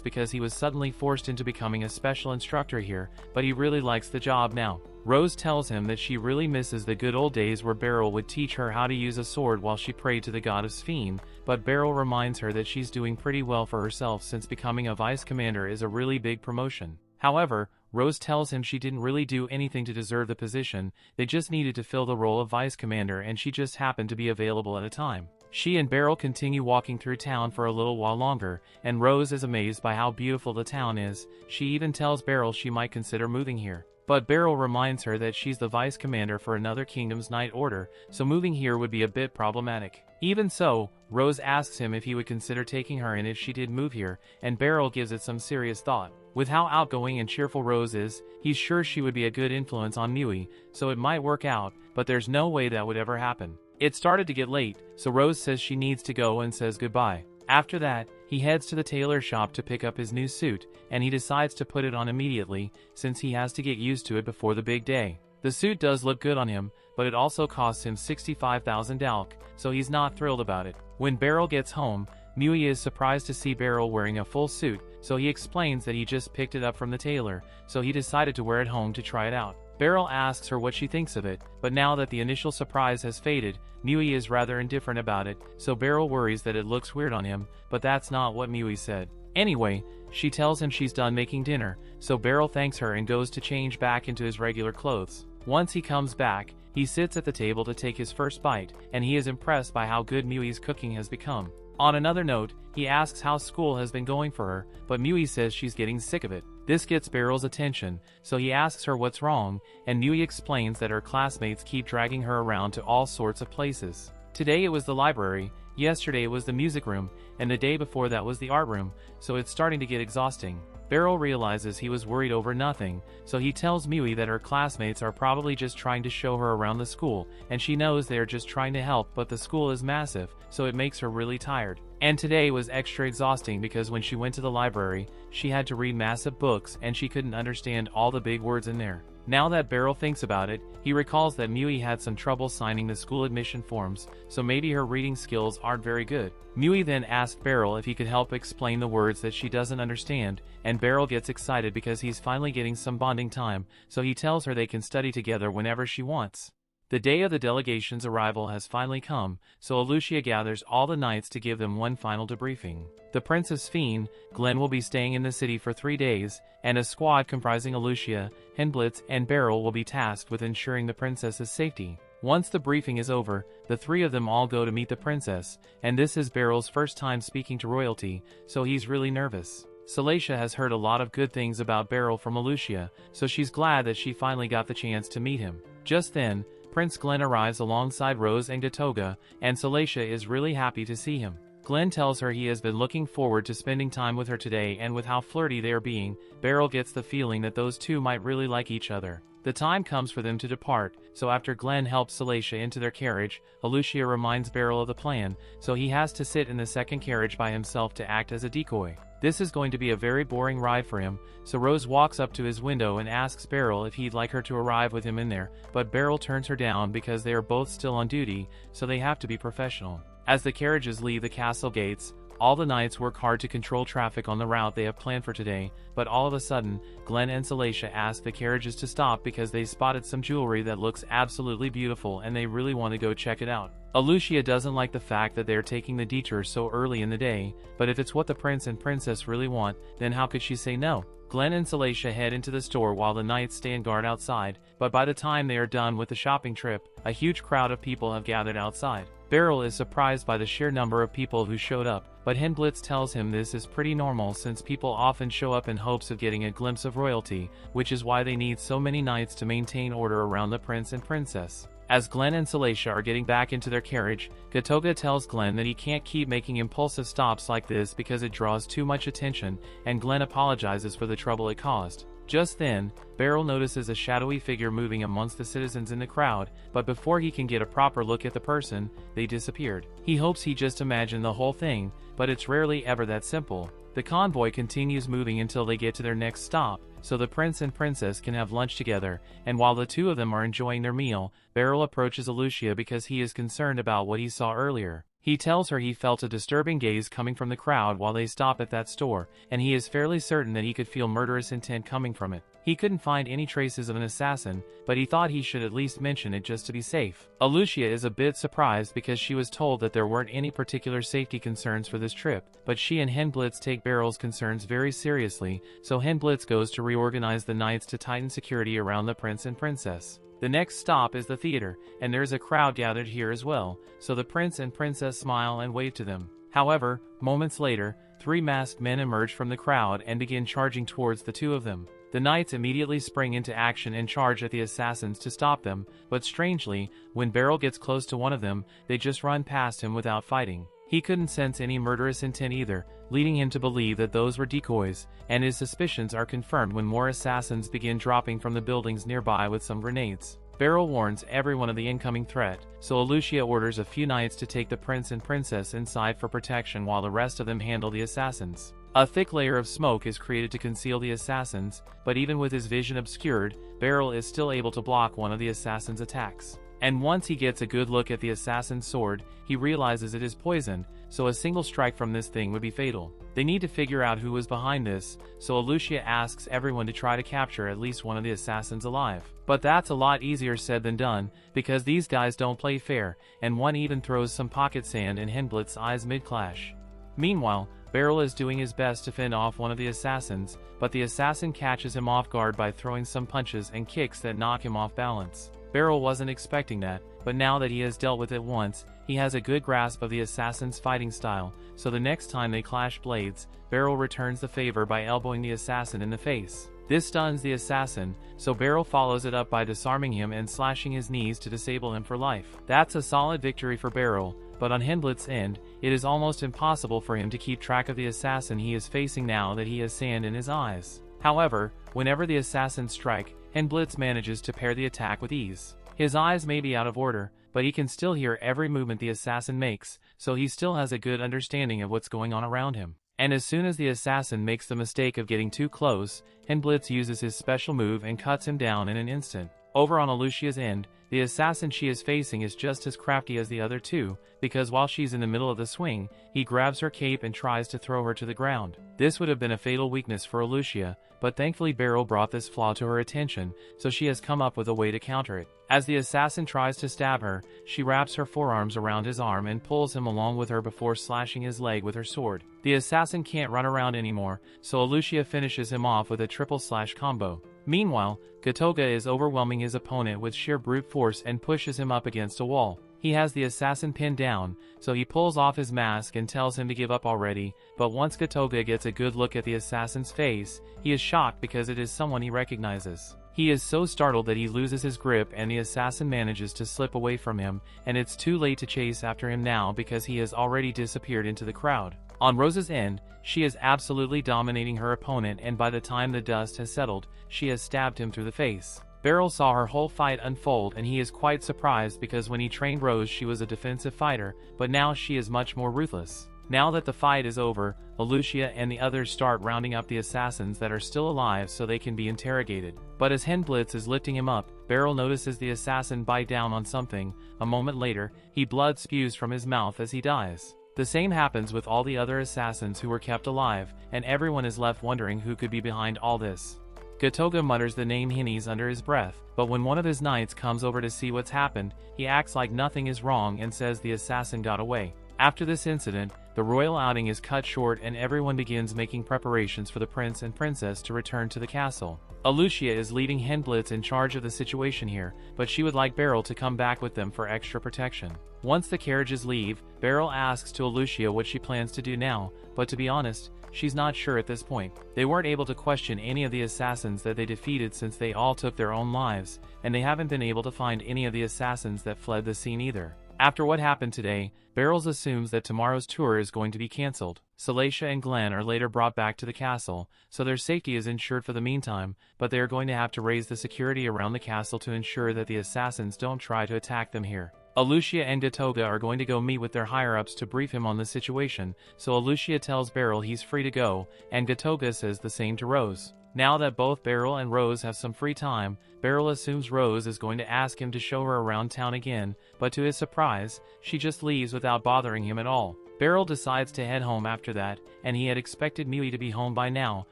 [SPEAKER 1] because he was suddenly forced into becoming a special instructor here, but he really likes the job now. Rose tells him that she really misses the good old days where Barrel would teach her how to use a sword while she prayed to the god of Sphene, but Barrel reminds her that she's doing pretty well for herself since becoming a vice commander is a really big promotion. However, Rose tells him she didn't really do anything to deserve the position, they just needed to fill the role of vice commander and she just happened to be available at a time. She and Barrel continue walking through town for a little while longer, and Rose is amazed by how beautiful the town is. She even tells Barrel she might consider moving here. But Barrel reminds her that she's the vice commander for another kingdom's knight order, so moving here would be a bit problematic. Even so, Rose asks him if he would consider taking her in if she did move here, and Barrel gives it some serious thought. With how outgoing and cheerful Rose is, he's sure she would be a good influence on Mui, so it might work out, but there's no way that would ever happen. It started to get late, so Rose says she needs to go and says goodbye. After that, he heads to the tailor shop to pick up his new suit, and he decides to put it on immediately, since he has to get used to it before the big day. The suit does look good on him, but it also costs him 65,000 dalk, so he's not thrilled about it. When Barrel gets home, Mui is surprised to see Barrel wearing a full suit, so he explains that he just picked it up from the tailor, so he decided to wear it home to try it out. Barrel asks her what she thinks of it, but now that the initial surprise has faded, Mui is rather indifferent about it, so Barrel worries that it looks weird on him, but that's not what Mui said. Anyway, she tells him she's done making dinner, so Barrel thanks her and goes to change back into his regular clothes. Once he comes back, he sits at the table to take his first bite, and he is impressed by how good Mui's cooking has become. On another note, he asks how school has been going for her, but Mui says she's getting sick of it. This gets Barrel's attention, so he asks her what's wrong, and Mui explains that her classmates keep dragging her around to all sorts of places. Today it was the library, yesterday it was the music room, and the day before that was the art room, so it's starting to get exhausting. Barrel realizes he was worried over nothing, so he tells Mui that her classmates are probably just trying to show her around the school, and she knows they are just trying to help, but the school is massive, so it makes her really tired. And today was extra exhausting because when she went to the library, she had to read massive books and she couldn't understand all the big words in there. Now that Barrel thinks about it, he recalls that Mui had some trouble signing the school admission forms, so maybe her reading skills aren't very good. Mui then asked Barrel if he could help explain the words that she doesn't understand, and Barrel gets excited because he's finally getting some bonding time, so he tells her they can study together whenever she wants. The day of the delegation's arrival has finally come, so Alucia gathers all the knights to give them one final debriefing. The Prince of Sphene, Glenn will be staying in the city for 3 days, and a squad comprising Alucia, Henblitz, and Barrel will be tasked with ensuring the princess's safety. Once the briefing is over, the three of them all go to meet the princess, and this is Barrel's first time speaking to royalty, so he's really nervous. Salacia has heard a lot of good things about Barrel from Alucia, so she's glad that she finally got the chance to meet him. Just then, Prince Glenn arrives alongside Rose and Gotoga, and Salacia is really happy to see him. Glenn tells her he has been looking forward to spending time with her today, and with how flirty they are being, Beryl gets the feeling that those two might really like each other. The time comes for them to depart, so after Glenn helps Salacia into their carriage, Alucia reminds Beryl of the plan, so he has to sit in the second carriage by himself to act as a decoy. This is going to be a very boring ride for him, so Rose walks up to his window and asks Beryl if he'd like her to arrive with him in there, but Beryl turns her down because they are both still on duty, so they have to be professional. As the carriages leave the castle gates, all the knights work hard to control traffic on the route they have planned for today, but all of a sudden, Glenn and Salacia ask the carriages to stop because they spotted some jewelry that looks absolutely beautiful and they really want to go check it out. Alucia doesn't like the fact that they are taking the detour so early in the day, but if it's what the prince and princess really want, then how could she say no? Glenn and Salacia head into the store while the knights stand guard outside, but by the time they are done with the shopping trip, a huge crowd of people have gathered outside. Beryl is surprised by the sheer number of people who showed up, but Henblitz tells him this is pretty normal since people often show up in hopes of getting a glimpse of royalty, which is why they need so many knights to maintain order around the prince and princess. As Glenn and Salacia are getting back into their carriage, Gatoga tells Glenn that he can't keep making impulsive stops like this because it draws too much attention, and Glenn apologizes for the trouble it caused. Just then, Beryl notices a shadowy figure moving amongst the citizens in the crowd, but before he can get a proper look at the person, they disappeared. He hopes he just imagined the whole thing, but it's rarely ever that simple. The convoy continues moving until they get to their next stop, so the prince and princess can have lunch together, and while the two of them are enjoying their meal, Beryl approaches Alucia because he is concerned about what he saw earlier. He tells her he felt a disturbing gaze coming from the crowd while they stop at that store, and he is fairly certain that he could feel murderous intent coming from it. He couldn't find any traces of an assassin, but he thought he should at least mention it just to be safe. Alucia is a bit surprised because she was told that there weren't any particular safety concerns for this trip, but she and Henblitz take Beryl's concerns very seriously, so Henblitz goes to reorganize the knights to tighten security around the prince and princess. The next stop is the theater, and there's a crowd gathered here as well, so the prince and princess smile and wave to them. However, moments later, 3 masked men emerge from the crowd and begin charging towards the two of them. The knights immediately spring into action and charge at the assassins to stop them, but strangely, when Beryl gets close to one of them, they just run past him without fighting. He couldn't sense any murderous intent either, leading him to believe that those were decoys, and his suspicions are confirmed when more assassins begin dropping from the buildings nearby with some grenades. Beryl warns everyone of the incoming threat, so Alucia orders a few knights to take the prince and princess inside for protection while the rest of them handle the assassins. A thick layer of smoke is created to conceal the assassins, but even with his vision obscured, Beryl is still able to block one of the assassins' attacks. And once he gets a good look at the assassin's sword, he realizes it is poisoned, so a single strike from this thing would be fatal. They need to figure out who was behind this, so Alucia asks everyone to try to capture at least one of the assassins alive. But that's a lot easier said than done, because these guys don't play fair, and one even throws some pocket sand in Henblitz's eyes mid-clash. Meanwhile, Beryl is doing his best to fend off one of the assassins, but the assassin catches him off guard by throwing some punches and kicks that knock him off balance. Beryl wasn't expecting that, but now that he has dealt with it once, he has a good grasp of the assassin's fighting style, so the next time they clash blades, Beryl returns the favor by elbowing the assassin in the face. This stuns the assassin, so Beryl follows it up by disarming him and slashing his knees to disable him for life. That's a solid victory for Beryl, but on Henblitz's end, it is almost impossible for him to keep track of the assassin he is facing now that he has sand in his eyes. However, whenever the assassins strike, Henblitz manages to pair the attack with ease. His eyes may be out of order, but he can still hear every movement the assassin makes, so he still has a good understanding of what's going on around him. And as soon as the assassin makes the mistake of getting too close, Henblitz uses his special move and cuts him down in an instant. Over on Alucia's end, the assassin she is facing is just as crafty as the other two, because while she's in the middle of the swing, he grabs her cape and tries to throw her to the ground. This would have been a fatal weakness for Alucia, but thankfully Beryl brought this flaw to her attention, so she has come up with a way to counter it. As the assassin tries to stab her, she wraps her forearms around his arm and pulls him along with her before slashing his leg with her sword. The assassin can't run around anymore, so Alucia finishes him off with a triple slash combo. Meanwhile, Gatoga is overwhelming his opponent with sheer brute force and pushes him up against a wall. He has the assassin pinned down, so he pulls off his mask and tells him to give up already, but once Gatoga gets a good look at the assassin's face, he is shocked because it is someone he recognizes. He is so startled that he loses his grip and the assassin manages to slip away from him, and it's too late to chase after him now because he has already disappeared into the crowd. On Rose's end, she is absolutely dominating her opponent, and by the time the dust has settled, she has stabbed him through the face. Beryl saw her whole fight unfold and he is quite surprised because when he trained Rose she was a defensive fighter, but now she is much more ruthless. Now that the fight is over, Alucia and the others start rounding up the assassins that are still alive so they can be interrogated. But as Henblitz is lifting him up, Beryl notices the assassin bite down on something. A moment later, blood spews from his mouth as he dies. The same happens with all the other assassins who were kept alive, and everyone is left wondering who could be behind all this. Gatoga mutters the name Hinnies under his breath, but when one of his knights comes over to see what's happened, he acts like nothing is wrong and says the assassin got away. After this incident, the royal outing is cut short and everyone begins making preparations for the prince and princess to return to the castle. Alucia is leading Henblitz in charge of the situation here, but she would like Beryl to come back with them for extra protection. Once the carriages leave, Beryl asks to Alucia what she plans to do now, but to be honest, she's not sure at this point. They weren't able to question any of the assassins that they defeated since they all took their own lives, and they haven't been able to find any of the assassins that fled the scene either. After what happened today, Beryl assumes that tomorrow's tour is going to be cancelled. Salacia and Glenn are later brought back to the castle, so their safety is ensured for the meantime, but they are going to have to raise the security around the castle to ensure that the assassins don't try to attack them here. Alucia and Gatoga are going to go meet with their higher-ups to brief him on the situation, so Alucia tells Beryl he's free to go, and Gatoga says the same to Rose. Now that both Beryl and Rose have some free time, Beryl assumes Rose is going to ask him to show her around town again, but to his surprise, she just leaves without bothering him at all. Beryl decides to head home after that, and he had expected Mui to be home by now,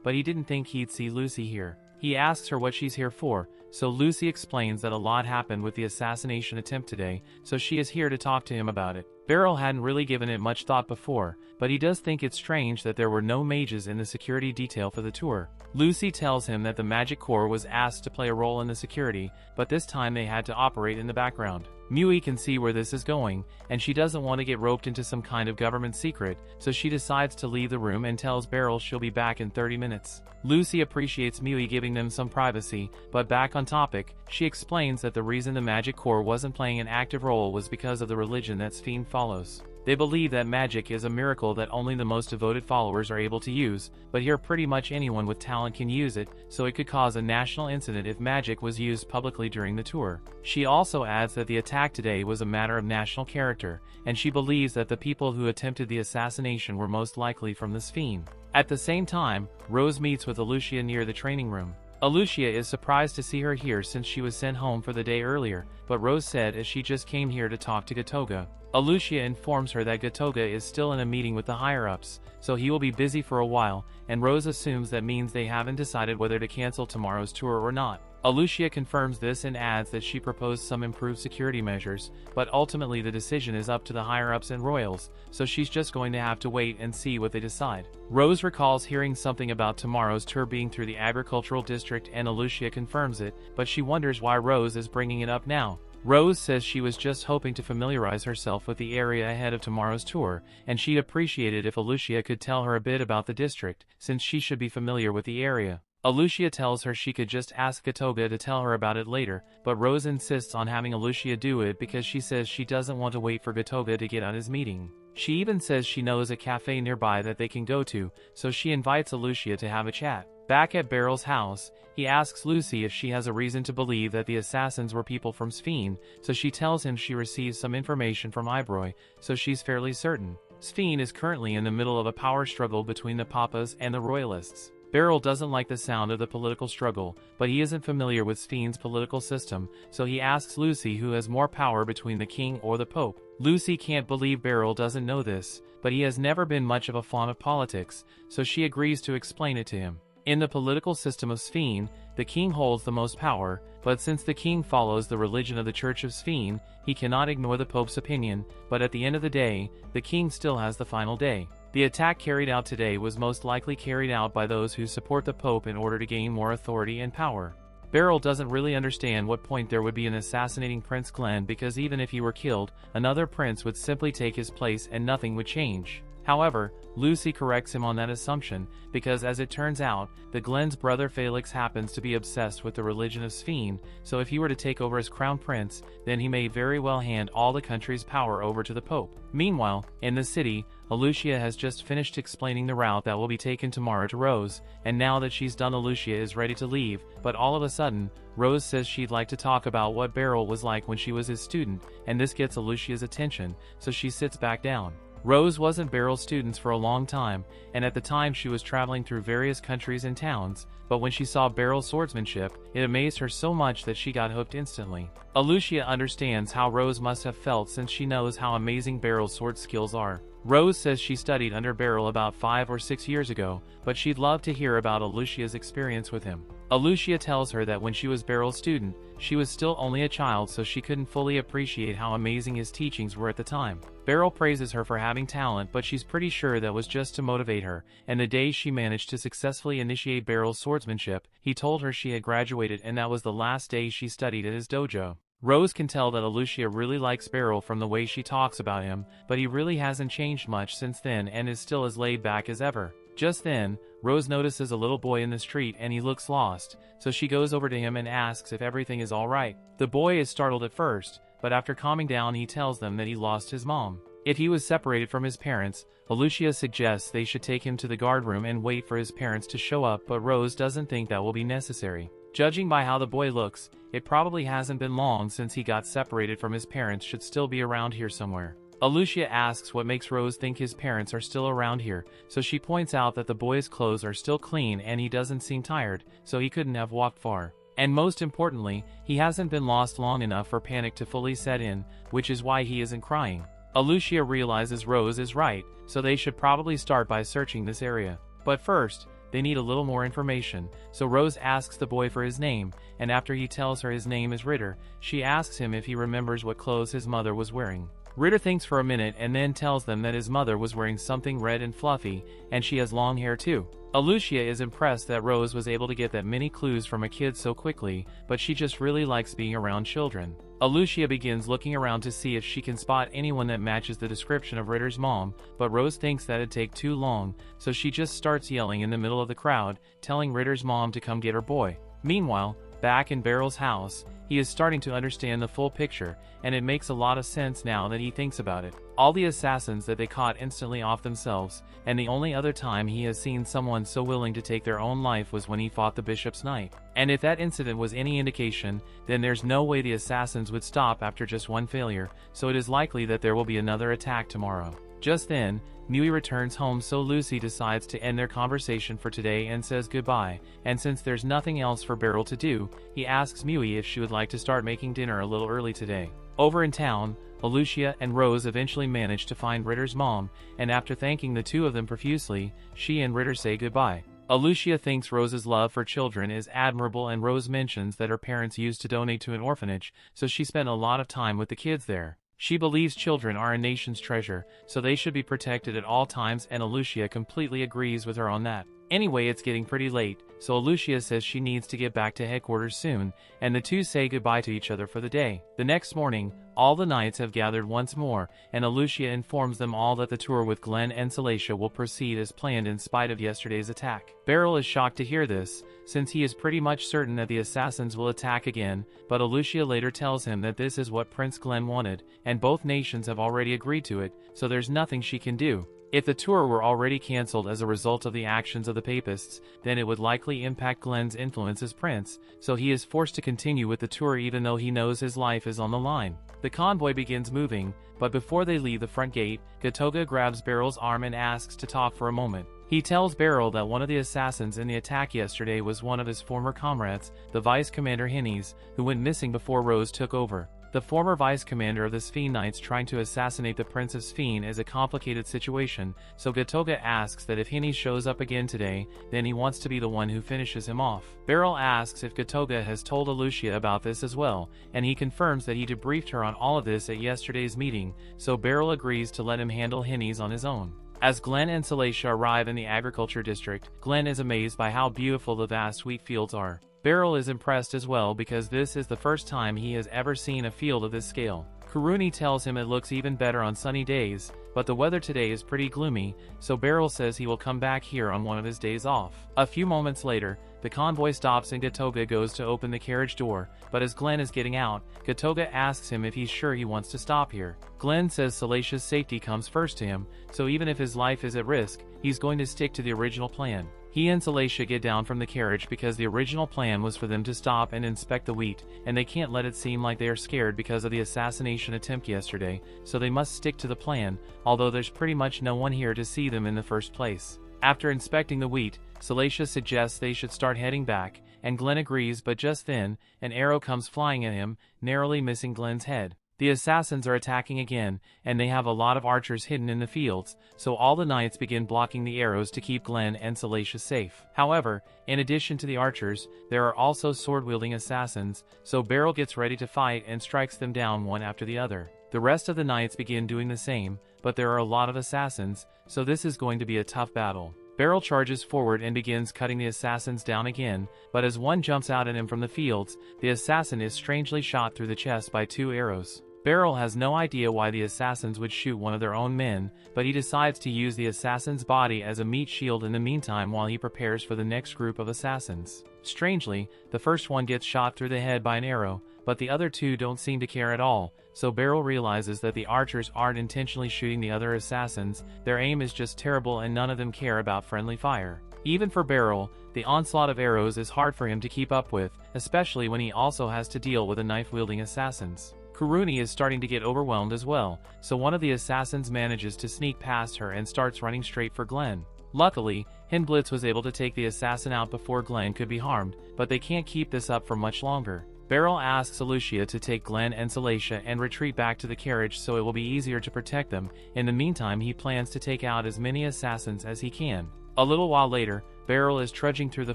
[SPEAKER 1] but he didn't think he'd see Lucy here. He asks her what she's here for, so Lucy explains that a lot happened with the assassination attempt today, so she is here to talk to him about it. Beryl hadn't really given it much thought before, but he does think it's strange that there were no mages in the security detail for the tour. Lucy tells him that the Magic Corps was asked to play a role in the security, but this time they had to operate in the background. Mui can see where this is going, and she doesn't want to get roped into some kind of government secret, so she decides to leave the room and tells Beryl she'll be back in 30 minutes. Lucy appreciates Mui giving them some privacy, but back on topic, she explains that the reason the Magic Corps wasn't playing an active role was because of the religion that Sphene follows. They believe that magic is a miracle that only the most devoted followers are able to use, but here pretty much anyone with talent can use it, so it could cause a national incident if magic was used publicly during the tour. She also adds that the attack today was a matter of national character, and she believes that the people who attempted the assassination were most likely from the Sphene. At the same time, Rose meets with Alucia near the training room. Alucia is surprised to see her here since she was sent home for the day earlier, but Rose said as she just came here to talk to Gatoga. Alucia informs her that Gatoga is still in a meeting with the higher-ups, so he will be busy for a while, and Rose assumes that means they haven't decided whether to cancel tomorrow's tour or not. Alucia confirms this and adds that she proposed some improved security measures, but ultimately the decision is up to the higher-ups and royals, so she's just going to have to wait and see what they decide. Rose recalls hearing something about tomorrow's tour being through the agricultural district and Alucia confirms it, but she wonders why Rose is bringing it up now. Rose says she was just hoping to familiarize herself with the area ahead of tomorrow's tour, and she'd appreciate it if Alucia could tell her a bit about the district, since she should be familiar with the area. Alucia tells her she could just ask Gatoga to tell her about it later, but Rose insists on having Alucia do it because she says she doesn't want to wait for Gatoga to get on his meeting. She even says she knows a cafe nearby that they can go to, so she invites Alucia to have a chat. Back at Beryl's house, he asks Lucy if she has a reason to believe that the assassins were people from Sphene, so she tells him she received some information from Ibroy, so she's fairly certain. Sphene is currently in the middle of a power struggle between the Papas and the Royalists. Beryl doesn't like the sound of the political struggle, but he isn't familiar with Sphene's political system, so he asks Lucy who has more power between the king or the pope. Lucy can't believe Beryl doesn't know this, but he has never been much of a fan of politics, so she agrees to explain it to him. In the political system of Sphene, the king holds the most power, but since the king follows the religion of the Church of Sphene, he cannot ignore the pope's opinion, but at the end of the day, the king still has the final day. The attack carried out today was most likely carried out by those who support the pope in order to gain more authority and power. Beryl doesn't really understand what point there would be in assassinating Prince Glenn because even if he were killed, another prince would simply take his place and nothing would change. However, Lucy corrects him on that assumption, because as it turns out, the Glenn's brother Felix happens to be obsessed with the religion of Sphene, so if he were to take over as crown prince, then he may very well hand all the country's power over to the Pope. Meanwhile, in the city, Alucia has just finished explaining the route that will be taken tomorrow to Rose, and now that she's done, Alucia is ready to leave, but all of a sudden, Rose says she'd like to talk about what Beryl was like when she was his student, and this gets Alucia's attention, so she sits back down. Rose wasn't Beryl's student for a long time, and at the time she was traveling through various countries and towns, but when she saw Beryl's swordsmanship, it amazed her so much that she got hooked instantly. Alucia understands how Rose must have felt since she knows how amazing Beryl's sword skills are. Rose says she studied under Beryl about 5 or 6 years ago, but she'd love to hear about Alucia's experience with him. Alucia tells her that when she was Beryl's student, she was still only a child, so she couldn't fully appreciate how amazing his teachings were at the time. Beryl praises her for having talent, but she's pretty sure that was just to motivate her, and the day she managed to successfully initiate Beryl's swordsmanship, he told her she had graduated and that was the last day she studied at his dojo. Rose can tell that Alucia really likes Beryl from the way she talks about him, but he really hasn't changed much since then and is still as laid back as ever. Just then, Rose notices a little boy in the street and he looks lost, so she goes over to him and asks if everything is alright. The boy is startled at first, but after calming down he tells them that he lost his mom. If he was separated from his parents, Alucia suggests they should take him to the guardroom and wait for his parents to show up, but Rose doesn't think that will be necessary. Judging by how the boy looks, it probably hasn't been long since he got separated from his parents, should still be around here somewhere. Alucia asks what makes Rose think his parents are still around here, so she points out that the boy's clothes are still clean and he doesn't seem tired, so he couldn't have walked far. And most importantly, he hasn't been lost long enough for panic to fully set in, which is why he isn't crying. Alucia realizes Rose is right, so they should probably start by searching this area. But first, they need a little more information, so Rose asks the boy for his name, and after he tells her his name is Ritter, she asks him if he remembers what clothes his mother was wearing. Ritter thinks for a minute and then tells them that his mother was wearing something red and fluffy, and she has long hair too. Alucia is impressed that Rose was able to get that many clues from a kid so quickly, but she just really likes being around children. Alucia begins looking around to see if she can spot anyone that matches the description of Ritter's mom, but Rose thinks that'd take too long, so she just starts yelling in the middle of the crowd, telling Ritter's mom to come get her boy. Meanwhile, back in Beryl's house, he is starting to understand the full picture, and it makes a lot of sense now that he thinks about it. All the assassins that they caught instantly off themselves, and the only other time he has seen someone so willing to take their own life was when he fought the bishop's knight. And if that incident was any indication, then there's no way the assassins would stop after just one failure, so it is likely that there will be another attack tomorrow. Just then, Mui returns home, so Lucy decides to end their conversation for today and says goodbye, and since there's nothing else for Beryl to do, he asks Mui if she would like to start making dinner a little early today. Over in town, Alucia and Rose eventually manage to find Ritter's mom, and after thanking the two of them profusely, she and Ritter say goodbye. Alucia thinks Rose's love for children is admirable, and Rose mentions that her parents used to donate to an orphanage, so she spent a lot of time with the kids there. She believes children are a nation's treasure, so they should be protected at all times, and Alucia completely agrees with her on that. Anyway, it's getting pretty late, so Alucia says she needs to get back to headquarters soon, and the two say goodbye to each other for the day. The next morning, all the knights have gathered once more, and Alucia informs them all that the tour with Glenn and Salacia will proceed as planned in spite of yesterday's attack. Beryl is shocked to hear this, since he is pretty much certain that the assassins will attack again, but Alucia later tells him that this is what Prince Glenn wanted, and both nations have already agreed to it, so there's nothing she can do. If the tour were already cancelled as a result of the actions of the Papists, then it would likely impact Glenn's influence as prince, so he is forced to continue with the tour even though he knows his life is on the line. The convoy begins moving, but before they leave the front gate, Gatoga grabs Beryl's arm and asks to talk for a moment. He tells Beryl that one of the assassins in the attack yesterday was one of his former comrades, the Vice Commander Hennies, who went missing before Rose took over. The former vice commander of the Sphene Knights trying to assassinate the Prince of Sphene is a complicated situation, so Gatoga asks that if Hennies shows up again today, then he wants to be the one who finishes him off. Beryl asks if Gatoga has told Alucia about this as well, and he confirms that he debriefed her on all of this at yesterday's meeting, so Beryl agrees to let him handle Hennies on his own. As Glenn and Salacia arrive in the agriculture district, Glenn is amazed by how beautiful the vast wheat fields are. Beryl is impressed as well because this is the first time he has ever seen a field of this scale. Kuruni tells him it looks even better on sunny days, but the weather today is pretty gloomy, so Beryl says he will come back here on one of his days off. A few moments later, the convoy stops and Gatoga goes to open the carriage door, but as Glenn is getting out, Gatoga asks him if he's sure he wants to stop here. Glenn says Salacia's safety comes first to him, so even if his life is at risk, he's going to stick to the original plan. He and Salacia get down from the carriage because the original plan was for them to stop and inspect the wheat, and they can't let it seem like they are scared because of the assassination attempt yesterday, so they must stick to the plan, although there's pretty much no one here to see them in the first place. After inspecting the wheat, Salacia suggests they should start heading back, and Glenn agrees, but just then, an arrow comes flying at him, narrowly missing Glenn's head. The assassins are attacking again, and they have a lot of archers hidden in the fields, so all the knights begin blocking the arrows to keep Glenn and Salacia safe. However, in addition to the archers, there are also sword-wielding assassins, so Beryl gets ready to fight and strikes them down one after the other. The rest of the knights begin doing the same, but there are a lot of assassins, so this is going to be a tough battle. Beryl charges forward and begins cutting the assassins down again, but as one jumps out at him from the fields, the assassin is strangely shot through the chest by 2 arrows. Beryl has no idea why the assassins would shoot one of their own men, but he decides to use the assassin's body as a meat shield in the meantime while he prepares for the next group of assassins. Strangely, the first one gets shot through the head by an arrow, but the other 2 don't seem to care at all, so Beryl realizes that the archers aren't intentionally shooting the other assassins, their aim is just terrible and none of them care about friendly fire. Even for Beryl, the onslaught of arrows is hard for him to keep up with, especially when he also has to deal with the knife-wielding assassins. Kuruni is starting to get overwhelmed as well, so one of the assassins manages to sneak past her and starts running straight for Glenn. Luckily, Hindblitz was able to take the assassin out before Glenn could be harmed, but they can't keep this up for much longer. Beryl asks Lucia to take Glenn and Salacia and retreat back to the carriage so it will be easier to protect them. In the meantime, he plans to take out as many assassins as he can. A little while later, Beryl is trudging through the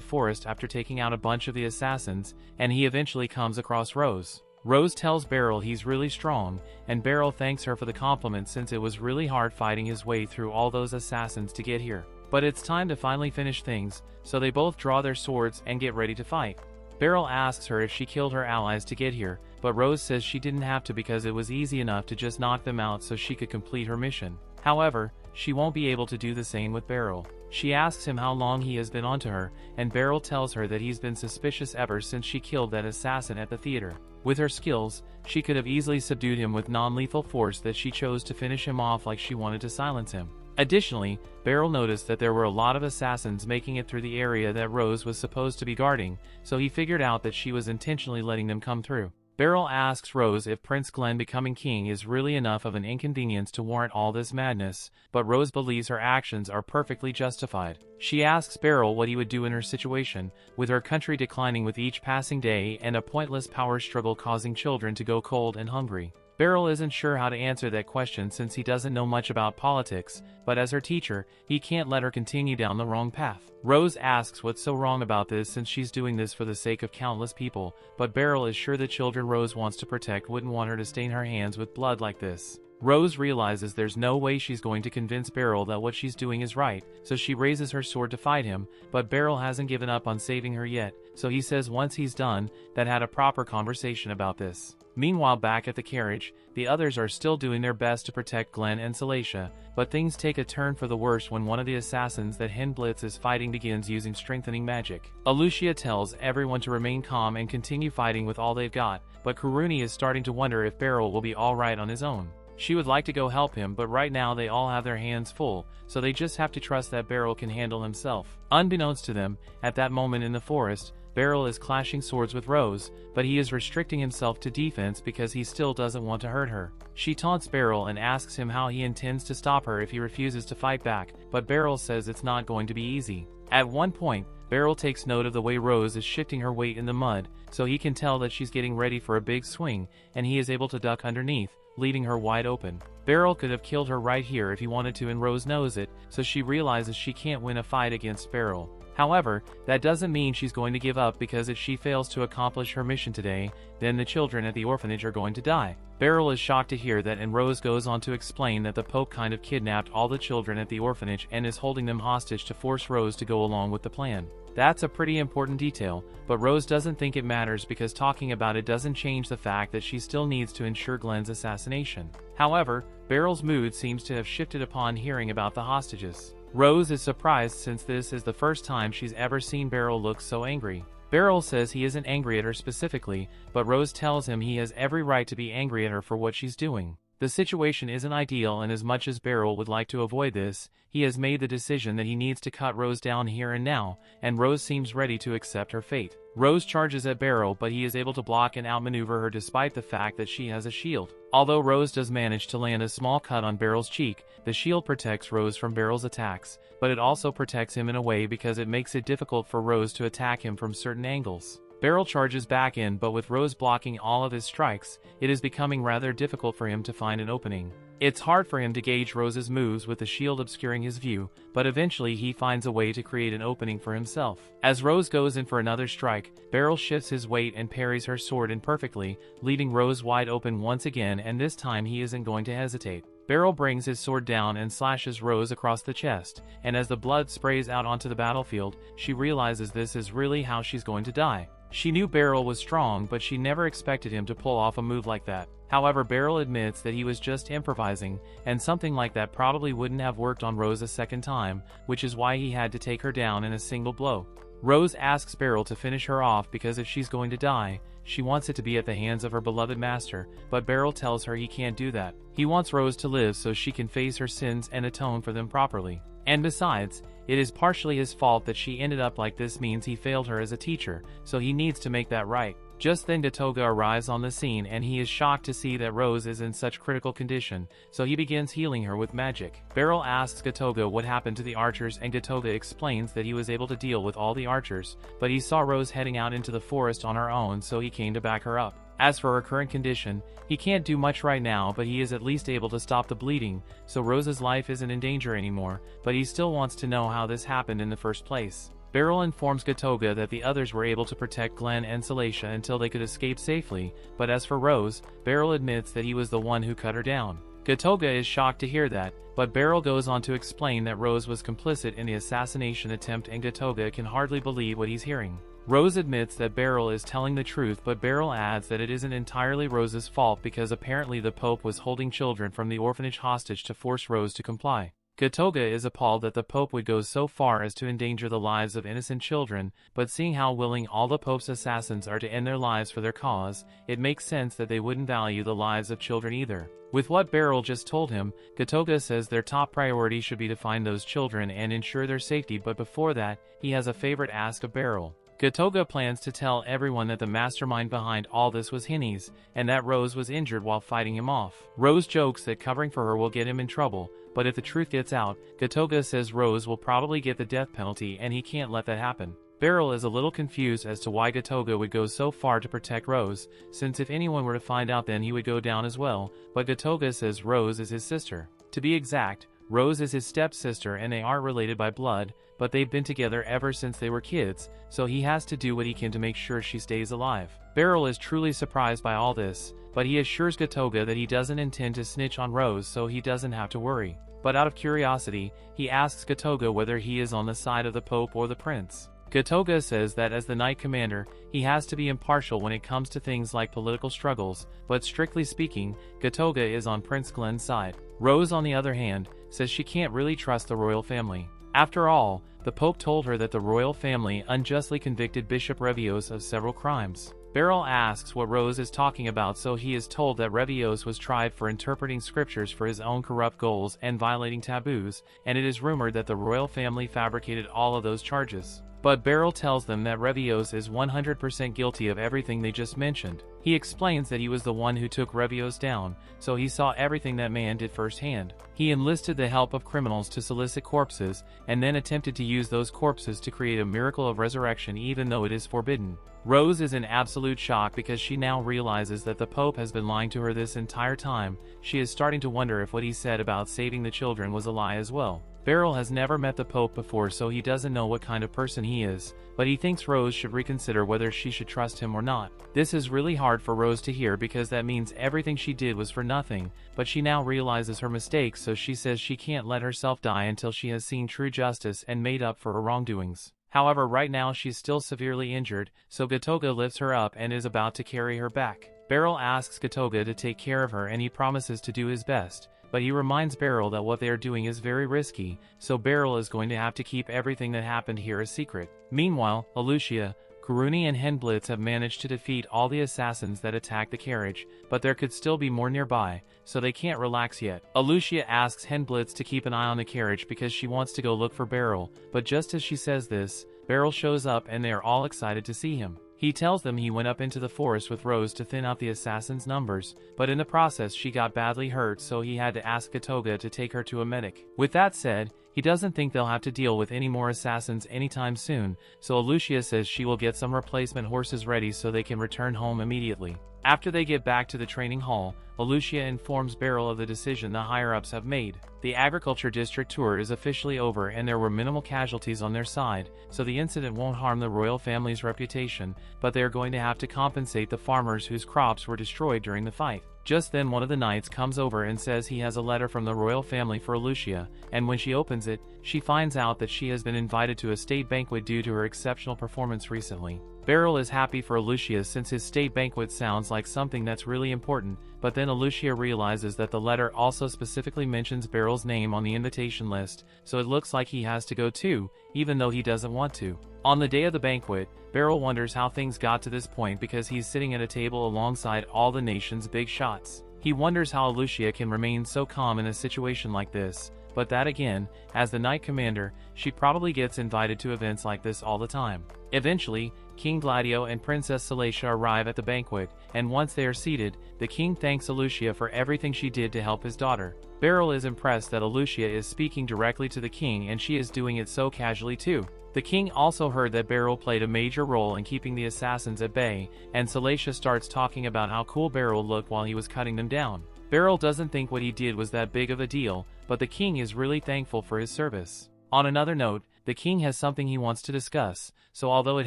[SPEAKER 1] forest after taking out a bunch of the assassins, and he eventually comes across Rose. Rose tells Beryl he's really strong, and Beryl thanks her for the compliment since it was really hard fighting his way through all those assassins to get here. But it's time to finally finish things, so they both draw their swords and get ready to fight. Beryl asks her if she killed her allies to get here, but Rose says she didn't have to because it was easy enough to just knock them out so she could complete her mission. However, she won't be able to do the same with Beryl. She asks him how long he has been onto her, and Beryl tells her that he's been suspicious ever since she killed that assassin at the theater. With her skills, she could have easily subdued him with non-lethal force that she chose to finish him off like she wanted to silence him. Additionally, Beryl noticed that there were a lot of assassins making it through the area that Rose was supposed to be guarding, so he figured out that she was intentionally letting them come through. Beryl asks Rose if Prince Glenn becoming king is really enough of an inconvenience to warrant all this madness, but Rose believes her actions are perfectly justified. She asks Beryl what he would do in her situation, with her country declining with each passing day and a pointless power struggle causing children to go cold and hungry. Beryl isn't sure how to answer that question since he doesn't know much about politics, but as her teacher, he can't let her continue down the wrong path. Rose asks what's so wrong about this since she's doing this for the sake of countless people, but Beryl is sure the children Rose wants to protect wouldn't want her to stain her hands with blood like this. Rose realizes there's no way she's going to convince Beryl that what she's doing is right, so she raises her sword to fight him, but Beryl hasn't given up on saving her yet, so he says once he's done, that had a proper conversation about this. Meanwhile, back at the carriage, the others are still doing their best to protect Glenn and Salacia, but things take a turn for the worse when one of the assassins that Hindblitz is fighting begins using strengthening magic. Lucia tells everyone to remain calm and continue fighting with all they've got, but Kuruni is starting to wonder if Beryl will be alright on his own. She would like to go help him, but right now they all have their hands full, so they just have to trust that Beryl can handle himself. Unbeknownst to them, at that moment in the forest, Beryl is clashing swords with Rose, but he is restricting himself to defense because he still doesn't want to hurt her. She taunts Beryl and asks him how he intends to stop her if he refuses to fight back, but Beryl says it's not going to be easy. At one point, Beryl takes note of the way Rose is shifting her weight in the mud, so he can tell that she's getting ready for a big swing, and he is able to duck underneath, leaving her wide open. Beryl could have killed her right here if he wanted to, and Rose knows it, so she realizes she can't win a fight against Beryl. However, that doesn't mean she's going to give up, because if she fails to accomplish her mission today, then the children at the orphanage are going to die. Beryl is shocked to hear that, and Rose goes on to explain that the Pope kind of kidnapped all the children at the orphanage and is holding them hostage to force Rose to go along with the plan. That's a pretty important detail, but Rose doesn't think it matters because talking about it doesn't change the fact that she still needs to ensure Glenn's assassination. However, Beryl's mood seems to have shifted upon hearing about the hostages. Rose is surprised since this is the first time she's ever seen Beryl look so angry. Beryl says he isn't angry at her specifically, but Rose tells him he has every right to be angry at her for what she's doing. The situation isn't ideal, and as much as Beryl would like to avoid this, he has made the decision that he needs to cut Rose down here and now, and Rose seems ready to accept her fate. Rose charges at Beryl, but he is able to block and outmaneuver her despite the fact that she has a shield. Although Rose does manage to land a small cut on Beryl's cheek, the shield protects Rose from Beryl's attacks, but it also protects him in a way because it makes it difficult for Rose to attack him from certain angles. Beryl charges back in, but with Rose blocking all of his strikes, it is becoming rather difficult for him to find an opening. It's hard for him to gauge Rose's moves with the shield obscuring his view, but eventually he finds a way to create an opening for himself. As Rose goes in for another strike, Beryl shifts his weight and parries her sword in perfectly, leaving Rose wide open once again, and this time he isn't going to hesitate. Beryl brings his sword down and slashes Rose across the chest, and as the blood sprays out onto the battlefield, she realizes this is really how she's going to die. She knew Beryl was strong, but she never expected him to pull off a move like that. However, Beryl admits that he was just improvising, and something like that probably wouldn't have worked on Rose a second time, which is why he had to take her down in a single blow. Rose asks Beryl to finish her off because if she's going to die, she wants it to be at the hands of her beloved master, but Beryl tells her he can't do that. He wants Rose to live so she can face her sins and atone for them properly. And besides, it is partially his fault that she ended up like this, means he failed her as a teacher, so he needs to make that right. Just then Gatoga arrives on the scene and he is shocked to see that Rose is in such critical condition, so he begins healing her with magic. Beryl asks Gatoga what happened to the archers, and Gatoga explains that he was able to deal with all the archers, but he saw Rose heading out into the forest on her own, so he came to back her up. As for her current condition, he can't do much right now, but he is at least able to stop the bleeding, so Rose's life isn't in danger anymore, but he still wants to know how this happened in the first place. Beryl informs Gatoga that the others were able to protect Glenn and Salacia until they could escape safely, but as for Rose, Beryl admits that he was the one who cut her down. Gatoga is shocked to hear that, but Beryl goes on to explain that Rose was complicit in the assassination attempt, and Gatoga can hardly believe what he's hearing. Rose admits that Beryl is telling the truth, but Beryl adds that it isn't entirely Rose's fault because apparently the Pope was holding children from the orphanage hostage to force Rose to comply. Gatoga is appalled that the Pope would go so far as to endanger the lives of innocent children, but seeing how willing all the Pope's assassins are to end their lives for their cause, it makes sense that they wouldn't value the lives of children either. With what Beryl just told him, Gatoga says their top priority should be to find those children and ensure their safety, but before that, he has a favorite ask of Beryl. Gatoga plans to tell everyone that the mastermind behind all this was Hinnies, and that Rose was injured while fighting him off. Rose jokes that covering for her will get him in trouble, but if the truth gets out, Gatoga says Rose will probably get the death penalty and he can't let that happen. Beryl is a little confused as to why Gatoga would go so far to protect Rose, since if anyone were to find out then he would go down as well, but Gatoga says Rose is his sister. To be exact, Rose is his stepsister and they aren't related by blood, but they've been together ever since they were kids, so he has to do what he can to make sure she stays alive. Beryl is truly surprised by all this, but he assures Gatoga that he doesn't intend to snitch on Rose so he doesn't have to worry. But out of curiosity, he asks Gatoga whether he is on the side of the Pope or the Prince. Gatoga says that as the Knight Commander, he has to be impartial when it comes to things like political struggles, but strictly speaking, Gatoga is on Prince Glenn's side. Rose, on the other hand, says she can't really trust the royal family. After all, the Pope told her that the royal family unjustly convicted Bishop Revios of several crimes. Beryl asks what Rose is talking about, so he is told that Revios was tried for interpreting scriptures for his own corrupt goals and violating taboos, and it is rumored that the royal family fabricated all of those charges. But Beryl tells them that Revios is 100% guilty of everything they just mentioned. He explains that he was the one who took Revios down, so he saw everything that man did firsthand. He enlisted the help of criminals to solicit corpses, and then attempted to use those corpses to create a miracle of resurrection even though it is forbidden. Rose is in absolute shock because she now realizes that the Pope has been lying to her this entire time. She is starting to wonder if what he said about saving the children was a lie as well. Beryl has never met the Pope before, so he doesn't know what kind of person he is, but he thinks Rose should reconsider whether she should trust him or not. This is really hard for Rose to hear because that means everything she did was for nothing, but she now realizes her mistakes, so she says she can't let herself die until she has seen true justice and made up for her wrongdoings. However, right now she's still severely injured, so Gatoga lifts her up and is about to carry her back. Beryl asks Gatoga to take care of her and he promises to do his best, but he reminds Beryl that what they are doing is very risky, so Beryl is going to have to keep everything that happened here a secret. Meanwhile, Alucia, Kuruni and Henblitz have managed to defeat all the assassins that attacked the carriage, but there could still be more nearby, so they can't relax yet. Alucia asks Henblitz to keep an eye on the carriage because she wants to go look for Beryl, but just as she says this, Beryl shows up and they are all excited to see him. He tells them he went up into the forest with Rose to thin out the assassins' numbers, but in the process she got badly hurt, so he had to ask Gatoga to take her to a medic. With that said, he doesn't think they'll have to deal with any more assassins anytime soon, so Alucia says she will get some replacement horses ready so they can return home immediately. After they get back to the training hall, Alucia informs Beryl of the decision the higher-ups have made. The agriculture district tour is officially over and there were minimal casualties on their side, so the incident won't harm the royal family's reputation, but they are going to have to compensate the farmers whose crops were destroyed during the fight. Just then one of the knights comes over and says he has a letter from the royal family for Alucia, and when she opens it, she finds out that she has been invited to a state banquet due to her exceptional performance recently. Beryl is happy for Alucia since his state banquet sounds like something that's really important, but then Alucia realizes that the letter also specifically mentions Beryl's name on the invitation list, so it looks like he has to go too, even though he doesn't want to. On the day of the banquet, Beryl wonders how things got to this point because he's sitting at a table alongside all the nation's big shots. He wonders how Alucia can remain so calm in a situation like this, but that again, as the Knight Commander, she probably gets invited to events like this all the time. Eventually, King Gladio and Princess Salacia arrive at the banquet, and once they are seated, the king thanks Alucia for everything she did to help his daughter. Beryl is impressed that Alucia is speaking directly to the king and she is doing it so casually too. The king also heard that Beryl played a major role in keeping the assassins at bay, and Salacia starts talking about how cool Beryl looked while he was cutting them down. Beryl doesn't think what he did was that big of a deal, but the king is really thankful for his service. On another note, the king has something he wants to discuss, so although it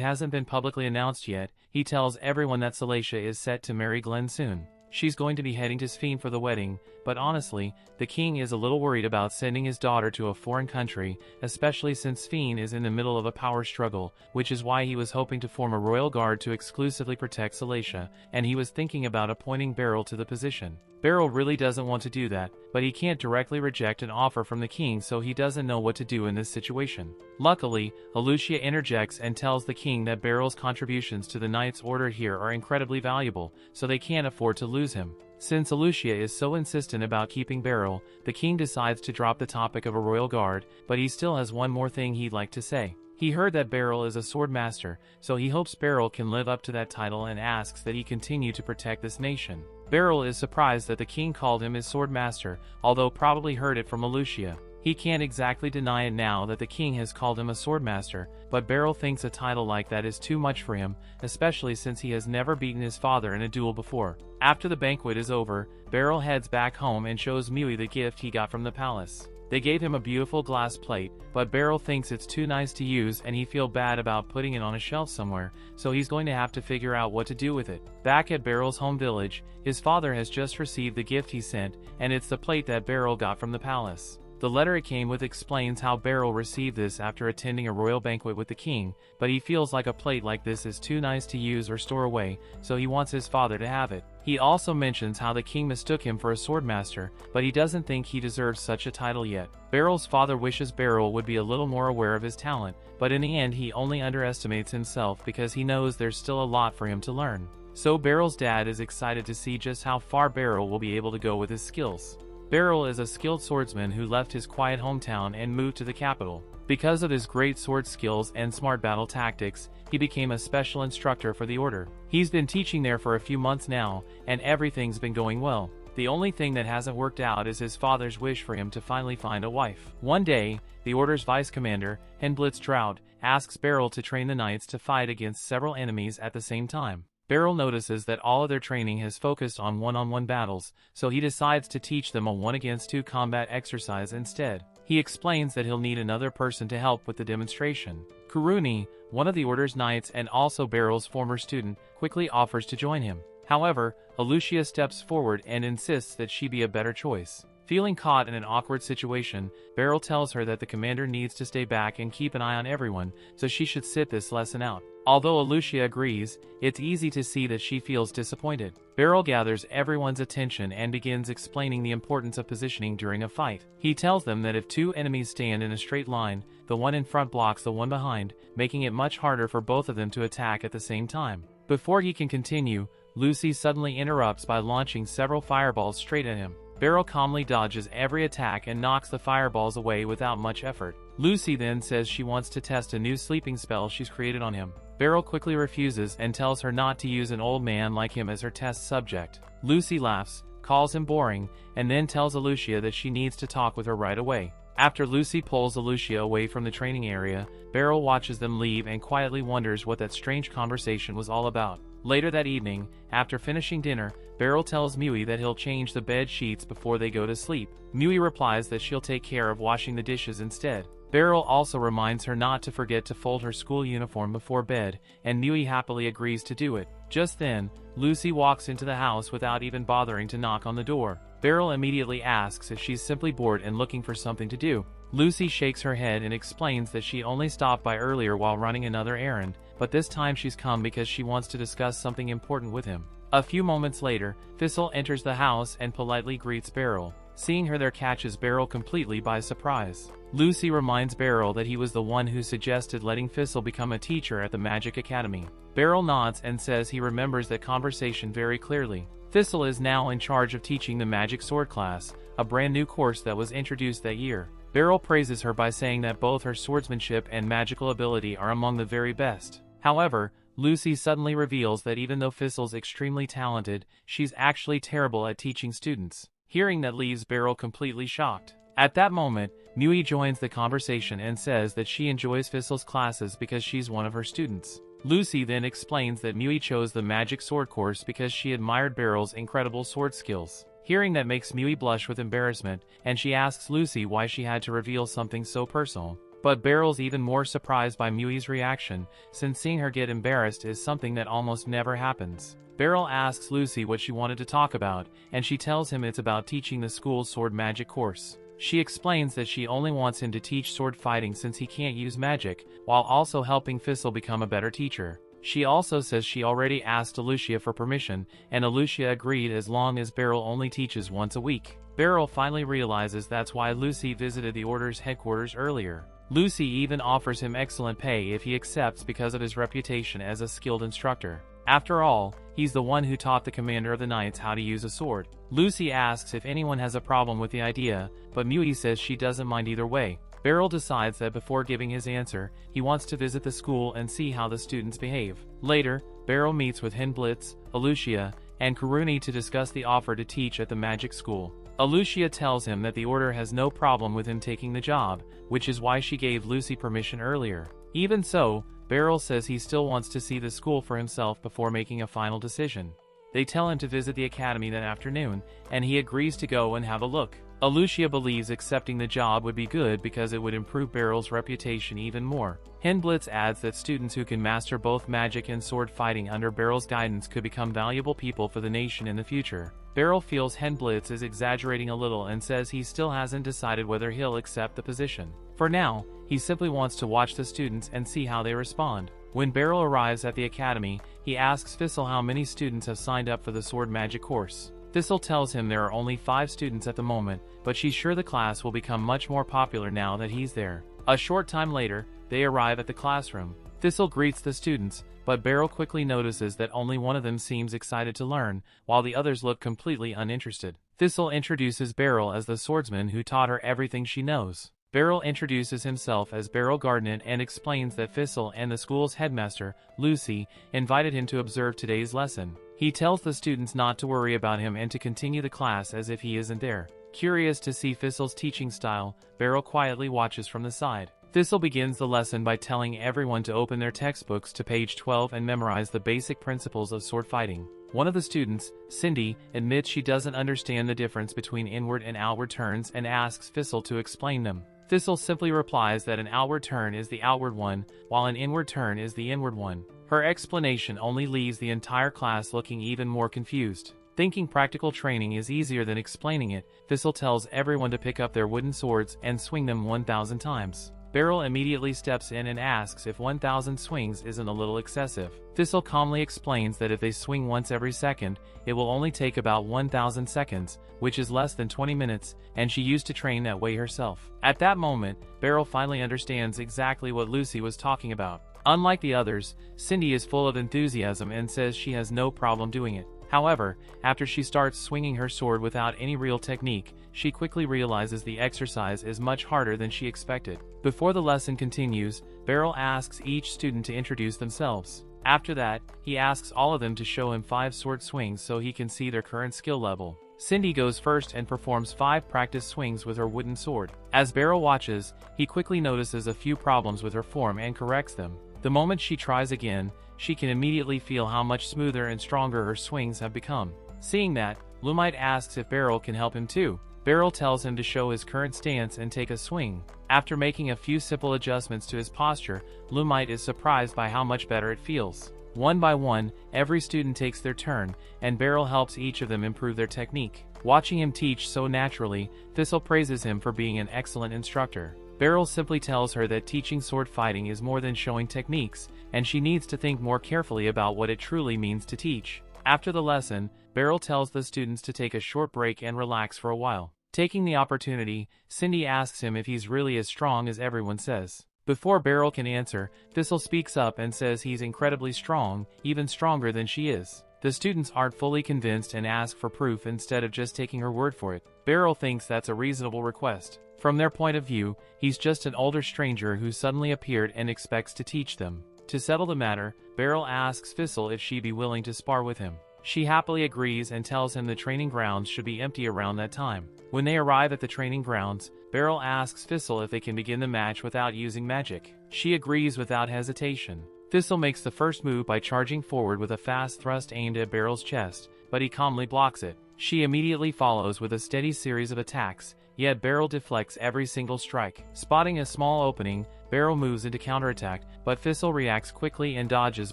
[SPEAKER 1] hasn't been publicly announced yet, he tells everyone that Salacia is set to marry Glenn soon. She's going to be heading to Sphene for the wedding, but honestly, the king is a little worried about sending his daughter to a foreign country, especially since Sphene is in the middle of a power struggle, which is why he was hoping to form a royal guard to exclusively protect Salacia, and he was thinking about appointing Beryl to the position. Beryl really doesn't want to do that, but he can't directly reject an offer from the king, so he doesn't know what to do in this situation. Luckily, Alucia interjects and tells the king that Beryl's contributions to the Knights Order here are incredibly valuable, so they can't afford to lose him. Since Alucia is so insistent about keeping Beryl, the king decides to drop the topic of a royal guard, but he still has one more thing he'd like to say. He heard that Beryl is a Swordmaster, so he hopes Beryl can live up to that title and asks that he continue to protect this nation. Beryl is surprised that the king called him his Swordmaster, although probably heard it from Alucia. He can't exactly deny it now that the king has called him a Swordmaster, but Beryl thinks a title like that is too much for him, especially since he has never beaten his father in a duel before. After the banquet is over, Beryl heads back home and shows Mui the gift he got from the palace. They gave him a beautiful glass plate, but Beryl thinks it's too nice to use and he feels bad about putting it on a shelf somewhere, so he's going to have to figure out what to do with it. Back at Beryl's home village, his father has just received the gift he sent, and it's the plate that Beryl got from the palace. The letter it came with explains how Beryl received this after attending a royal banquet with the king, but he feels like a plate like this is too nice to use or store away, so he wants his father to have it. He also mentions how the king mistook him for a swordmaster, but he doesn't think he deserves such a title yet. Beryl's father wishes Beryl would be a little more aware of his talent, but in the end he only underestimates himself because he knows there's still a lot for him to learn. So Beryl's dad is excited to see just how far Beryl will be able to go with his skills. Beryl is a skilled swordsman who left his quiet hometown and moved to the capital. Because of his great sword skills and smart battle tactics, he became a special instructor for the order. He's been teaching there for a few months now, and everything's been going well. The only thing that hasn't worked out is his father's wish for him to finally find a wife. One day, the order's vice commander, Henblitz Trout, asks Beryl to train the knights to fight against several enemies at the same time. Beryl notices that all of their training has focused on one-on-one battles, so he decides to teach them a 1-against-2 combat exercise instead. He explains that he'll need another person to help with the demonstration. Kuruni, one of the Order's knights and also Beryl's former student, quickly offers to join him. However, Alucia steps forward and insists that she be a better choice. Feeling caught in an awkward situation, Beryl tells her that the commander needs to stay back and keep an eye on everyone, so she should sit this lesson out. Although Alucia agrees, it's easy to see that she feels disappointed. Beryl gathers everyone's attention and begins explaining the importance of positioning during a fight. He tells them that if two enemies stand in a straight line, the one in front blocks the one behind, making it much harder for both of them to attack at the same time. Before he can continue, Lucy suddenly interrupts by launching several fireballs straight at him. Beryl calmly dodges every attack and knocks the fireballs away without much effort. Lucy then says she wants to test a new sleeping spell she's created on him. Beryl quickly refuses and tells her not to use an old man like him as her test subject. Lucy laughs, calls him boring, and then tells Alucia that she needs to talk with her right away. After Lucy pulls Alucia away from the training area, Beryl watches them leave and quietly wonders what that strange conversation was all about. Later that evening, after finishing dinner, Beryl tells Mui that he'll change the bed sheets before they go to sleep. Mui replies that she'll take care of washing the dishes instead. Beryl also reminds her not to forget to fold her school uniform before bed, and Mui happily agrees to do it. Just then, Lucy walks into the house without even bothering to knock on the door. Beryl immediately asks if she's simply bored and looking for something to do. Lucy shakes her head and explains that she only stopped by earlier while running another errand, but this time she's come because she wants to discuss something important with him. A few moments later, Thistle enters the house and politely greets Beryl. Seeing her there catches Beryl completely by surprise. Lucy reminds Beryl that he was the one who suggested letting Thistle become a teacher at the Magic Academy. Beryl nods and says he remembers that conversation very clearly. Thistle is now in charge of teaching the Magic Sword class, a brand new course that was introduced that year. Beryl praises her by saying that both her swordsmanship and magical ability are among the very best. However, Lucy suddenly reveals that even though Thistle's extremely talented, she's actually terrible at teaching students. Hearing that leaves Beryl completely shocked. At that moment, Mui joins the conversation and says that she enjoys Thistle's classes because she's one of her students. Lucy then explains that Mui chose the Magic Sword course because she admired Beryl's incredible sword skills. Hearing that makes Mui blush with embarrassment, and she asks Lucy why she had to reveal something so personal. But Beryl's even more surprised by Mui's reaction, since seeing her get embarrassed is something that almost never happens. Beryl asks Lucy what she wanted to talk about, and she tells him it's about teaching the school's sword magic course. She explains that she only wants him to teach sword fighting since he can't use magic, while also helping Thistle become a better teacher. She also says she already asked Alucia for permission, and Alucia agreed as long as Beryl only teaches once a week. Beryl finally realizes that's why Lucy visited the Order's headquarters earlier. Lucy even offers him excellent pay if he accepts because of his reputation as a skilled instructor. After all, he's the one who taught the commander of the Knights how to use a sword. Lucy asks if anyone has a problem with the idea, but Mui says she doesn't mind either way. Beryl decides that before giving his answer, he wants to visit the school and see how the students behave. Later, Beryl meets with Hinblitz, Alucia, and Karuni to discuss the offer to teach at the magic school. Alucia tells him that the Order has no problem with him taking the job, which is why she gave Lucy permission earlier. Even so, Beryl says he still wants to see the school for himself before making a final decision. They tell him to visit the academy that afternoon, and he agrees to go and have a look. Alucia believes accepting the job would be good because it would improve Beryl's reputation even more. Hinblitz adds that students who can master both magic and sword fighting under Beryl's guidance could become valuable people for the nation in the future. Beryl feels Hinblitz is exaggerating a little and says he still hasn't decided whether he'll accept the position. For now, he simply wants to watch the students and see how they respond. When Beryl arrives at the academy, he asks Thistle how many students have signed up for the sword magic course. Thistle tells him there are only 5 students at the moment, but she's sure the class will become much more popular now that he's there. A short time later, they arrive at the classroom. Thistle greets the students, but Beryl quickly notices that only one of them seems excited to learn, while the others look completely uninterested. Thistle introduces Beryl as the swordsman who taught her everything she knows. Beryl introduces himself as Beryl Gardnet and explains that Thistle and the school's headmaster, Lucy, invited him to observe today's lesson. He tells the students not to worry about him and to continue the class as if he isn't there. Curious to see Thistle's teaching style, Beryl quietly watches from the side. Thistle begins the lesson by telling everyone to open their textbooks to page 12 and memorize the basic principles of sword fighting. One of the students, Cindy, admits she doesn't understand the difference between inward and outward turns and asks Thistle to explain them. Thistle simply replies that an outward turn is the outward one, while an inward turn is the inward one. Her explanation only leaves the entire class looking even more confused. Thinking practical training is easier than explaining it, Thistle tells everyone to pick up their wooden swords and swing them 1,000 times. Beryl immediately steps in and asks if 1,000 swings isn't a little excessive. Thistle calmly explains that if they swing once every second, it will only take about 1,000 seconds, which is less than 20 minutes, and she used to train that way herself. At that moment, Beryl finally understands exactly what Lucy was talking about. Unlike the others, Cindy is full of enthusiasm and says she has no problem doing it. However, after she starts swinging her sword without any real technique, she quickly realizes the exercise is much harder than she expected. Before the lesson continues, Beryl asks each student to introduce themselves. After that, he asks all of them to show him 5 sword swings so he can see their current skill level. Cindy goes first and performs 5 practice swings with her wooden sword. As Beryl watches, he quickly notices a few problems with her form and corrects them. The moment she tries again, she can immediately feel how much smoother and stronger her swings have become. Seeing that, Lumite asks if Beryl can help him too. Beryl tells him to show his current stance and take a swing. After making a few simple adjustments to his posture, Lumite is surprised by how much better it feels. One by one, every student takes their turn, and Beryl helps each of them improve their technique. Watching him teach so naturally, Thistle praises him for being an excellent instructor. Beryl simply tells her that teaching sword fighting is more than showing techniques, and she needs to think more carefully about what it truly means to teach. After the lesson, Beryl tells the students to take a short break and relax for a while. Taking the opportunity, Cindy asks him if he's really as strong as everyone says. Before Beryl can answer, Thistle speaks up and says he's incredibly strong, even stronger than she is. The students aren't fully convinced and ask for proof instead of just taking her word for it. Beryl thinks that's a reasonable request. From their point of view, he's just an older stranger who suddenly appeared and expects to teach them. To settle the matter, Beryl asks Thistle if she'd be willing to spar with him. She happily agrees and tells him the training grounds should be empty around that time. When they arrive at the training grounds, Beryl asks Thistle if they can begin the match without using magic. She agrees without hesitation. Thistle makes the first move by charging forward with a fast thrust aimed at Beryl's chest, but he calmly blocks it. She immediately follows with a steady series of attacks, yet Beryl deflects every single strike. Spotting a small opening, Beryl moves into counterattack, but Thistle reacts quickly and dodges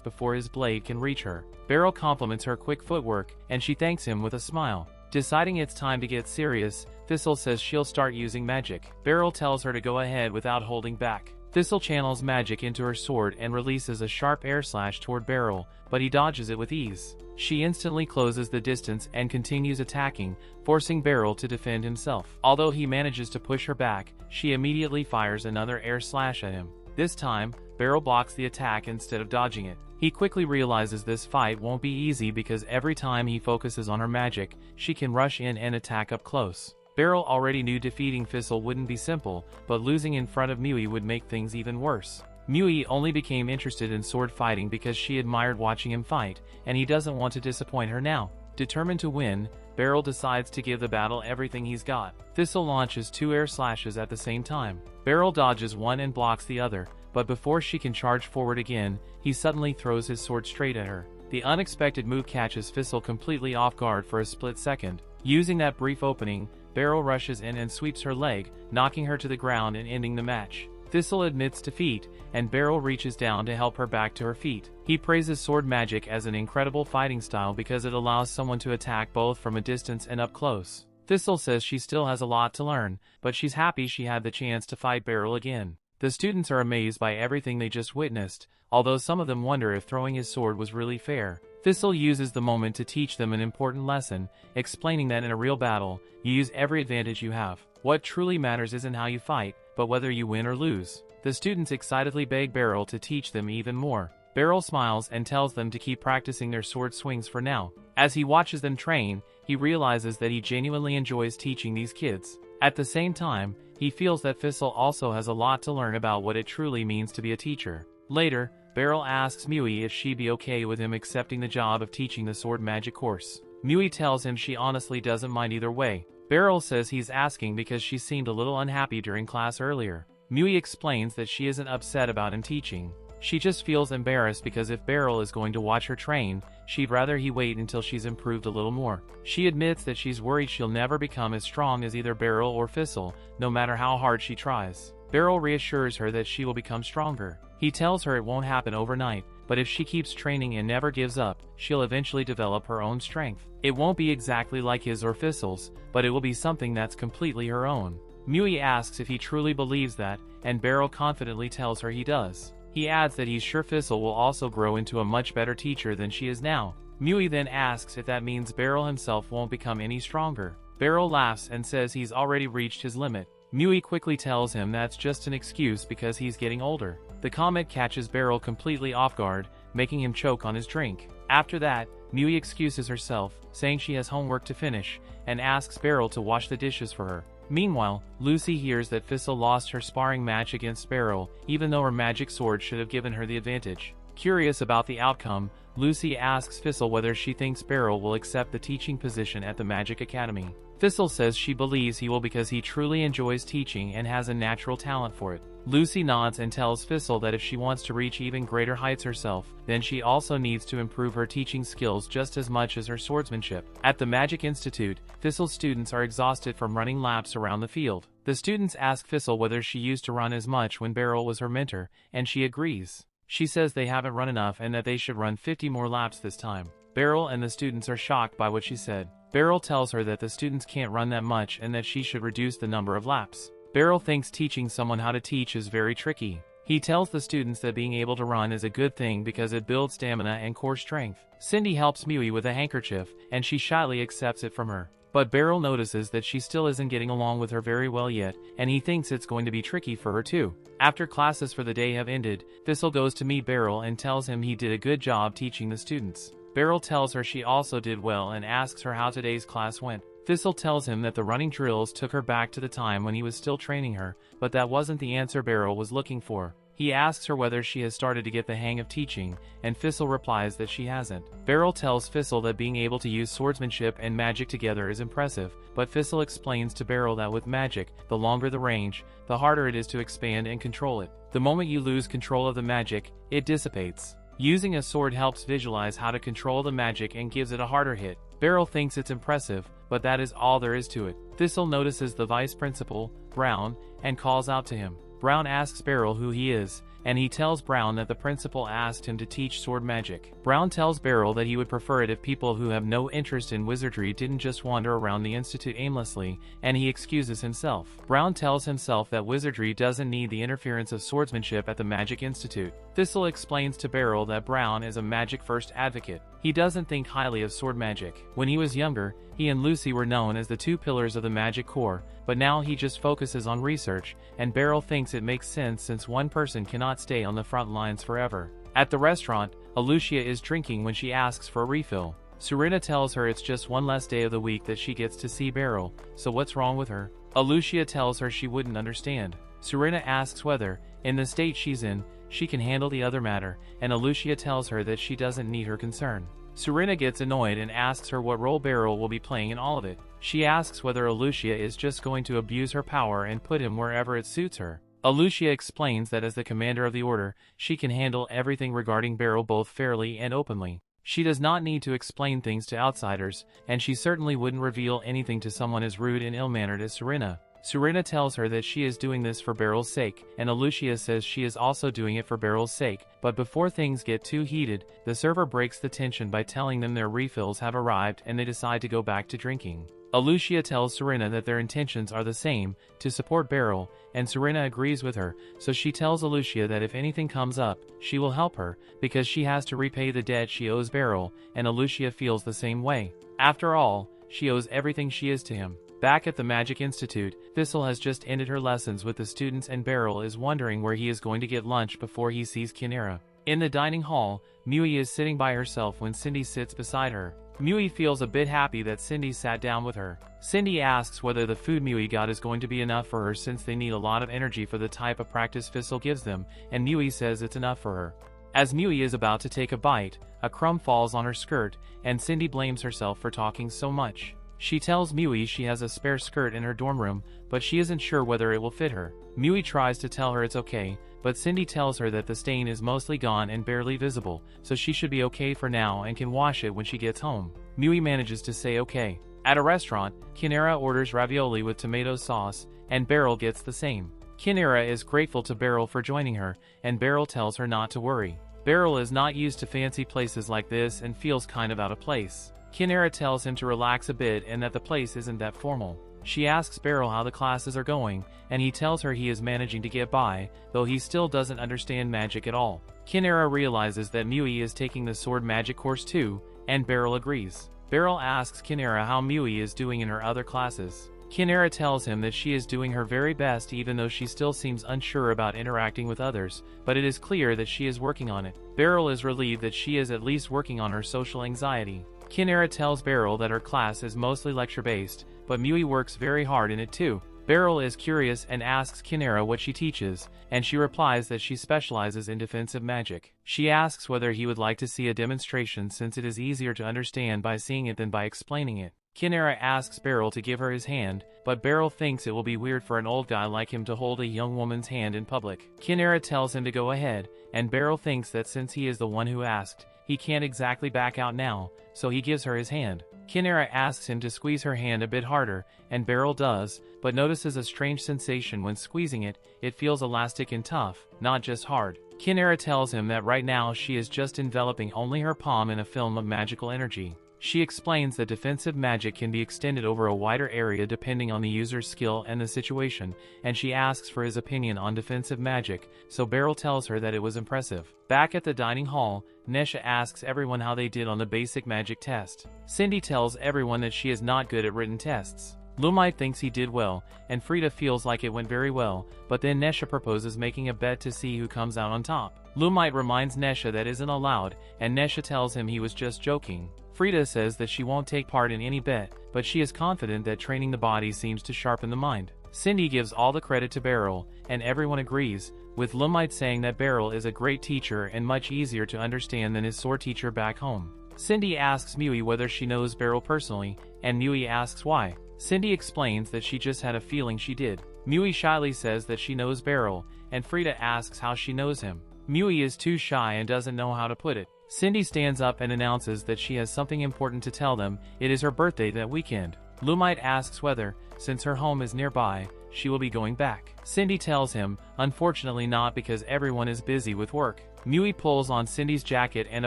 [SPEAKER 1] before his blade can reach her. Beryl compliments her quick footwork, and she thanks him with a smile. Deciding it's time to get serious, Thistle says she'll start using magic. Beryl tells her to go ahead without holding back. Thistle channels magic into her sword and releases a sharp air slash toward Beryl, but he dodges it with ease. She instantly closes the distance and continues attacking, forcing Beryl to defend himself. Although he manages to push her back, she immediately fires another air slash at him. This time, Beryl blocks the attack instead of dodging it. He quickly realizes this fight won't be easy because every time he focuses on her magic, she can rush in and attack up close. Beryl already knew defeating Thistle wouldn't be simple, but losing in front of Mui would make things even worse. Mui only became interested in sword fighting because she admired watching him fight, and he doesn't want to disappoint her now. Determined to win, Beryl decides to give the battle everything he's got. Thistle launches 2 air slashes at the same time. Beryl dodges one and blocks the other, but before she can charge forward again, he suddenly throws his sword straight at her. The unexpected move catches Thistle completely off guard for a split second. Using that brief opening, Beryl rushes in and sweeps her leg, knocking her to the ground and ending the match. Thistle admits defeat, and Beryl reaches down to help her back to her feet. He praises sword magic as an incredible fighting style because it allows someone to attack both from a distance and up close. Thistle says she still has a lot to learn, but she's happy she had the chance to fight Beryl again. The students are amazed by everything they just witnessed, although some of them wonder if throwing his sword was really fair. Thistle uses the moment to teach them an important lesson, explaining that in a real battle, you use every advantage you have. What truly matters isn't how you fight, but whether you win or lose. The students excitedly beg Beryl to teach them even more. Beryl smiles and tells them to keep practicing their sword swings for now. As he watches them train, he realizes that he genuinely enjoys teaching these kids. At the same time, he feels that Thistle also has a lot to learn about what it truly means to be a teacher. Later, Beryl asks Mui if she'd be okay with him accepting the job of teaching the sword magic course. Mui tells him she honestly doesn't mind either way. Beryl says he's asking because she seemed a little unhappy during class earlier. Mui explains that she isn't upset about him teaching. She just feels embarrassed because if Beryl is going to watch her train, she'd rather he wait until she's improved a little more. She admits that she's worried she'll never become as strong as either Beryl or Thistle, no matter how hard she tries. Beryl reassures her that she will become stronger. He tells her it won't happen overnight, but if she keeps training and never gives up, she'll eventually develop her own strength. It won't be exactly like his or Thistle's, but it will be something that's completely her own. Mui asks if he truly believes that, and Beryl confidently tells her he does. He adds that he's sure Thistle will also grow into a much better teacher than she is now. Mui then asks if that means Beryl himself won't become any stronger. Beryl laughs and says he's already reached his limit. Mui quickly tells him that's just an excuse because he's getting older. The comment catches Beryl completely off guard, making him choke on his drink. After that, Mui excuses herself, saying she has homework to finish, and asks Beryl to wash the dishes for her. Meanwhile, Lucy hears that Thistle lost her sparring match against Beryl, even though her magic sword should have given her the advantage. Curious about the outcome, Lucy asks Thistle whether she thinks Beryl will accept the teaching position at the Magic Academy. Thistle says she believes he will because he truly enjoys teaching and has a natural talent for it. Lucy nods and tells Thistle that if she wants to reach even greater heights herself, then she also needs to improve her teaching skills just as much as her swordsmanship. At the Magic Institute, Thistle's students are exhausted from running laps around the field. The students ask Thistle whether she used to run as much when Beryl was her mentor, and she agrees. She says they haven't run enough and that they should run 50 more laps this time. Beryl and the students are shocked by what she said. Beryl tells her that the students can't run that much and that she should reduce the number of laps. Beryl thinks teaching someone how to teach is very tricky. He tells the students that being able to run is a good thing because it builds stamina and core strength. Cindy helps Mui with a handkerchief, and she shyly accepts it from her. But Beryl notices that she still isn't getting along with her very well yet, and he thinks it's going to be tricky for her too. After classes for the day have ended, Thistle goes to meet Beryl and tells him he did a good job teaching the students. Beryl tells her she also did well and asks her how today's class went. Thistle tells him that the running drills took her back to the time when he was still training her, but that wasn't the answer Beryl was looking for. He asks her whether she has started to get the hang of teaching, and Thistle replies that she hasn't. Beryl tells Thistle that being able to use swordsmanship and magic together is impressive, but Thistle explains to Beryl that with magic, the longer the range, the harder it is to expand and control it. The moment you lose control of the magic, it dissipates. Using a sword helps visualize how to control the magic and gives it a harder hit. Beryl thinks it's impressive, but that is all there is to it. Thistle notices the vice principal, Brown, and calls out to him. Brown asks Beryl who he is, and he tells Brown that the principal asked him to teach sword magic. Brown tells Beryl that he would prefer it if people who have no interest in wizardry didn't just wander around the institute aimlessly, and he excuses himself. Brown tells himself that wizardry doesn't need the interference of swordsmanship at the Magic Institute. Thistle explains to Beryl that Brown is a magic-first advocate. He doesn't think highly of sword magic. When he was younger, he and Lucy were known as the two pillars of the magic corps, but now he just focuses on research, and Beryl thinks it makes sense since one person cannot stay on the front lines forever. At the restaurant, Alucia is drinking when she asks for a refill. Serena tells her it's just one less day of the week that she gets to see Beryl, so what's wrong with her? Alucia tells her she wouldn't understand. Serena asks whether, in the state she's in, she can handle the other matter, and Alucia tells her that she doesn't need her concern. Serena gets annoyed and asks her what role Beryl will be playing in all of it. She asks whether Alucia is just going to abuse her power and put him wherever it suits her. Alucia explains that as the commander of the order, she can handle everything regarding Beryl both fairly and openly. She does not need to explain things to outsiders, and she certainly wouldn't reveal anything to someone as rude and ill-mannered as Serena. Serena tells her that she is doing this for Beryl's sake, and Alucia says she is also doing it for Beryl's sake, but before things get too heated, the server breaks the tension by telling them their refills have arrived and they decide to go back to drinking. Alucia tells Serena that their intentions are the same, to support Beryl, and Serena agrees with her, so she tells Alucia that if anything comes up, she will help her, because she has to repay the debt she owes Beryl, and Alucia feels the same way. After all, she owes everything she is to him. Back at the Magic Institute, Thistle has just ended her lessons with the students and Beryl is wondering where he is going to get lunch before he sees Kinera. In the dining hall, Mui is sitting by herself when Cindy sits beside her. Mui feels a bit happy that Cindy sat down with her. Cindy asks whether the food Mui got is going to be enough for her since they need a lot of energy for the type of practice Thistle gives them, and Mui says it's enough for her. As Mui is about to take a bite, a crumb falls on her skirt, and Cindy blames herself for talking so much. She tells Mui she has a spare skirt in her dorm room, but she isn't sure whether it will fit her. Mui tries to tell her it's okay, but Cindy tells her that the stain is mostly gone and barely visible, so she should be okay for now and can wash it when she gets home. Mui manages to say okay. At a restaurant, Kinera orders ravioli with tomato sauce, and Beryl gets the same. Kinera is grateful to Beryl for joining her, and Beryl tells her not to worry. Beryl is not used to fancy places like this and feels kind of out of place. Kinara tells him to relax a bit and that the place isn't that formal. She asks Beryl how the classes are going, and he tells her he is managing to get by, though he still doesn't understand magic at all. Kinara realizes that Mui is taking the sword magic course too, and Beryl agrees. Beryl asks Kinara how Mui is doing in her other classes. Kinara tells him that she is doing her very best even though she still seems unsure about interacting with others, but it is clear that she is working on it. Beryl is relieved that she is at least working on her social anxiety. Kinara tells Beryl that her class is mostly lecture-based, but Mui works very hard in it too. Beryl is curious and asks Kinara what she teaches, and she replies that she specializes in defensive magic. She asks whether he would like to see a demonstration since it is easier to understand by seeing it than by explaining it. Kinara asks Beryl to give her his hand, but Beryl thinks it will be weird for an old guy like him to hold a young woman's hand in public. Kinara tells him to go ahead, and Beryl thinks that since he is the one who asked, he can't exactly back out now, so he gives her his hand. Kinara asks him to squeeze her hand a bit harder, and Beryl does, but notices a strange sensation when squeezing it. It feels elastic and tough, not just hard. Kinara tells him that right now she is just enveloping only her palm in a film of magical energy. She explains that defensive magic can be extended over a wider area depending on the user's skill and the situation, and she asks for his opinion on defensive magic, so Beryl tells her that it was impressive. Back at the dining hall, Nesha asks everyone how they did on the basic magic test. Cindy tells everyone that she is not good at written tests. Lumite thinks he did well, and Frida feels like it went very well, but then Nesha proposes making a bet to see who comes out on top. Lumite reminds Nesha that isn't allowed, and Nesha tells him he was just joking. Frida says that she won't take part in any bet, but she is confident that training the body seems to sharpen the mind. Cindy gives all the credit to Beryl, and everyone agrees, with Lumite saying that Beryl is a great teacher and much easier to understand than his sword teacher back home. Cindy asks Mui whether she knows Beryl personally, and Mui asks why. Cindy explains that she just had a feeling she did. Mui shyly says that she knows Beryl, and Frida asks how she knows him. Mui is too shy and doesn't know how to put it. Cindy stands up and announces that she has something important to tell them. It is her birthday that weekend. Lumite asks whether, since her home is nearby, she will be going back. Cindy tells him, unfortunately not because everyone is busy with work. Mui pulls on Cindy's jacket and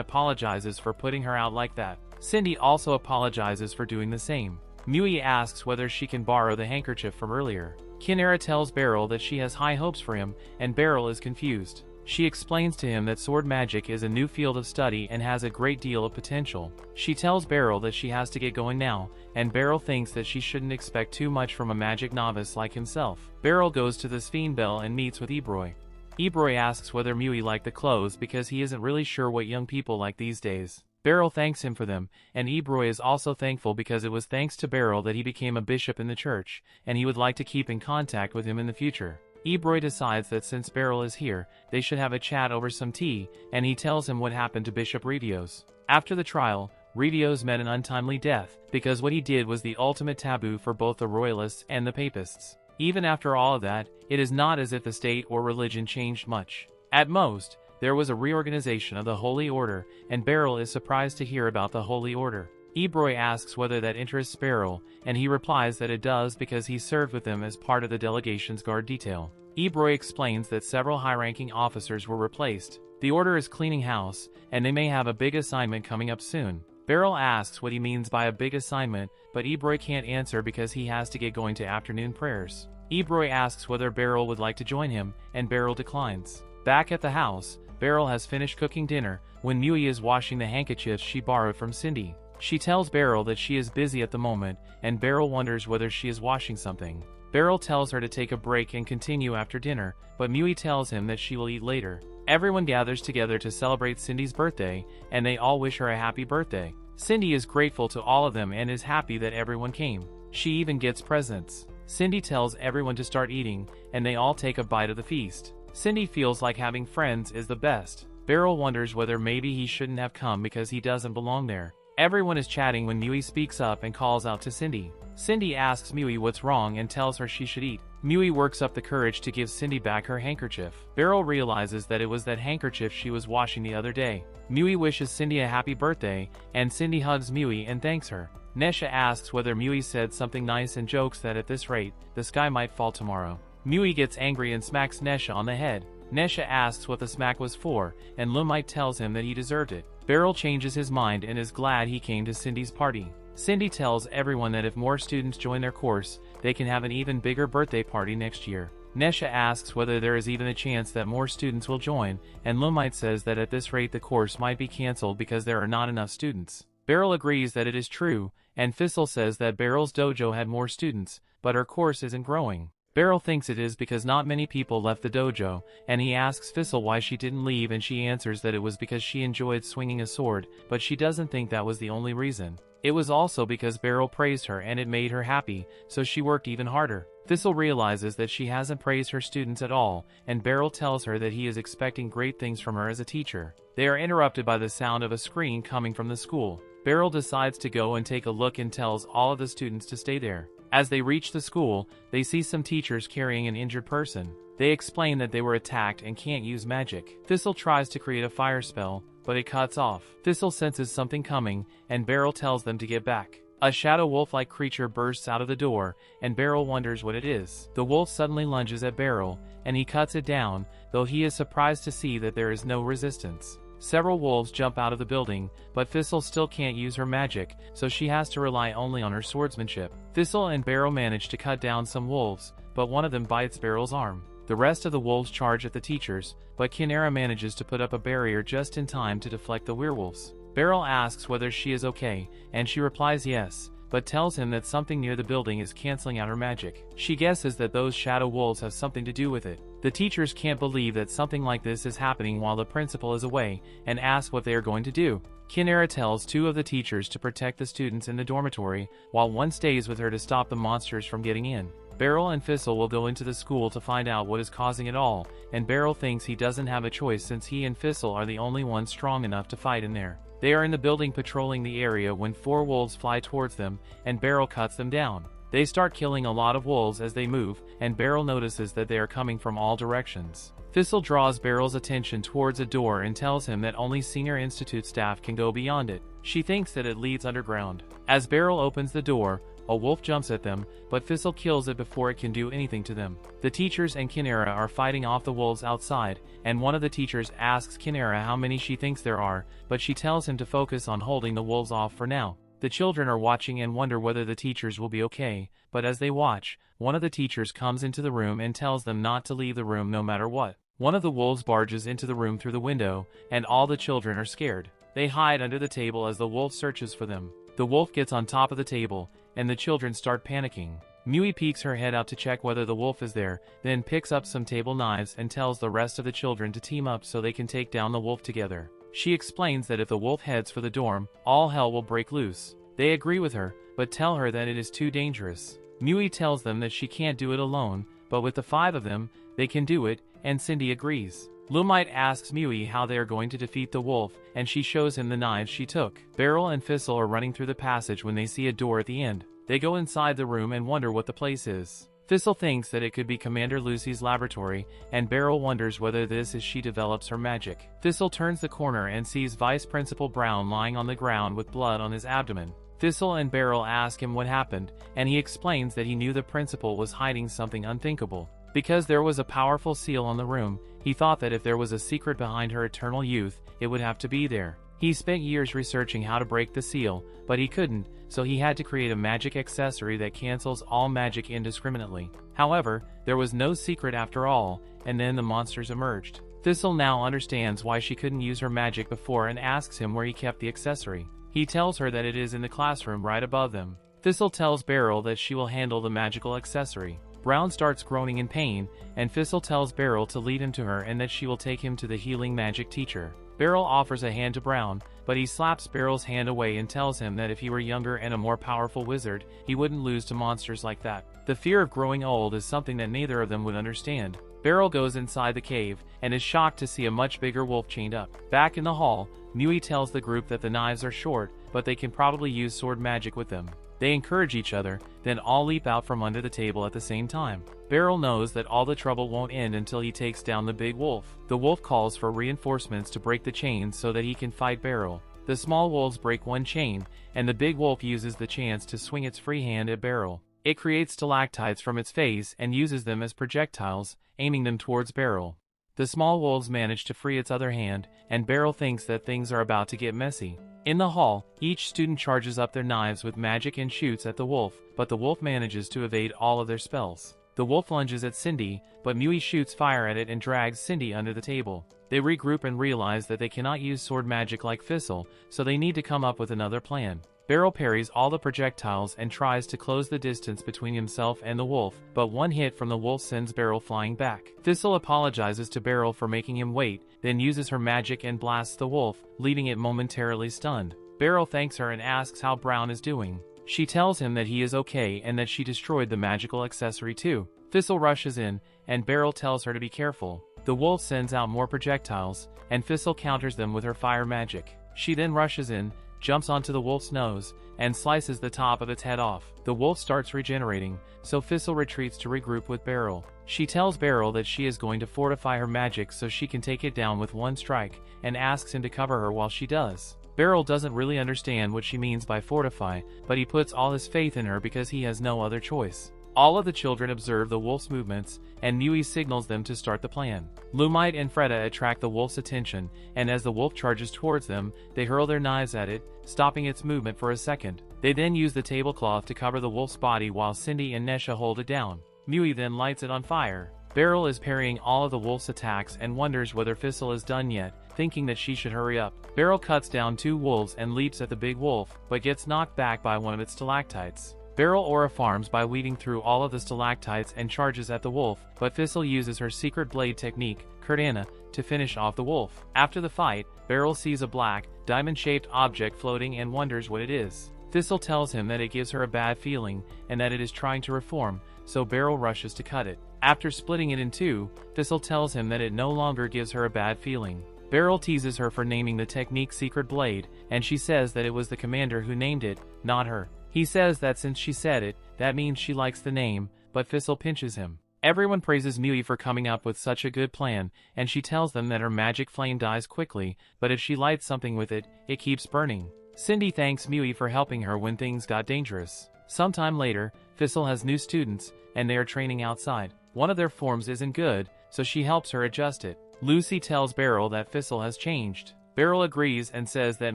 [SPEAKER 1] apologizes for putting her out like that. Cindy also apologizes for doing the same. Mui asks whether she can borrow the handkerchief from earlier. Kinara tells Beryl that she has high hopes for him, and Beryl is confused. She explains to him that sword magic is a new field of study and has a great deal of potential. She tells Beryl that she has to get going now, and Beryl thinks that she shouldn't expect too much from a magic novice like himself. Beryl goes to the Sphene and meets with Ebroy. Ebroy asks whether Mui liked the clothes because he isn't really sure what young people like these days. Beryl thanks him for them, and Ebroy is also thankful because it was thanks to Beryl that he became a bishop in the church, and he would like to keep in contact with him in the future. Ebroy decides that since Beryl is here, they should have a chat over some tea, and he tells him what happened to Bishop Redios. After the trial, Redios met an untimely death, because what he did was the ultimate taboo for both the royalists and the papists. Even after all of that, it is not as if the state or religion changed much. At most, there was a reorganization of the Holy Order, and Beryl is surprised to hear about the Holy Order. Ebroy asks whether that interests Beryl, and he replies that it does because he served with them as part of the delegation's guard detail. Ebroy explains that several high-ranking officers were replaced. The order is cleaning house, and they may have a big assignment coming up soon. Beryl asks what he means by a big assignment, but Ebroy can't answer because he has to get going to afternoon prayers. Ebroy asks whether Beryl would like to join him, and Beryl declines. Back at the house, Beryl has finished cooking dinner when Mui is washing the handkerchiefs she borrowed from Cindy. She tells Beryl that she is busy at the moment, and Beryl wonders whether she is washing something. Beryl tells her to take a break and continue after dinner, but Mui tells him that she will eat later. Everyone gathers together to celebrate Cindy's birthday, and they all wish her a happy birthday. Cindy is grateful to all of them and is happy that everyone came. She even gets presents. Cindy tells everyone to start eating, and they all take a bite of the feast. Cindy feels like having friends is the best. Beryl wonders whether maybe he shouldn't have come because he doesn't belong there. Everyone is chatting when Mui speaks up and calls out to Cindy. Cindy asks Mui what's wrong and tells her she should eat. Mui works up the courage to give Cindy back her handkerchief. Beryl realizes that it was that handkerchief she was washing the other day. Mui wishes Cindy a happy birthday, and Cindy hugs Mui and thanks her. Nesha asks whether Mui said something nice and jokes that at this rate, the sky might fall tomorrow. Mui gets angry and smacks Nesha on the head. Nesha asks what the smack was for, and Lumite tells him that he deserved it. Beryl changes his mind and is glad he came to Cindy's party. Cindy tells everyone that if more students join their course, they can have an even bigger birthday party next year. Nesha asks whether there is even a chance that more students will join, and Lumite says that at this rate the course might be cancelled because there are not enough students. Beryl agrees that it is true, and Thistle says that Beryl's dojo had more students, but her course isn't growing. Beryl thinks it is because not many people left the dojo, and he asks Thistle why she didn't leave, and she answers that it was because she enjoyed swinging a sword, but she doesn't think that was the only reason. It was also because Beryl praised her and it made her happy, so she worked even harder. Thistle realizes that she hasn't praised her students at all, and Beryl tells her that he is expecting great things from her as a teacher. They are interrupted by the sound of a scream coming from the school. Beryl decides to go and take a look and tells all of the students to stay there. As they reach the school, they see some teachers carrying an injured person. They explain that they were attacked and can't use magic. Thistle tries to create a fire spell, but it cuts off. Thistle senses something coming, and Beryl tells them to get back. A shadow wolf-like creature bursts out of the door, and Beryl wonders what it is. The wolf suddenly lunges at Beryl, and he cuts it down, though he is surprised to see that there is no resistance. Several wolves jump out of the building, but Thistle still can't use her magic, so she has to rely only on her swordsmanship. Thistle and Beryl manage to cut down some wolves, but one of them bites Beryl's arm. The rest of the wolves charge at the teachers, but Kinara manages to put up a barrier just in time to deflect the werewolves. Beryl asks whether she is okay, and she replies yes, but tells him that something near the building is canceling out her magic. She guesses that those shadow wolves have something to do with it. The teachers can't believe that something like this is happening while the principal is away, and ask what they are going to do. Kinara tells two of the teachers to protect the students in the dormitory, while one stays with her to stop the monsters from getting in. Beryl and Thistle will go into the school to find out what is causing it all, and Beryl thinks he doesn't have a choice since he and Thistle are the only ones strong enough to fight in there. They are in the building patrolling the area when 4 wolves fly towards them, and Beryl cuts them down. They start killing a lot of wolves as they move, and Beryl notices that they are coming from all directions. Thistle draws Beryl's attention towards a door and tells him that only senior institute staff can go beyond it. She thinks that it leads underground. As Beryl opens the door, a wolf jumps at them, but Thistle kills it before it can do anything to them. The teachers and Kinara are fighting off the wolves outside, and one of the teachers asks Kinara how many she thinks there are, but she tells him to focus on holding the wolves off for now. The children are watching and wonder whether the teachers will be okay, but as they watch, one of the teachers comes into the room and tells them not to leave the room no matter what. One of the wolves barges into the room through the window, and all the children are scared. They hide under the table as the wolf searches for them. The wolf gets on top of the table, and the children start panicking. Mui peeks her head out to check whether the wolf is there, then picks up some table knives and tells the rest of the children to team up so they can take down the wolf together. She explains that if the wolf heads for the dorm, all hell will break loose. They agree with her, but tell her that it is too dangerous. Mui tells them that she can't do it alone, but with the 5 of them, they can do it, and Cindy agrees. Lumite asks Mui how they are going to defeat the wolf, and she shows him the knives she took. Beryl and Thistle are running through the passage when they see a door at the end. They go inside the room and wonder what the place is. Thistle thinks that it could be Commander Lucy's laboratory, and Beryl wonders whether this is she develops her magic. Thistle turns the corner and sees Vice Principal Brown lying on the ground with blood on his abdomen. Thistle and Beryl ask him what happened, and he explains that he knew the principal was hiding something unthinkable. Because there was a powerful seal on the room, he thought that if there was a secret behind her eternal youth, it would have to be there. He spent years researching how to break the seal, but he couldn't, so he had to create a magic accessory that cancels all magic indiscriminately. However, there was no secret after all, and then the monsters emerged. Thistle now understands why she couldn't use her magic before and asks him where he kept the accessory. He tells her that it is in the classroom right above them. Thistle tells Beryl that she will handle the magical accessory. Brown starts groaning in pain, and Thistle tells Beryl to lead him to her and that she will take him to the healing magic teacher. Beryl offers a hand to Brown, but he slaps Beryl's hand away and tells him that if he were younger and a more powerful wizard, he wouldn't lose to monsters like that. The fear of growing old is something that neither of them would understand. Beryl goes inside the cave, and is shocked to see a much bigger wolf chained up. Back in the hall, Mui tells the group that the knives are short, but they can probably use sword magic with them. They encourage each other, then all leap out from under the table at the same time. Beryl knows that all the trouble won't end until he takes down the big wolf. The wolf calls for reinforcements to break the chains so that he can fight Beryl. The small wolves break one chain, and the big wolf uses the chance to swing its free hand at Beryl. It creates stalactites from its face and uses them as projectiles, aiming them towards Beryl. The small wolves manage to free its other hand, and Beryl thinks that things are about to get messy. In the hall, each student charges up their knives with magic and shoots at the wolf, but the wolf manages to evade all of their spells. The wolf lunges at Cindy, but Mui shoots fire at it and drags Cindy under the table. They regroup and realize that they cannot use sword magic like Thistle, so they need to come up with another plan. Beryl parries all the projectiles and tries to close the distance between himself and the wolf, but one hit from the wolf sends Beryl flying back. Thistle apologizes to Beryl for making him wait, then uses her magic and blasts the wolf, leaving it momentarily stunned. Beryl thanks her and asks how Brown is doing. She tells him that he is okay and that she destroyed the magical accessory too. Thistle rushes in, and Beryl tells her to be careful. The wolf sends out more projectiles, and Thistle counters them with her fire magic. She then rushes in, jumps onto the wolf's nose, and slices the top of its head off. The wolf starts regenerating, so Thistle retreats to regroup with Beryl. She tells Beryl that she is going to fortify her magic so she can take it down with one strike, and asks him to cover her while she does. Beryl doesn't really understand what she means by fortify, but he puts all his faith in her because he has no other choice. All of the children observe the wolf's movements, and Mui signals them to start the plan. Lumite and Freda attract the wolf's attention, and as the wolf charges towards them, they hurl their knives at it, stopping its movement for a second. They then use the tablecloth to cover the wolf's body while Cindy and Nesha hold it down. Mui then lights it on fire. Beryl is parrying all of the wolf's attacks and wonders whether Thistle is done yet, thinking that she should hurry up. Beryl cuts down 2 wolves and leaps at the big wolf, but gets knocked back by one of its stalactites. Beryl aura farms by weeding through all of the stalactites and charges at the wolf, but Thistle uses her secret blade technique, Kurdana, to finish off the wolf. After the fight, Beryl sees a black, diamond-shaped object floating and wonders what it is. Thistle tells him that it gives her a bad feeling, and that it is trying to reform, so Beryl rushes to cut it. After splitting it in 2, Thistle tells him that it no longer gives her a bad feeling. Beryl teases her for naming the technique Secret Blade, and she says that it was the commander who named it, not her. He says that since she said it, that means she likes the name, but Thistle pinches him. Everyone praises Mui for coming up with such a good plan, and she tells them that her magic flame dies quickly, but if she lights something with it, it keeps burning. Cindy thanks Mui for helping her when things got dangerous. Sometime later, Thistle has new students, and they are training outside. One of their forms isn't good, so she helps her adjust it. Lucy tells Beryl that Thistle has changed. Beryl agrees and says that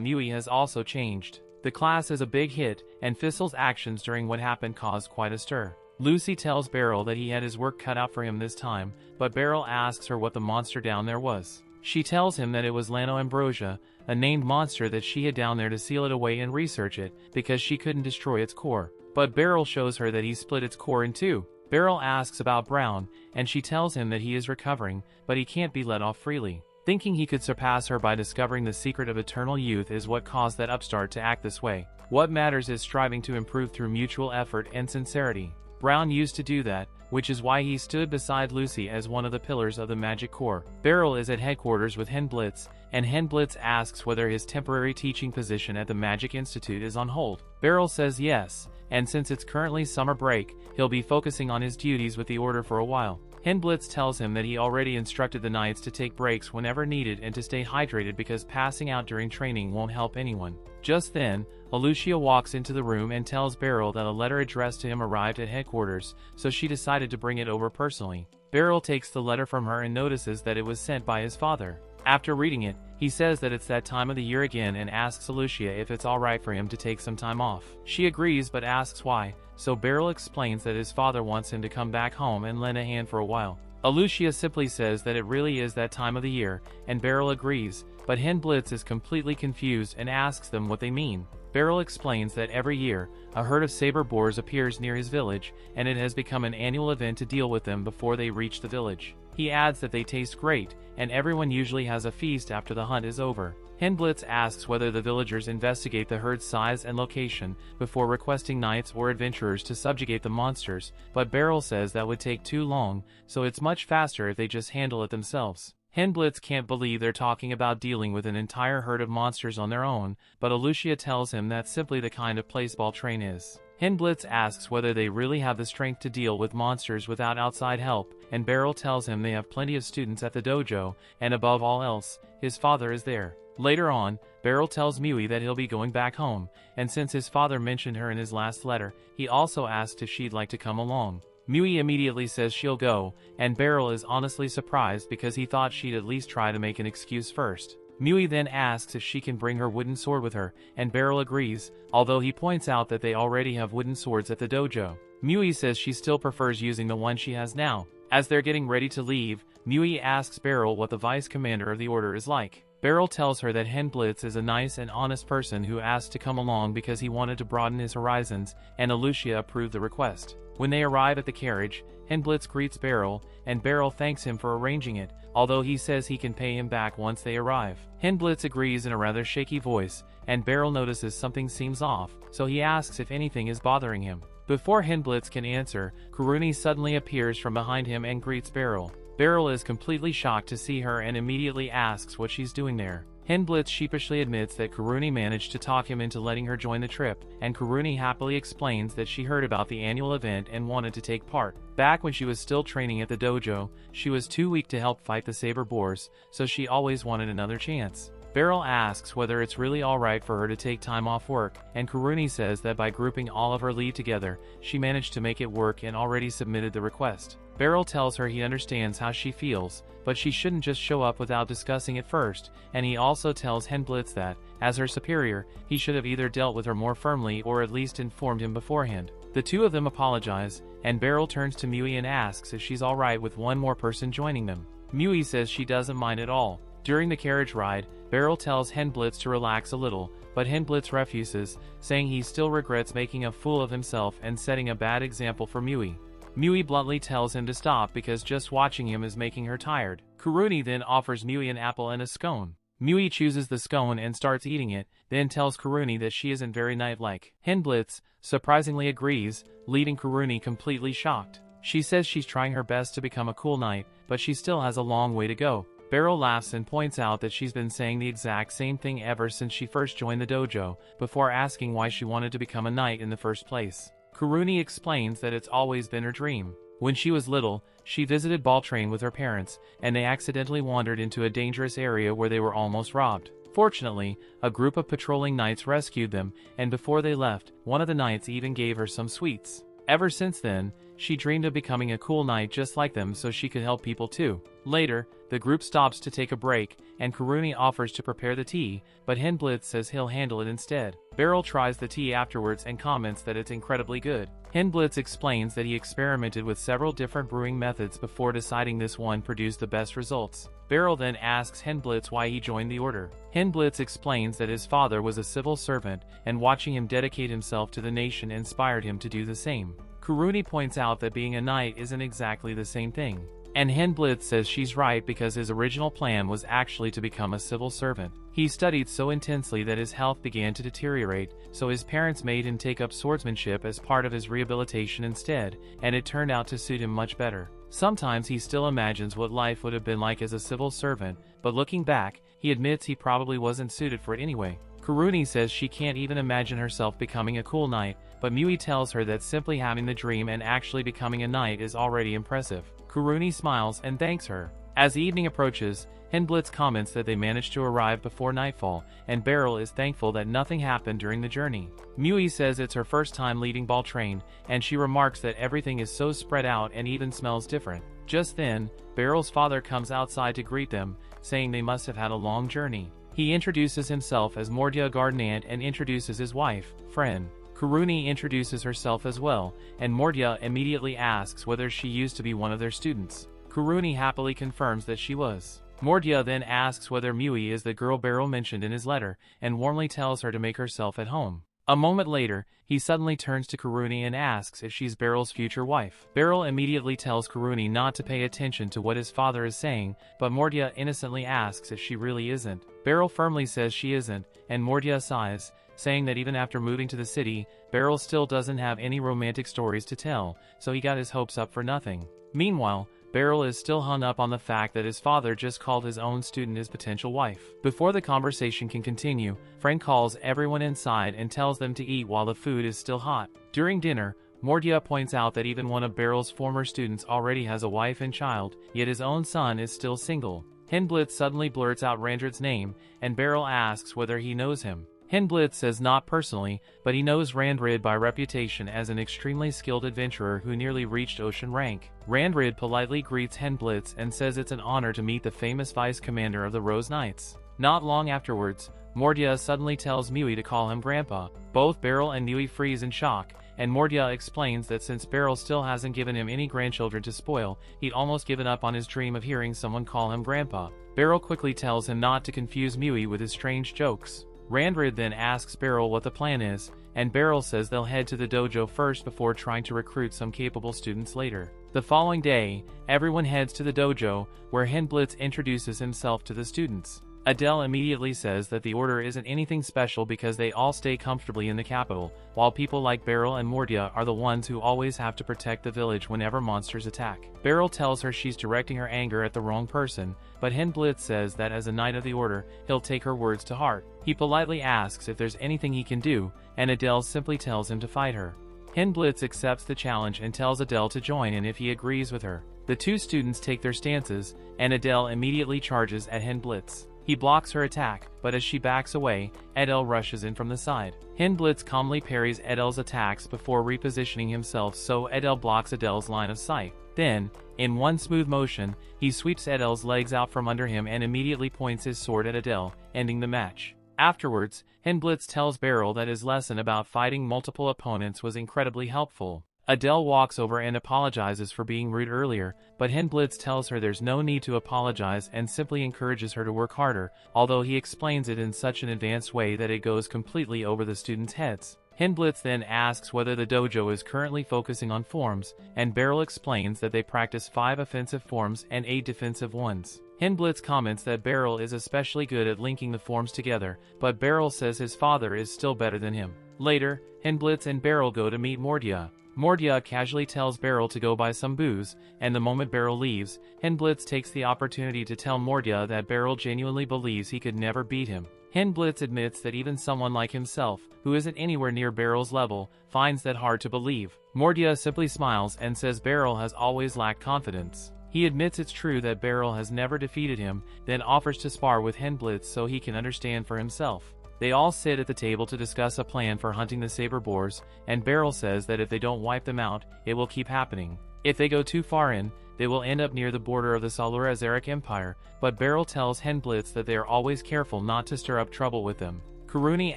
[SPEAKER 1] Mui has also changed. The class is a big hit, and Thistle's actions during what happened caused quite a stir. Lucy tells Beryl that he had his work cut out for him this time, but Beryl asks her what the monster down there was. She tells him that it was Lano Ambrosia, a named monster that she had down there to seal it away and research it, because she couldn't destroy its core. But Beryl shows her that he split its core in 2. Beryl asks about Brown, and she tells him that he is recovering, but he can't be let off freely. Thinking he could surpass her by discovering the secret of eternal youth is what caused that upstart to act this way. What matters is striving to improve through mutual effort and sincerity. Brown used to do that, which is why he stood beside Lucy as one of the pillars of the magic core. Beryl is at headquarters with Henblitz, and Henblitz asks whether his temporary teaching position at the Magic Institute is on hold. Beryl says yes, and since it's currently summer break, he'll be focusing on his duties with the Order for a while. Henblitz tells him that he already instructed the knights to take breaks whenever needed and to stay hydrated because passing out during training won't help anyone. Just then, Alucia walks into the room and tells Beryl that a letter addressed to him arrived at headquarters, so she decided to bring it over personally. Beryl takes the letter from her and notices that it was sent by his father. After reading it, he says that it's that time of the year again and asks Alucia if it's alright for him to take some time off. She agrees but asks why, so Beryl explains that his father wants him to come back home and lend a hand for a while. Alucia simply says that it really is that time of the year, and Beryl agrees, but Henblitz is completely confused and asks them what they mean. Beryl explains that every year, a herd of saber boars appears near his village, and it has become an annual event to deal with them before they reach the village. He adds that they taste great, and everyone usually has a feast after the hunt is over. Henblitz asks whether the villagers investigate the herd's size and location before requesting knights or adventurers to subjugate the monsters, but Beryl says that would take too long, so it's much faster if they just handle it themselves. Henblitz can't believe they're talking about dealing with an entire herd of monsters on their own, but Alucia tells him that's simply the kind of place ball train is. Henblitz asks whether they really have the strength to deal with monsters without outside help, and Beryl tells him they have plenty of students at the dojo, and above all else, his father is there. Later on, Beryl tells Mui that he'll be going back home, and since his father mentioned her in his last letter, he also asked if she'd like to come along. Mui immediately says she'll go, and Beryl is honestly surprised because he thought she'd at least try to make an excuse first. Mui then asks if she can bring her wooden sword with her, and Beryl agrees, although he points out that they already have wooden swords at the dojo. Mui says she still prefers using the one she has now. As they're getting ready to leave, Mui asks Beryl what the vice commander of the order is like. Beryl tells her that Henblitz is a nice and honest person who asked to come along because he wanted to broaden his horizons, and Alucia approved the request. When they arrive at the carriage, Henblitz greets Beryl, and Beryl thanks him for arranging it, although he says he can pay him back once they arrive. Henblitz agrees in a rather shaky voice, and Beryl notices something seems off, so he asks if anything is bothering him. Before Henblitz can answer, Kuruni suddenly appears from behind him and greets Beryl. Beryl is completely shocked to see her and immediately asks what she's doing there. Henblitz sheepishly admits that Kuruni managed to talk him into letting her join the trip, and Kuruni happily explains that she heard about the annual event and wanted to take part. Back when she was still training at the dojo, she was too weak to help fight the saber boars, so she always wanted another chance. Beryl asks whether it's really alright for her to take time off work, and Kuruni says that by grouping all of her leave together, she managed to make it work and already submitted the request. Beryl tells her he understands how she feels, but she shouldn't just show up without discussing it first, and he also tells Henblitz that, as her superior, he should have either dealt with her more firmly or at least informed him beforehand. The two of them apologize, and Beryl turns to Mui and asks if she's alright with one more person joining them. Mui says she doesn't mind at all. During the carriage ride, Beryl tells Henblitz to relax a little, but Henblitz refuses, saying he still regrets making a fool of himself and setting a bad example for Mui. Mui bluntly tells him to stop because just watching him is making her tired. Kuruni then offers Mui an apple and a scone. Mui chooses the scone and starts eating it, then tells Kuruni that she isn't very knight-like. Henblitz surprisingly agrees, leaving Kuruni completely shocked. She says she's trying her best to become a cool knight, but she still has a long way to go. Beryl laughs and points out that she's been saying the exact same thing ever since she first joined the dojo, before asking why she wanted to become a knight in the first place. Kuruni explains that it's always been her dream. When she was little, she visited Baltrain with her parents, and they accidentally wandered into a dangerous area where they were almost robbed. Fortunately, a group of patrolling knights rescued them, and before they left, one of the knights even gave her some sweets. Ever since then, she dreamed of becoming a cool knight just like them so she could help people too. Later, the group stops to take a break, and Kuruni offers to prepare the tea, but Henblitz says he'll handle it instead. Beryl tries the tea afterwards and comments that it's incredibly good. Henblitz explains that he experimented with several different brewing methods before deciding this one produced the best results. Beryl then asks Henblitz why he joined the order. Henblitz explains that his father was a civil servant, and watching him dedicate himself to the nation inspired him to do the same. Kuruni points out that being a knight isn't exactly the same thing. And Henblitz says she's right because his original plan was actually to become a civil servant. He studied so intensely that his health began to deteriorate, so his parents made him take up swordsmanship as part of his rehabilitation instead, and it turned out to suit him much better. Sometimes he still imagines what life would have been like as a civil servant, but looking back, he admits he probably wasn't suited for it anyway. Kuruni says she can't even imagine herself becoming a cool knight, but Mui tells her that simply having the dream and actually becoming a knight is already impressive. Kuruni smiles and thanks her. As evening approaches, Henblitz comments that they managed to arrive before nightfall, and Beryl is thankful that nothing happened during the journey. Mui says it's her first time leading Baltrain, and she remarks that everything is so spread out and even smells different. Just then, Beryl's father comes outside to greet them, saying they must have had a long journey. He introduces himself as Mordia Gardenant and introduces his wife, Fren. Kuruni introduces herself as well, and Mordia immediately asks whether she used to be one of their students. Kuruni happily confirms that she was. Mordia then asks whether Mui is the girl Beryl mentioned in his letter, and warmly tells her to make herself at home. A moment later, he suddenly turns to Kuruni and asks if she's Beryl's future wife. Beryl immediately tells Kuruni not to pay attention to what his father is saying, but Mordia innocently asks if she really isn't. Beryl firmly says she isn't, and Mordia sighs, saying that even after moving to the city, Beryl still doesn't have any romantic stories to tell, so he got his hopes up for nothing. Meanwhile, Beryl is still hung up on the fact that his father just called his own student his potential wife. Before the conversation can continue, Frank calls everyone inside and tells them to eat while the food is still hot. During dinner, Mordia points out that even one of Beryl's former students already has a wife and child, yet his own son is still single. Henblitz suddenly blurts out Randred's name, and Beryl asks whether he knows him. Hindblitz says not personally, but he knows Randrid by reputation as an extremely skilled adventurer who nearly reached ocean rank. Randrid politely greets Hindblitz and says it's an honor to meet the famous vice commander of the Rose Knights. Not long afterwards, Mordia suddenly tells Mui to call him Grandpa. Both Beryl and Mui freeze in shock, and Mordia explains that since Beryl still hasn't given him any grandchildren to spoil, he'd almost given up on his dream of hearing someone call him Grandpa. Beryl quickly tells him not to confuse Mui with his strange jokes. Randrid then asks Beryl what the plan is, and Beryl says they'll head to the dojo first before trying to recruit some capable students later. The following day, everyone heads to the dojo, where Hindblitz introduces himself to the students. Adele immediately says that the order isn't anything special because they all stay comfortably in the capital, while people like Beryl and Mordia are the ones who always have to protect the village whenever monsters attack. Beryl tells her she's directing her anger at the wrong person, but Hindblitz says that as a knight of the order, he'll take her words to heart. He politely asks if there's anything he can do, and Adele simply tells him to fight her. Hindblitz accepts the challenge and tells Adele to join in if he agrees with her. The two students take their stances, and Adele immediately charges at Hindblitz. He blocks her attack, but as she backs away, Adele rushes in from the side. Hindblitz calmly parries Adele's attacks before repositioning himself so Adele blocks Adele's line of sight. Then, in one smooth motion, he sweeps Adele's legs out from under him and immediately points his sword at Adele, ending the match. Afterwards, Hindblitz tells Beryl that his lesson about fighting multiple opponents was incredibly helpful. Adele walks over and apologizes for being rude earlier, but Hindblitz tells her there's no need to apologize and simply encourages her to work harder, although he explains it in such an advanced way that it goes completely over the students' heads. Hindblitz then asks whether the dojo is currently focusing on forms, and Beryl explains that they practice 5 offensive forms and 8 defensive ones. Hindblitz comments that Beryl is especially good at linking the forms together, but Beryl says his father is still better than him. Later, Hindblitz and Beryl go to meet Mordia. Mordia casually tells Beryl to go buy some booze, and the moment Beryl leaves, Hindblitz takes the opportunity to tell Mordia that Beryl genuinely believes he could never beat him. Hindblitz admits that even someone like himself, who isn't anywhere near Beryl's level, finds that hard to believe. Mordia simply smiles and says Beryl has always lacked confidence. He admits it's true that Beryl has never defeated him, then offers to spar with Hindblitz so he can understand for himself. They all sit at the table to discuss a plan for hunting the saber boars, and Beryl says that if they don't wipe them out, it will keep happening. If they go too far in, they will end up near the border of the Salura-Azeric Empire, but Beryl tells Hindblitz that they are always careful not to stir up trouble with them. Karuni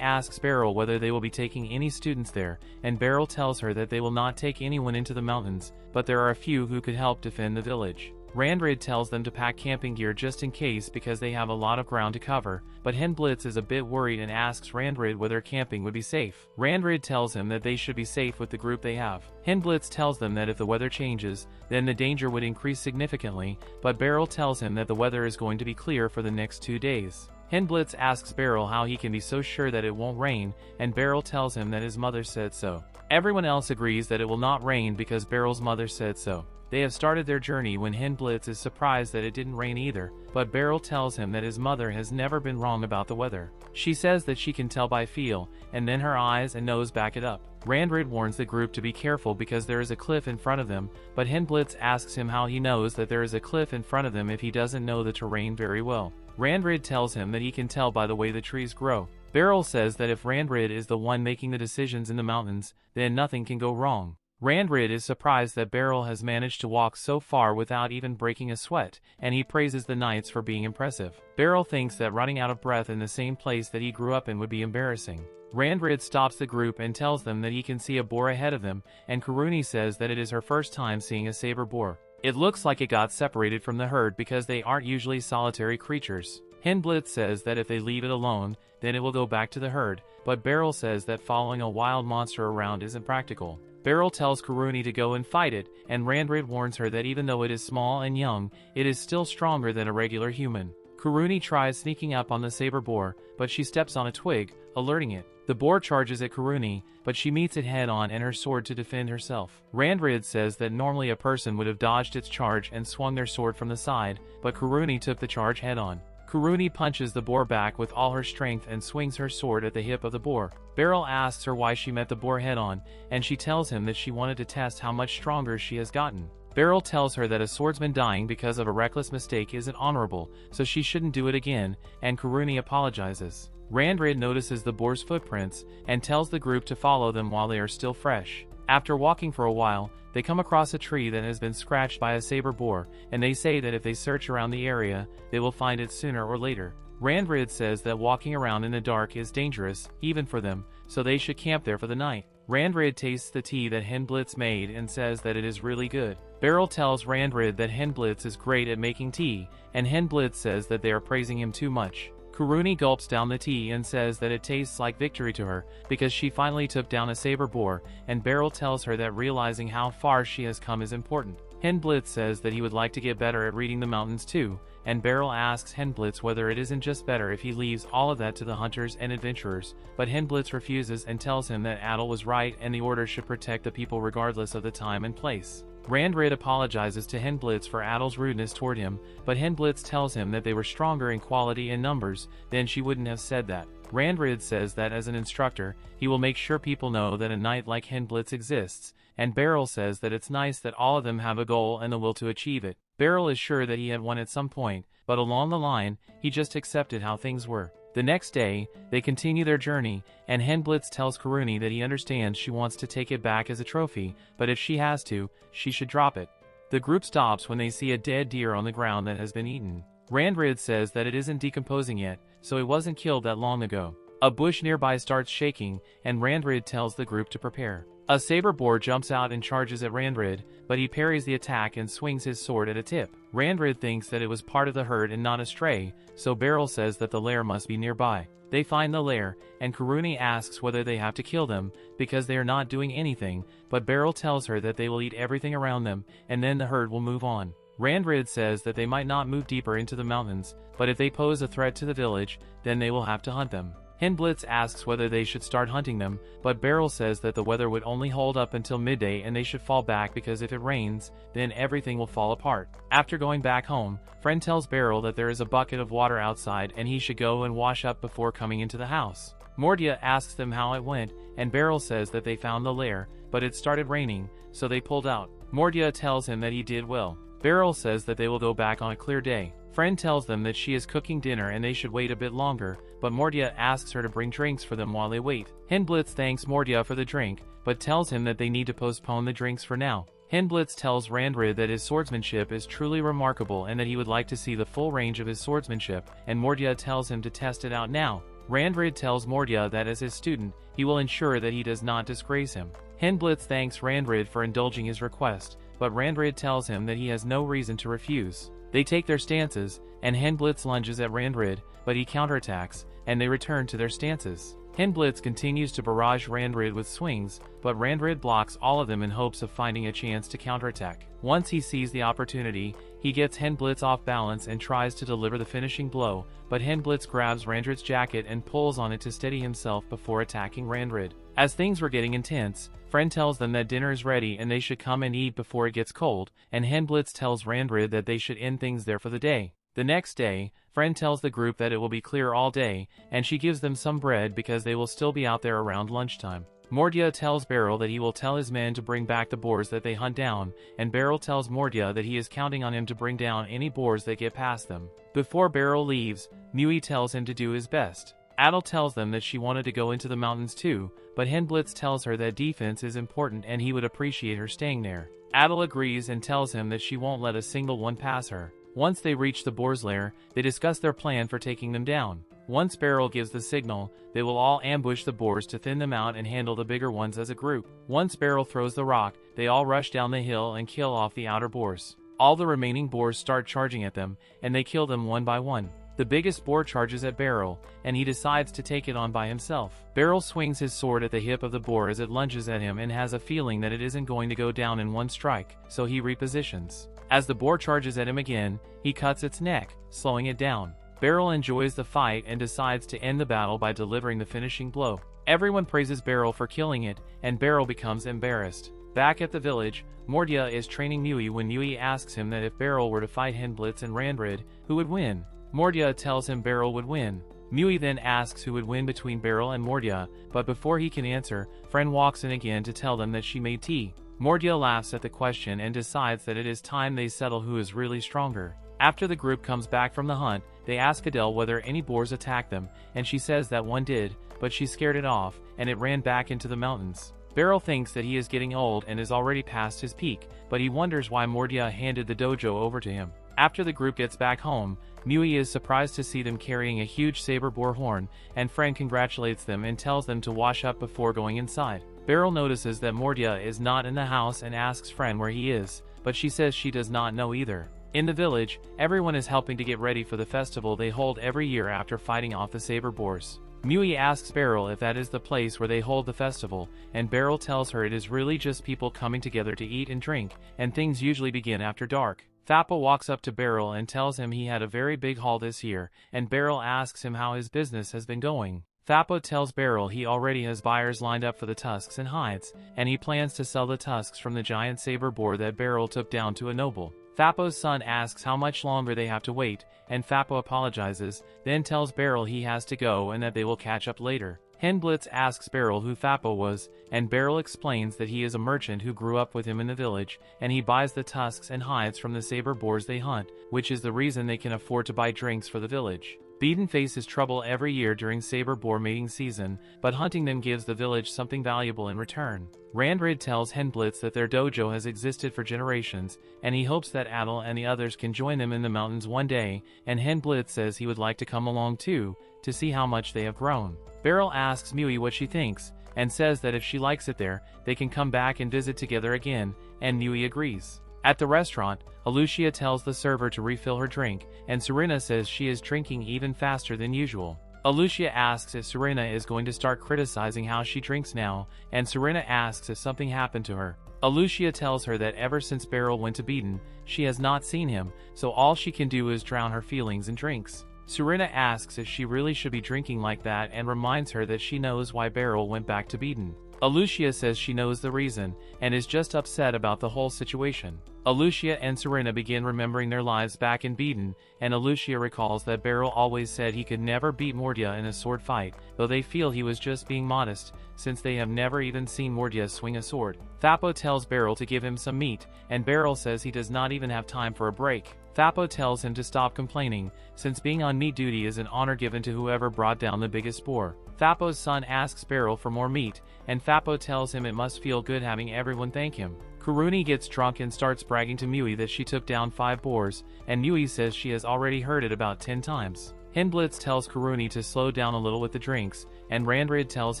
[SPEAKER 1] asks Beryl whether they will be taking any students there, and Beryl tells her that they will not take anyone into the mountains, but there are a few who could help defend the village. Randrid tells them to pack camping gear just in case because they have a lot of ground to cover, but Hindblitz is a bit worried and asks Randrid whether camping would be safe. Randrid tells him that they should be safe with the group they have. Hindblitz tells them that if the weather changes, then the danger would increase significantly, but Beryl tells him that the weather is going to be clear for the next 2 days. Hindblitz asks Beryl how he can be so sure that it won't rain, and Beryl tells him that his mother said so. Everyone else agrees that it will not rain because Beryl's mother said so. They have started their journey when Hindblitz is surprised that it didn't rain either, but Beryl tells him that his mother has never been wrong about the weather. She says that she can tell by feel, and then her eyes and nose back it up. Randrid warns the group to be careful because there is a cliff in front of them, but Hindblitz asks him how he knows that there is a cliff in front of them if he doesn't know the terrain very well. Randrid tells him that he can tell by the way the trees grow. Beryl says that if Randrid is the one making the decisions in the mountains, then nothing can go wrong. Randrid is surprised that Beryl has managed to walk so far without even breaking a sweat, and he praises the knights for being impressive. Beryl thinks that running out of breath in the same place that he grew up in would be embarrassing. Randrid stops the group and tells them that he can see a boar ahead of them, and Karuni says that it is her first time seeing a saber boar. It looks like it got separated from the herd because they aren't usually solitary creatures. Hindblitz says that if they leave it alone, then it will go back to the herd, but Beryl says that following a wild monster around isn't practical. Beryl tells Karuni to go and fight it, and Randrid warns her that even though it is small and young, it is still stronger than a regular human. Karuni tries sneaking up on the saber boar, but she steps on a twig, alerting it. The boar charges at Karuni, but she meets it head-on and her sword to defend herself. Randrid says that normally a person would have dodged its charge and swung their sword from the side, but Karuni took the charge head-on. Karuni punches the boar back with all her strength and swings her sword at the hip of the boar. Beryl asks her why she met the boar head-on, and she tells him that she wanted to test how much stronger she has gotten. Beryl tells her that a swordsman dying because of a reckless mistake isn't honorable, so she shouldn't do it again, and Karuni apologizes. Randrid notices the boar's footprints and tells the group to follow them while they are still fresh. After walking for a while, they come across a tree that has been scratched by a saber boar, and they say that if they search around the area, they will find it sooner or later. Randrid says that walking around in the dark is dangerous, even for them, so they should camp there for the night. Randrid tastes the tea that Henblitz made and says that it is really good. Beryl tells Randrid that Henblitz is great at making tea, and Henblitz says that they are praising him too much. Kuruni gulps down the tea and says that it tastes like victory to her, because she finally took down a saber boar, and Beryl tells her that realizing how far she has come is important. Henblitz says that he would like to get better at reading the mountains too, and Beryl asks Henblitz whether it isn't just better if he leaves all of that to the hunters and adventurers, but Henblitz refuses and tells him that Adel was right and the order should protect the people regardless of the time and place. Randrid apologizes to Henblitz for Adel's rudeness toward him, but Henblitz tells him that they were stronger in quality and numbers, then she wouldn't have said that. Randrid says that as an instructor, he will make sure people know that a knight like Henblitz exists, and Beryl says that it's nice that all of them have a goal and the will to achieve it. Beryl is sure that he had won at some point, but along the line, he just accepted how things were. The next day, they continue their journey, and Henblitz tells Kuruni that he understands she wants to take it back as a trophy, but if she has to, she should drop it. The group stops when they see a dead deer on the ground that has been eaten. Randrid says that it isn't decomposing yet, so it wasn't killed that long ago. A bush nearby starts shaking, and Randrid tells the group to prepare. A saber boar jumps out and charges at Randrid, but he parries the attack and swings his sword at a tip. Randrid thinks that it was part of the herd and not a stray, so Beryl says that the lair must be nearby. They find the lair, and Kuruni asks whether they have to kill them, because they are not doing anything, but Beryl tells her that they will eat everything around them, and then the herd will move on. Randrid says that they might not move deeper into the mountains, but if they pose a threat to the village, then they will have to hunt them. Henblitz asks whether they should start hunting them, but Beryl says that the weather would only hold up until midday and they should fall back because if it rains, then everything will fall apart. After going back home, Friend tells Beryl that there is a bucket of water outside and he should go and wash up before coming into the house. Mordia asks them how it went, and Beryl says that they found the lair, but it started raining, so they pulled out. Mordia tells him that he did well. Beryl says that they will go back on a clear day. Friend tells them that she is cooking dinner and they should wait a bit longer, but Mordia asks her to bring drinks for them while they wait. Henblitz thanks Mordia for the drink, but tells him that they need to postpone the drinks for now. Henblitz tells Randrid that his swordsmanship is truly remarkable and that he would like to see the full range of his swordsmanship, and Mordia tells him to test it out now. Randrid tells Mordia that as his student, he will ensure that he does not disgrace him. Henblitz thanks Randrid for indulging his request, but Randrid tells him that he has no reason to refuse. They take their stances, and Henblitz lunges at Randrid, but he counterattacks, and they return to their stances. Henblitz continues to barrage Randrid with swings, but Randrid blocks all of them in hopes of finding a chance to counterattack. Once he sees the opportunity, he gets Henblitz off balance and tries to deliver the finishing blow, but Henblitz grabs Randrid's jacket and pulls on it to steady himself before attacking Randrid. As things were getting intense, Friend tells them that dinner is ready and they should come and eat before it gets cold, and Henblitz tells Randrid that they should end things there for the day. The next day, Friend tells the group that it will be clear all day, and she gives them some bread because they will still be out there around lunchtime. Mordia tells Beryl that he will tell his men to bring back the boars that they hunt down, and Beryl tells Mordia that he is counting on him to bring down any boars that get past them. Before Beryl leaves, Mui tells him to do his best. Adel tells them that she wanted to go into the mountains too, but Henblitz tells her that defense is important and he would appreciate her staying there. Adel agrees and tells him that she won't let a single one pass her. Once they reach the boar's lair, they discuss their plan for taking them down. Once Beryl gives the signal, they will all ambush the boars to thin them out and handle the bigger ones as a group. Once Beryl throws the rock, they all rush down the hill and kill off the outer boars. All the remaining boars start charging at them, and they kill them one by one. The biggest boar charges at Beryl, and he decides to take it on by himself. Beryl swings his sword at the hip of the boar as it lunges at him and has a feeling that it isn't going to go down in one strike, so he repositions. As the boar charges at him again, he cuts its neck, slowing it down. Beryl enjoys the fight and decides to end the battle by delivering the finishing blow. Everyone praises Beryl for killing it, and Beryl becomes embarrassed. Back at the village, Mordia is training Mui when Mui asks him that if Beryl were to fight Henblitz and Randrid, who would win? Mordia tells him Beryl would win. Mui then asks who would win between Beryl and Mordia, but before he can answer, Friend walks in again to tell them that she made tea. Mordia laughs at the question and decides that it is time they settle who is really stronger. After the group comes back from the hunt, they ask Adele whether any boars attacked them, and she says that one did, but she scared it off, and it ran back into the mountains. Beryl thinks that he is getting old and is already past his peak, but he wonders why Mordia handed the dojo over to him. After the group gets back home, Mui is surprised to see them carrying a huge saber boar horn, and Fran congratulates them and tells them to wash up before going inside. Beryl notices that Mordia is not in the house and asks Fran where he is, but she says she does not know either. In the village, everyone is helping to get ready for the festival they hold every year after fighting off the saber boars. Mui asks Beryl if that is the place where they hold the festival, and Beryl tells her it is really just people coming together to eat and drink, and things usually begin after dark. Thappa walks up to Beryl and tells him he had a very big haul this year, and Beryl asks him how his business has been going. Thappa tells Beryl he already has buyers lined up for the tusks and hides, and he plans to sell the tusks from the giant saber boar that Beryl took down to a noble. Thappa's son asks how much longer they have to wait, and Thappa apologizes, then tells Beryl he has to go and that they will catch up later. Henblitz asks Beryl who Thappa was, and Beryl explains that he is a merchant who grew up with him in the village, and he buys the tusks and hides from the saber boars they hunt, which is the reason they can afford to buy drinks for the village. Beaten faces trouble every year during saber boar mating season, but hunting them gives the village something valuable in return. Randrid tells Henblitz that their dojo has existed for generations, and he hopes that Adel and the others can join them in the mountains one day, and Henblitz says he would like to come along too, to see how much they have grown. Beryl asks Mui what she thinks, and says that if she likes it there, they can come back and visit together again, and Mui agrees. At the restaurant, Alucia tells the server to refill her drink, and Serena says she is drinking even faster than usual. Alucia asks if Serena is going to start criticizing how she drinks now, and Serena asks if something happened to her. Alucia tells her that ever since Beryl went to Beaten, she has not seen him, so all she can do is drown her feelings in drinks. Serena asks if she really should be drinking like that and reminds her that she knows why Beryl went back to Beaten. Alucia says she knows the reason, and is just upset about the whole situation. Alucia and Serena begin remembering their lives back in Beaten, and Alucia recalls that Beryl always said he could never beat Mordia in a sword fight, though they feel he was just being modest, since they have never even seen Mordia swing a sword. Thappa tells Beryl to give him some meat, and Beryl says he does not even have time for a break. Thappa tells him to stop complaining, since being on meat duty is an honor given to whoever brought down the biggest boar. Thappa's son asks Beryl for more meat, and Thappa tells him it must feel good having everyone thank him. Kuruni gets drunk and starts bragging to Mui that she took down 5 boars, and Mui says she has already heard it about 10 times. Henblitz tells Kuruni to slow down a little with the drinks, and Randrid tells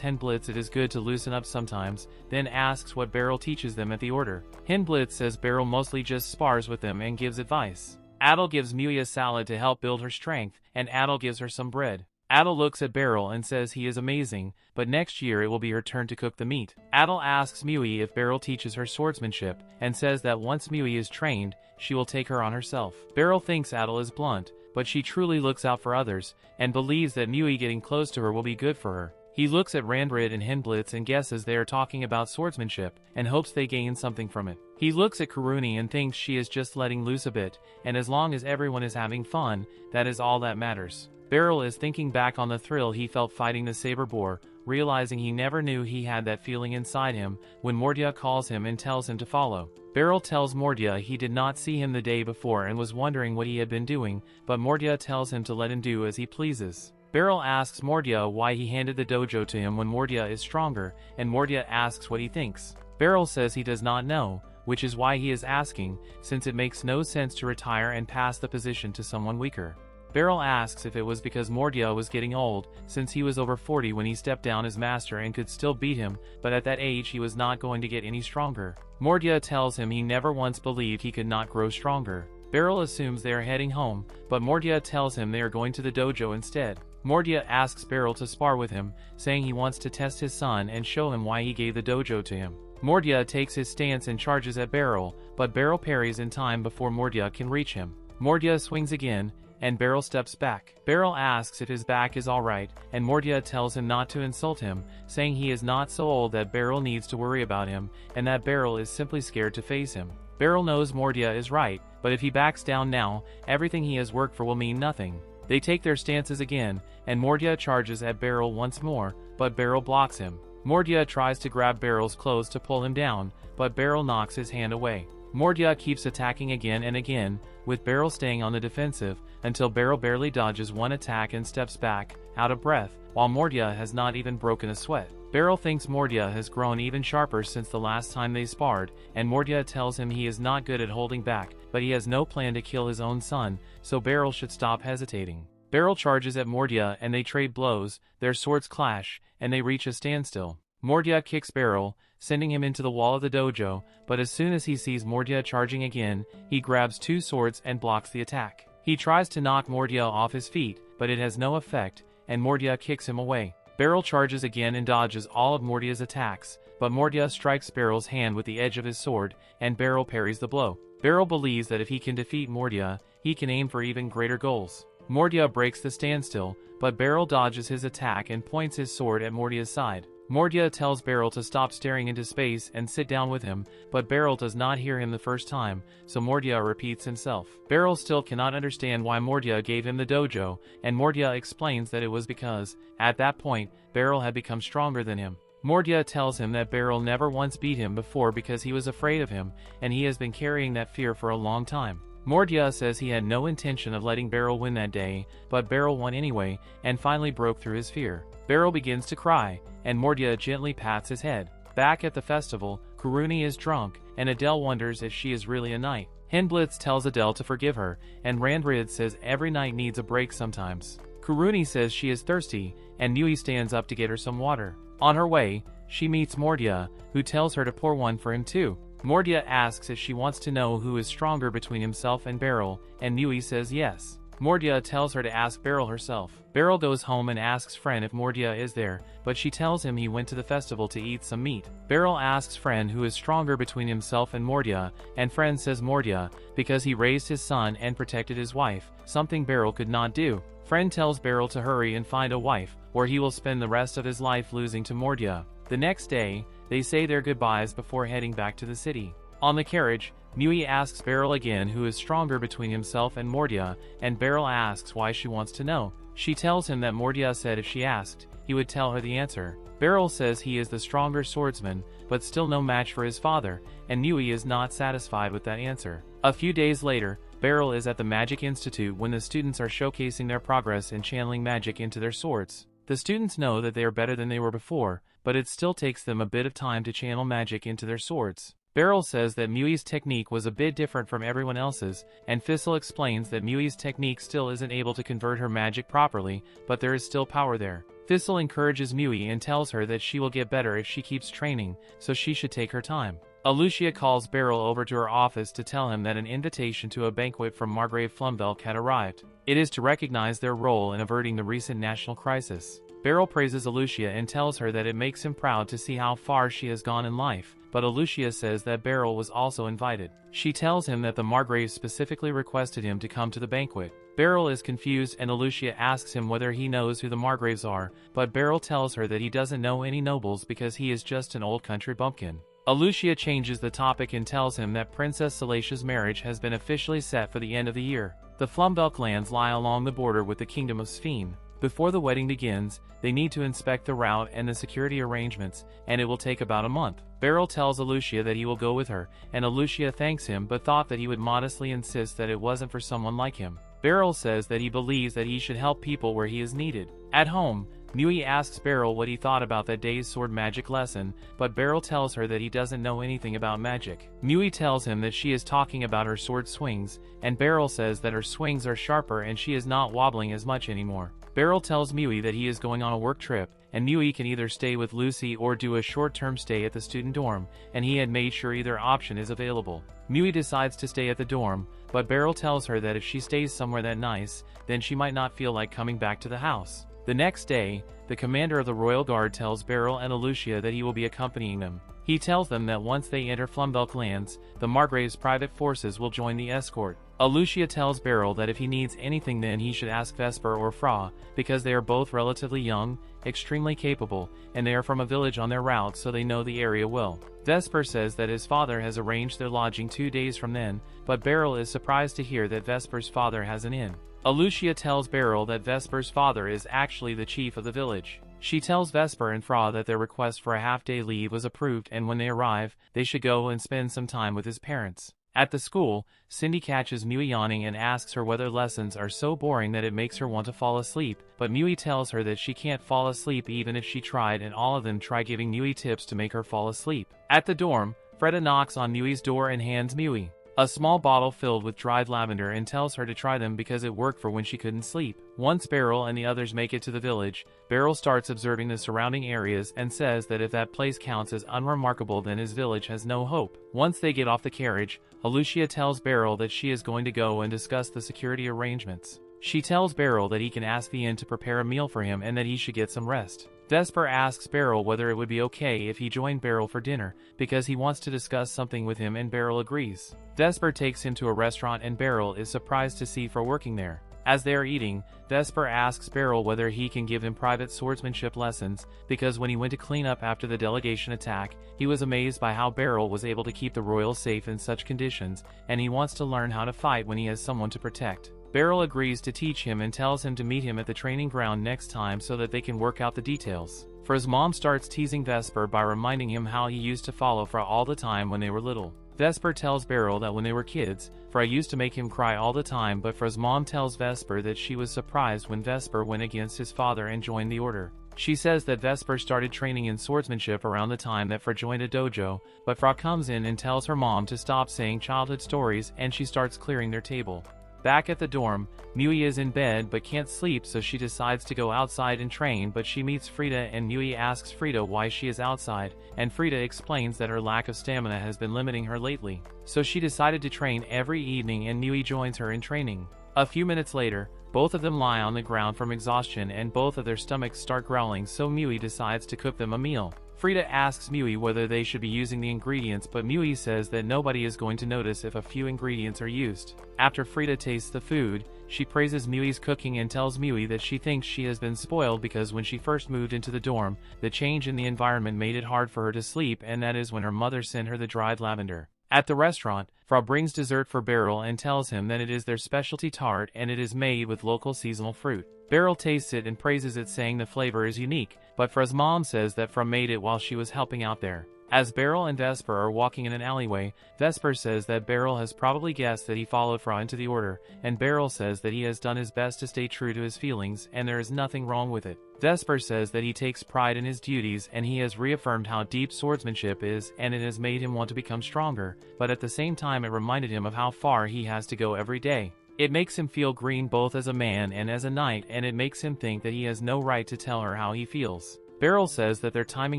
[SPEAKER 1] Henblitz it is good to loosen up sometimes, then asks what Beryl teaches them at the order. Henblitz says Beryl mostly just spars with them and gives advice. Adel gives Mui a salad to help build her strength, and Adel gives her some bread. Adel looks at Beryl and says he is amazing, but next year it will be her turn to cook the meat. Adel asks Mui if Beryl teaches her swordsmanship, and says that once Mui is trained, she will take her on herself. Beryl thinks Adel is blunt, but she truly looks out for others, and believes that Mui getting close to her will be good for her. He looks at Randrid and Henblitz and guesses they are talking about swordsmanship, and hopes they gain something from it. He looks at Kuruni and thinks she is just letting loose a bit, and as long as everyone is having fun, that is all that matters. Beryl is thinking back on the thrill he felt fighting the saber boar, realizing he never knew he had that feeling inside him, when Mordia calls him and tells him to follow. Beryl tells Mordia he did not see him the day before and was wondering what he had been doing, but Mordia tells him to let him do as he pleases. Beryl asks Mordia why he handed the dojo to him when Mordia is stronger, and Mordia asks what he thinks. Beryl says he does not know, which is why he is asking, since it makes no sense to retire and pass the position to someone weaker. Beryl asks if it was because Mordia was getting old, since he was over 40 when he stepped down as master and could still beat him, but at that age he was not going to get any stronger. Mordia tells him he never once believed he could not grow stronger. Beryl assumes they are heading home, but Mordia tells him they are going to the dojo instead. Mordia asks Beryl to spar with him, saying he wants to test his son and show him why he gave the dojo to him. Mordia takes his stance and charges at Beryl, but Beryl parries in time before Mordia can reach him. Mordia swings again, and Beryl steps back. Beryl asks if his back is alright, and Mordia tells him not to insult him, saying he is not so old that Beryl needs to worry about him, and that Beryl is simply scared to face him. Beryl knows Mordia is right, but if he backs down now, everything he has worked for will mean nothing. They take their stances again, and Mordia charges at Beryl once more, but Beryl blocks him. Mordia tries to grab Beryl's clothes to pull him down, but Beryl knocks his hand away. Mordia keeps attacking again and again, with Beryl staying on the defensive, until Beryl barely dodges one attack and steps back, out of breath, while Mordia has not even broken a sweat. Beryl thinks Mordia has grown even sharper since the last time they sparred, and Mordia tells him he is not good at holding back, but he has no plan to kill his own son, so Beryl should stop hesitating. Beryl charges at Mordia and they trade blows, their swords clash, and they reach a standstill. Mordia kicks Beryl, sending him into the wall of the dojo, but as soon as he sees Mordia charging again, he grabs two swords and blocks the attack. He tries to knock Mordia off his feet, but it has no effect, and Mordia kicks him away. Beryl charges again and dodges all of Mordia's attacks, but Mordia strikes Beryl's hand with the edge of his sword, and Beryl parries the blow. Beryl believes that if he can defeat Mordia, he can aim for even greater goals. Mordia breaks the standstill, but Beryl dodges his attack and points his sword at Mordia's side. Mordia tells Beryl to stop staring into space and sit down with him, but Beryl does not hear him the first time, so Mordia repeats himself. Beryl still cannot understand why Mordia gave him the dojo, and Mordia explains that it was because, at that point, Beryl had become stronger than him. Mordia tells him that Beryl never once beat him before because he was afraid of him, and he has been carrying that fear for a long time. Mordia says he had no intention of letting Beryl win that day, but Beryl won anyway, and finally broke through his fear. Beryl begins to cry, and Mordia gently pats his head. Back at the festival, Kuruni is drunk, and Adele wonders if she is really a knight. Henblitz tells Adele to forgive her, and Randrid says every knight needs a break sometimes. Kuruni says she is thirsty, and Nui stands up to get her some water. On her way, she meets Mordia, who tells her to pour one for him too. Mordia asks if she wants to know who is stronger between himself and Beryl, and Nui says yes. Mordia tells her to ask Beryl herself. Beryl goes home and asks Fren if Mordia is there, but she tells him he went to the festival to eat some meat. Beryl asks Fren who is stronger between himself and Mordia, and Fren says Mordia, because he raised his son and protected his wife, something Beryl could not do. Fren tells Beryl to hurry and find a wife, or he will spend the rest of his life losing to Mordia. The next day, they say their goodbyes before heading back to the city. On the carriage, Nui asks Beryl again who is stronger between himself and Mordia, and Beryl asks why she wants to know. She tells him that Mordia said if she asked, he would tell her the answer. Beryl says he is the stronger swordsman, but still no match for his father, and Nui is not satisfied with that answer. A few days later, Beryl is at the Magic Institute when the students are showcasing their progress in channeling magic into their swords. The students know that they are better than they were before, but it still takes them a bit of time to channel magic into their swords. Beryl says that Mui's technique was a bit different from everyone else's, and Thistle explains that Mui's technique still isn't able to convert her magic properly, but there is still power there. Thistle encourages Mui and tells her that she will get better if she keeps training, so she should take her time. Alucia calls Beryl over to her office to tell him that an invitation to a banquet from Margrave Flumvelk had arrived. It is to recognize their role in averting the recent national crisis. Beryl praises Alucia and tells her that it makes him proud to see how far she has gone in life, but Alucia says that Beryl was also invited. She tells him that the Margraves specifically requested him to come to the banquet. Beryl is confused and Alucia asks him whether he knows who the Margraves are, but Beryl tells her that he doesn't know any nobles because he is just an old country bumpkin. Alucia changes the topic and tells him that Princess Salacia's marriage has been officially set for the end of the year. The Flumvelk lands lie along the border with the Kingdom of Sphene. Before the wedding begins, they need to inspect the route and the security arrangements, and it will take about a month. Beryl tells Alucia that he will go with her, and Alucia thanks him but thought that he would modestly insist that it wasn't for someone like him. Beryl says that he believes that he should help people where he is needed. At home, Nui asks Beryl what he thought about that day's sword magic lesson, but Beryl tells her that he doesn't know anything about magic. Nui tells him that she is talking about her sword swings, and Beryl says that her swings are sharper and she is not wobbling as much anymore. Beryl tells Mui that he is going on a work trip, and Mui can either stay with Lucy or do a short-term stay at the student dorm, and he had made sure either option is available. Mui decides to stay at the dorm, but Beryl tells her that if she stays somewhere that nice, then she might not feel like coming back to the house. The next day, the commander of the Royal Guard tells Beryl and Alucia that he will be accompanying them. He tells them that once they enter Flumvelk lands, the Margrave's private forces will join the escort. Alucia tells Beryl that if he needs anything then he should ask Vesper or Fra, because they are both relatively young, extremely capable, and they are from a village on their route so they know the area well. Vesper says that his father has arranged their lodging 2 days from then, but Beryl is surprised to hear that Vesper's father has an inn. Alucia tells Beryl that Vesper's father is actually the chief of the village. She tells Vesper and Fra that their request for a half-day leave was approved and when they arrive, they should go and spend some time with his parents. At the school, Cindy catches Mui yawning and asks her whether lessons are so boring that it makes her want to fall asleep, but Mui tells her that she can't fall asleep even if she tried, and all of them try giving Mui tips to make her fall asleep. At the dorm, Freda knocks on Mui's door and hands Mui a small bottle filled with dried lavender and tells her to try them because it worked for when she couldn't sleep. Once Beryl and the others make it to the village, Beryl starts observing the surrounding areas and says that if that place counts as unremarkable, then his village has no hope. Once they get off the carriage, Alucia tells Beryl that she is going to go and discuss the security arrangements. She tells Beryl that he can ask the inn to prepare a meal for him and that he should get some rest. Vesper asks Beryl whether it would be okay if he joined Beryl for dinner, because he wants to discuss something with him, and Beryl agrees. Vesper takes him to a restaurant and Beryl is surprised to see for working there. As they are eating, Vesper asks Beryl whether he can give him private swordsmanship lessons, because when he went to clean up after the delegation attack, he was amazed by how Beryl was able to keep the royals safe in such conditions, and he wants to learn how to fight when he has someone to protect. Beryl agrees to teach him and tells him to meet him at the training ground next time so that they can work out the details. For his mom starts teasing Vesper by reminding him how he used to follow Fra all the time when they were little. Vesper tells Beryl that when they were kids, Fra used to make him cry all the time, but Fra's mom tells Vesper that she was surprised when Vesper went against his father and joined the order. She says that Vesper started training in swordsmanship around the time that Fra joined a dojo, but Fra comes in and tells her mom to stop saying childhood stories, and she starts clearing their table. Back at the dorm, Mui is in bed but can't sleep, so she decides to go outside and train, but she meets Frida and Mui asks Frida why she is outside, and Frida explains that her lack of stamina has been limiting her lately. So she decided to train every evening and Mui joins her in training. A few minutes later, both of them lie on the ground from exhaustion and both of their stomachs start growling, so Mui decides to cook them a meal. Frida asks Mui whether they should be using the ingredients, but Mui says that nobody is going to notice if a few ingredients are used. After Frida tastes the food, she praises Mui's cooking and tells Mui that she thinks she has been spoiled because when she first moved into the dorm, the change in the environment made it hard for her to sleep, and that is when her mother sent her the dried lavender. At the restaurant, Fra brings dessert for Beryl and tells him that it is their specialty tart and it is made with local seasonal fruit. Beryl tastes it and praises it, saying the flavor is unique, but Fra's mom says that Fra made it while she was helping out there. As Beryl and Vesper are walking in an alleyway, Vesper says that Beryl has probably guessed that he followed Fra into the order, and Beryl says that he has done his best to stay true to his feelings and there is nothing wrong with it. Vesper says that he takes pride in his duties and he has reaffirmed how deep swordsmanship is, and it has made him want to become stronger, but at the same time it reminded him of how far he has to go every day. It makes him feel green both as a man and as a knight, and it makes him think that he has no right to tell her how he feels. Beryl says that their timing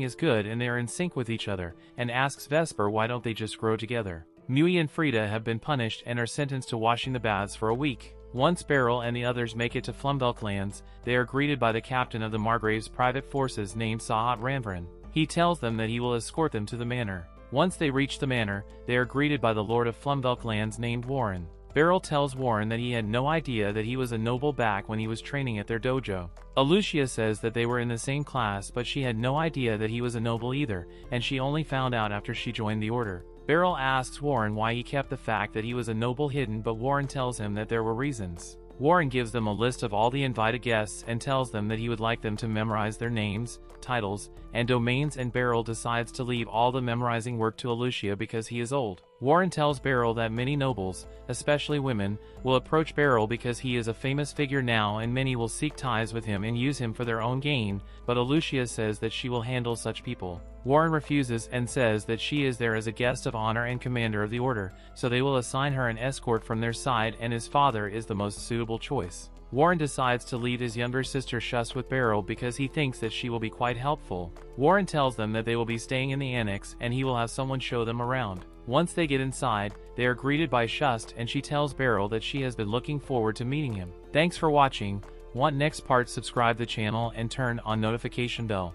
[SPEAKER 1] is good and they are in sync with each other, and asks Vesper why don't they just grow together. Mui and Frida have been punished and are sentenced to washing the baths for a week. Once Beryl and the others make it to Flumvelk lands, they are greeted by the captain of the Margrave's private forces named Sahat Ranvran. He tells them that he will escort them to the manor. Once they reach the manor, they are greeted by the lord of Flumvelk lands named Warren. Beryl tells Warren that he had no idea that he was a noble back when he was training at their dojo. Alucia says that they were in the same class, but she had no idea that he was a noble either, and she only found out after she joined the order. Beryl asks Warren why he kept the fact that he was a noble hidden, but Warren tells him that there were reasons. Warren gives them a list of all the invited guests and tells them that he would like them to memorize their names, titles, and domains, and Beryl decides to leave all the memorizing work to Alucia because he is old. Warren tells Beryl that many nobles, especially women, will approach Beryl because he is a famous figure now, and many will seek ties with him and use him for their own gain, but Alucia says that she will handle such people. Warren refuses and says that she is there as a guest of honor and commander of the order, so they will assign her an escort from their side, and his father is the most suitable choice. Warren decides to leave his younger sister Shust with Beryl because he thinks that she will be quite helpful. Warren tells them that they will be staying in the annex and he will have someone show them around. Once they get inside, they are greeted by Shust and she tells Beryl that she has been looking forward to meeting him. Thanks for watching. Want next part? Subscribe the channel and turn on notification bell.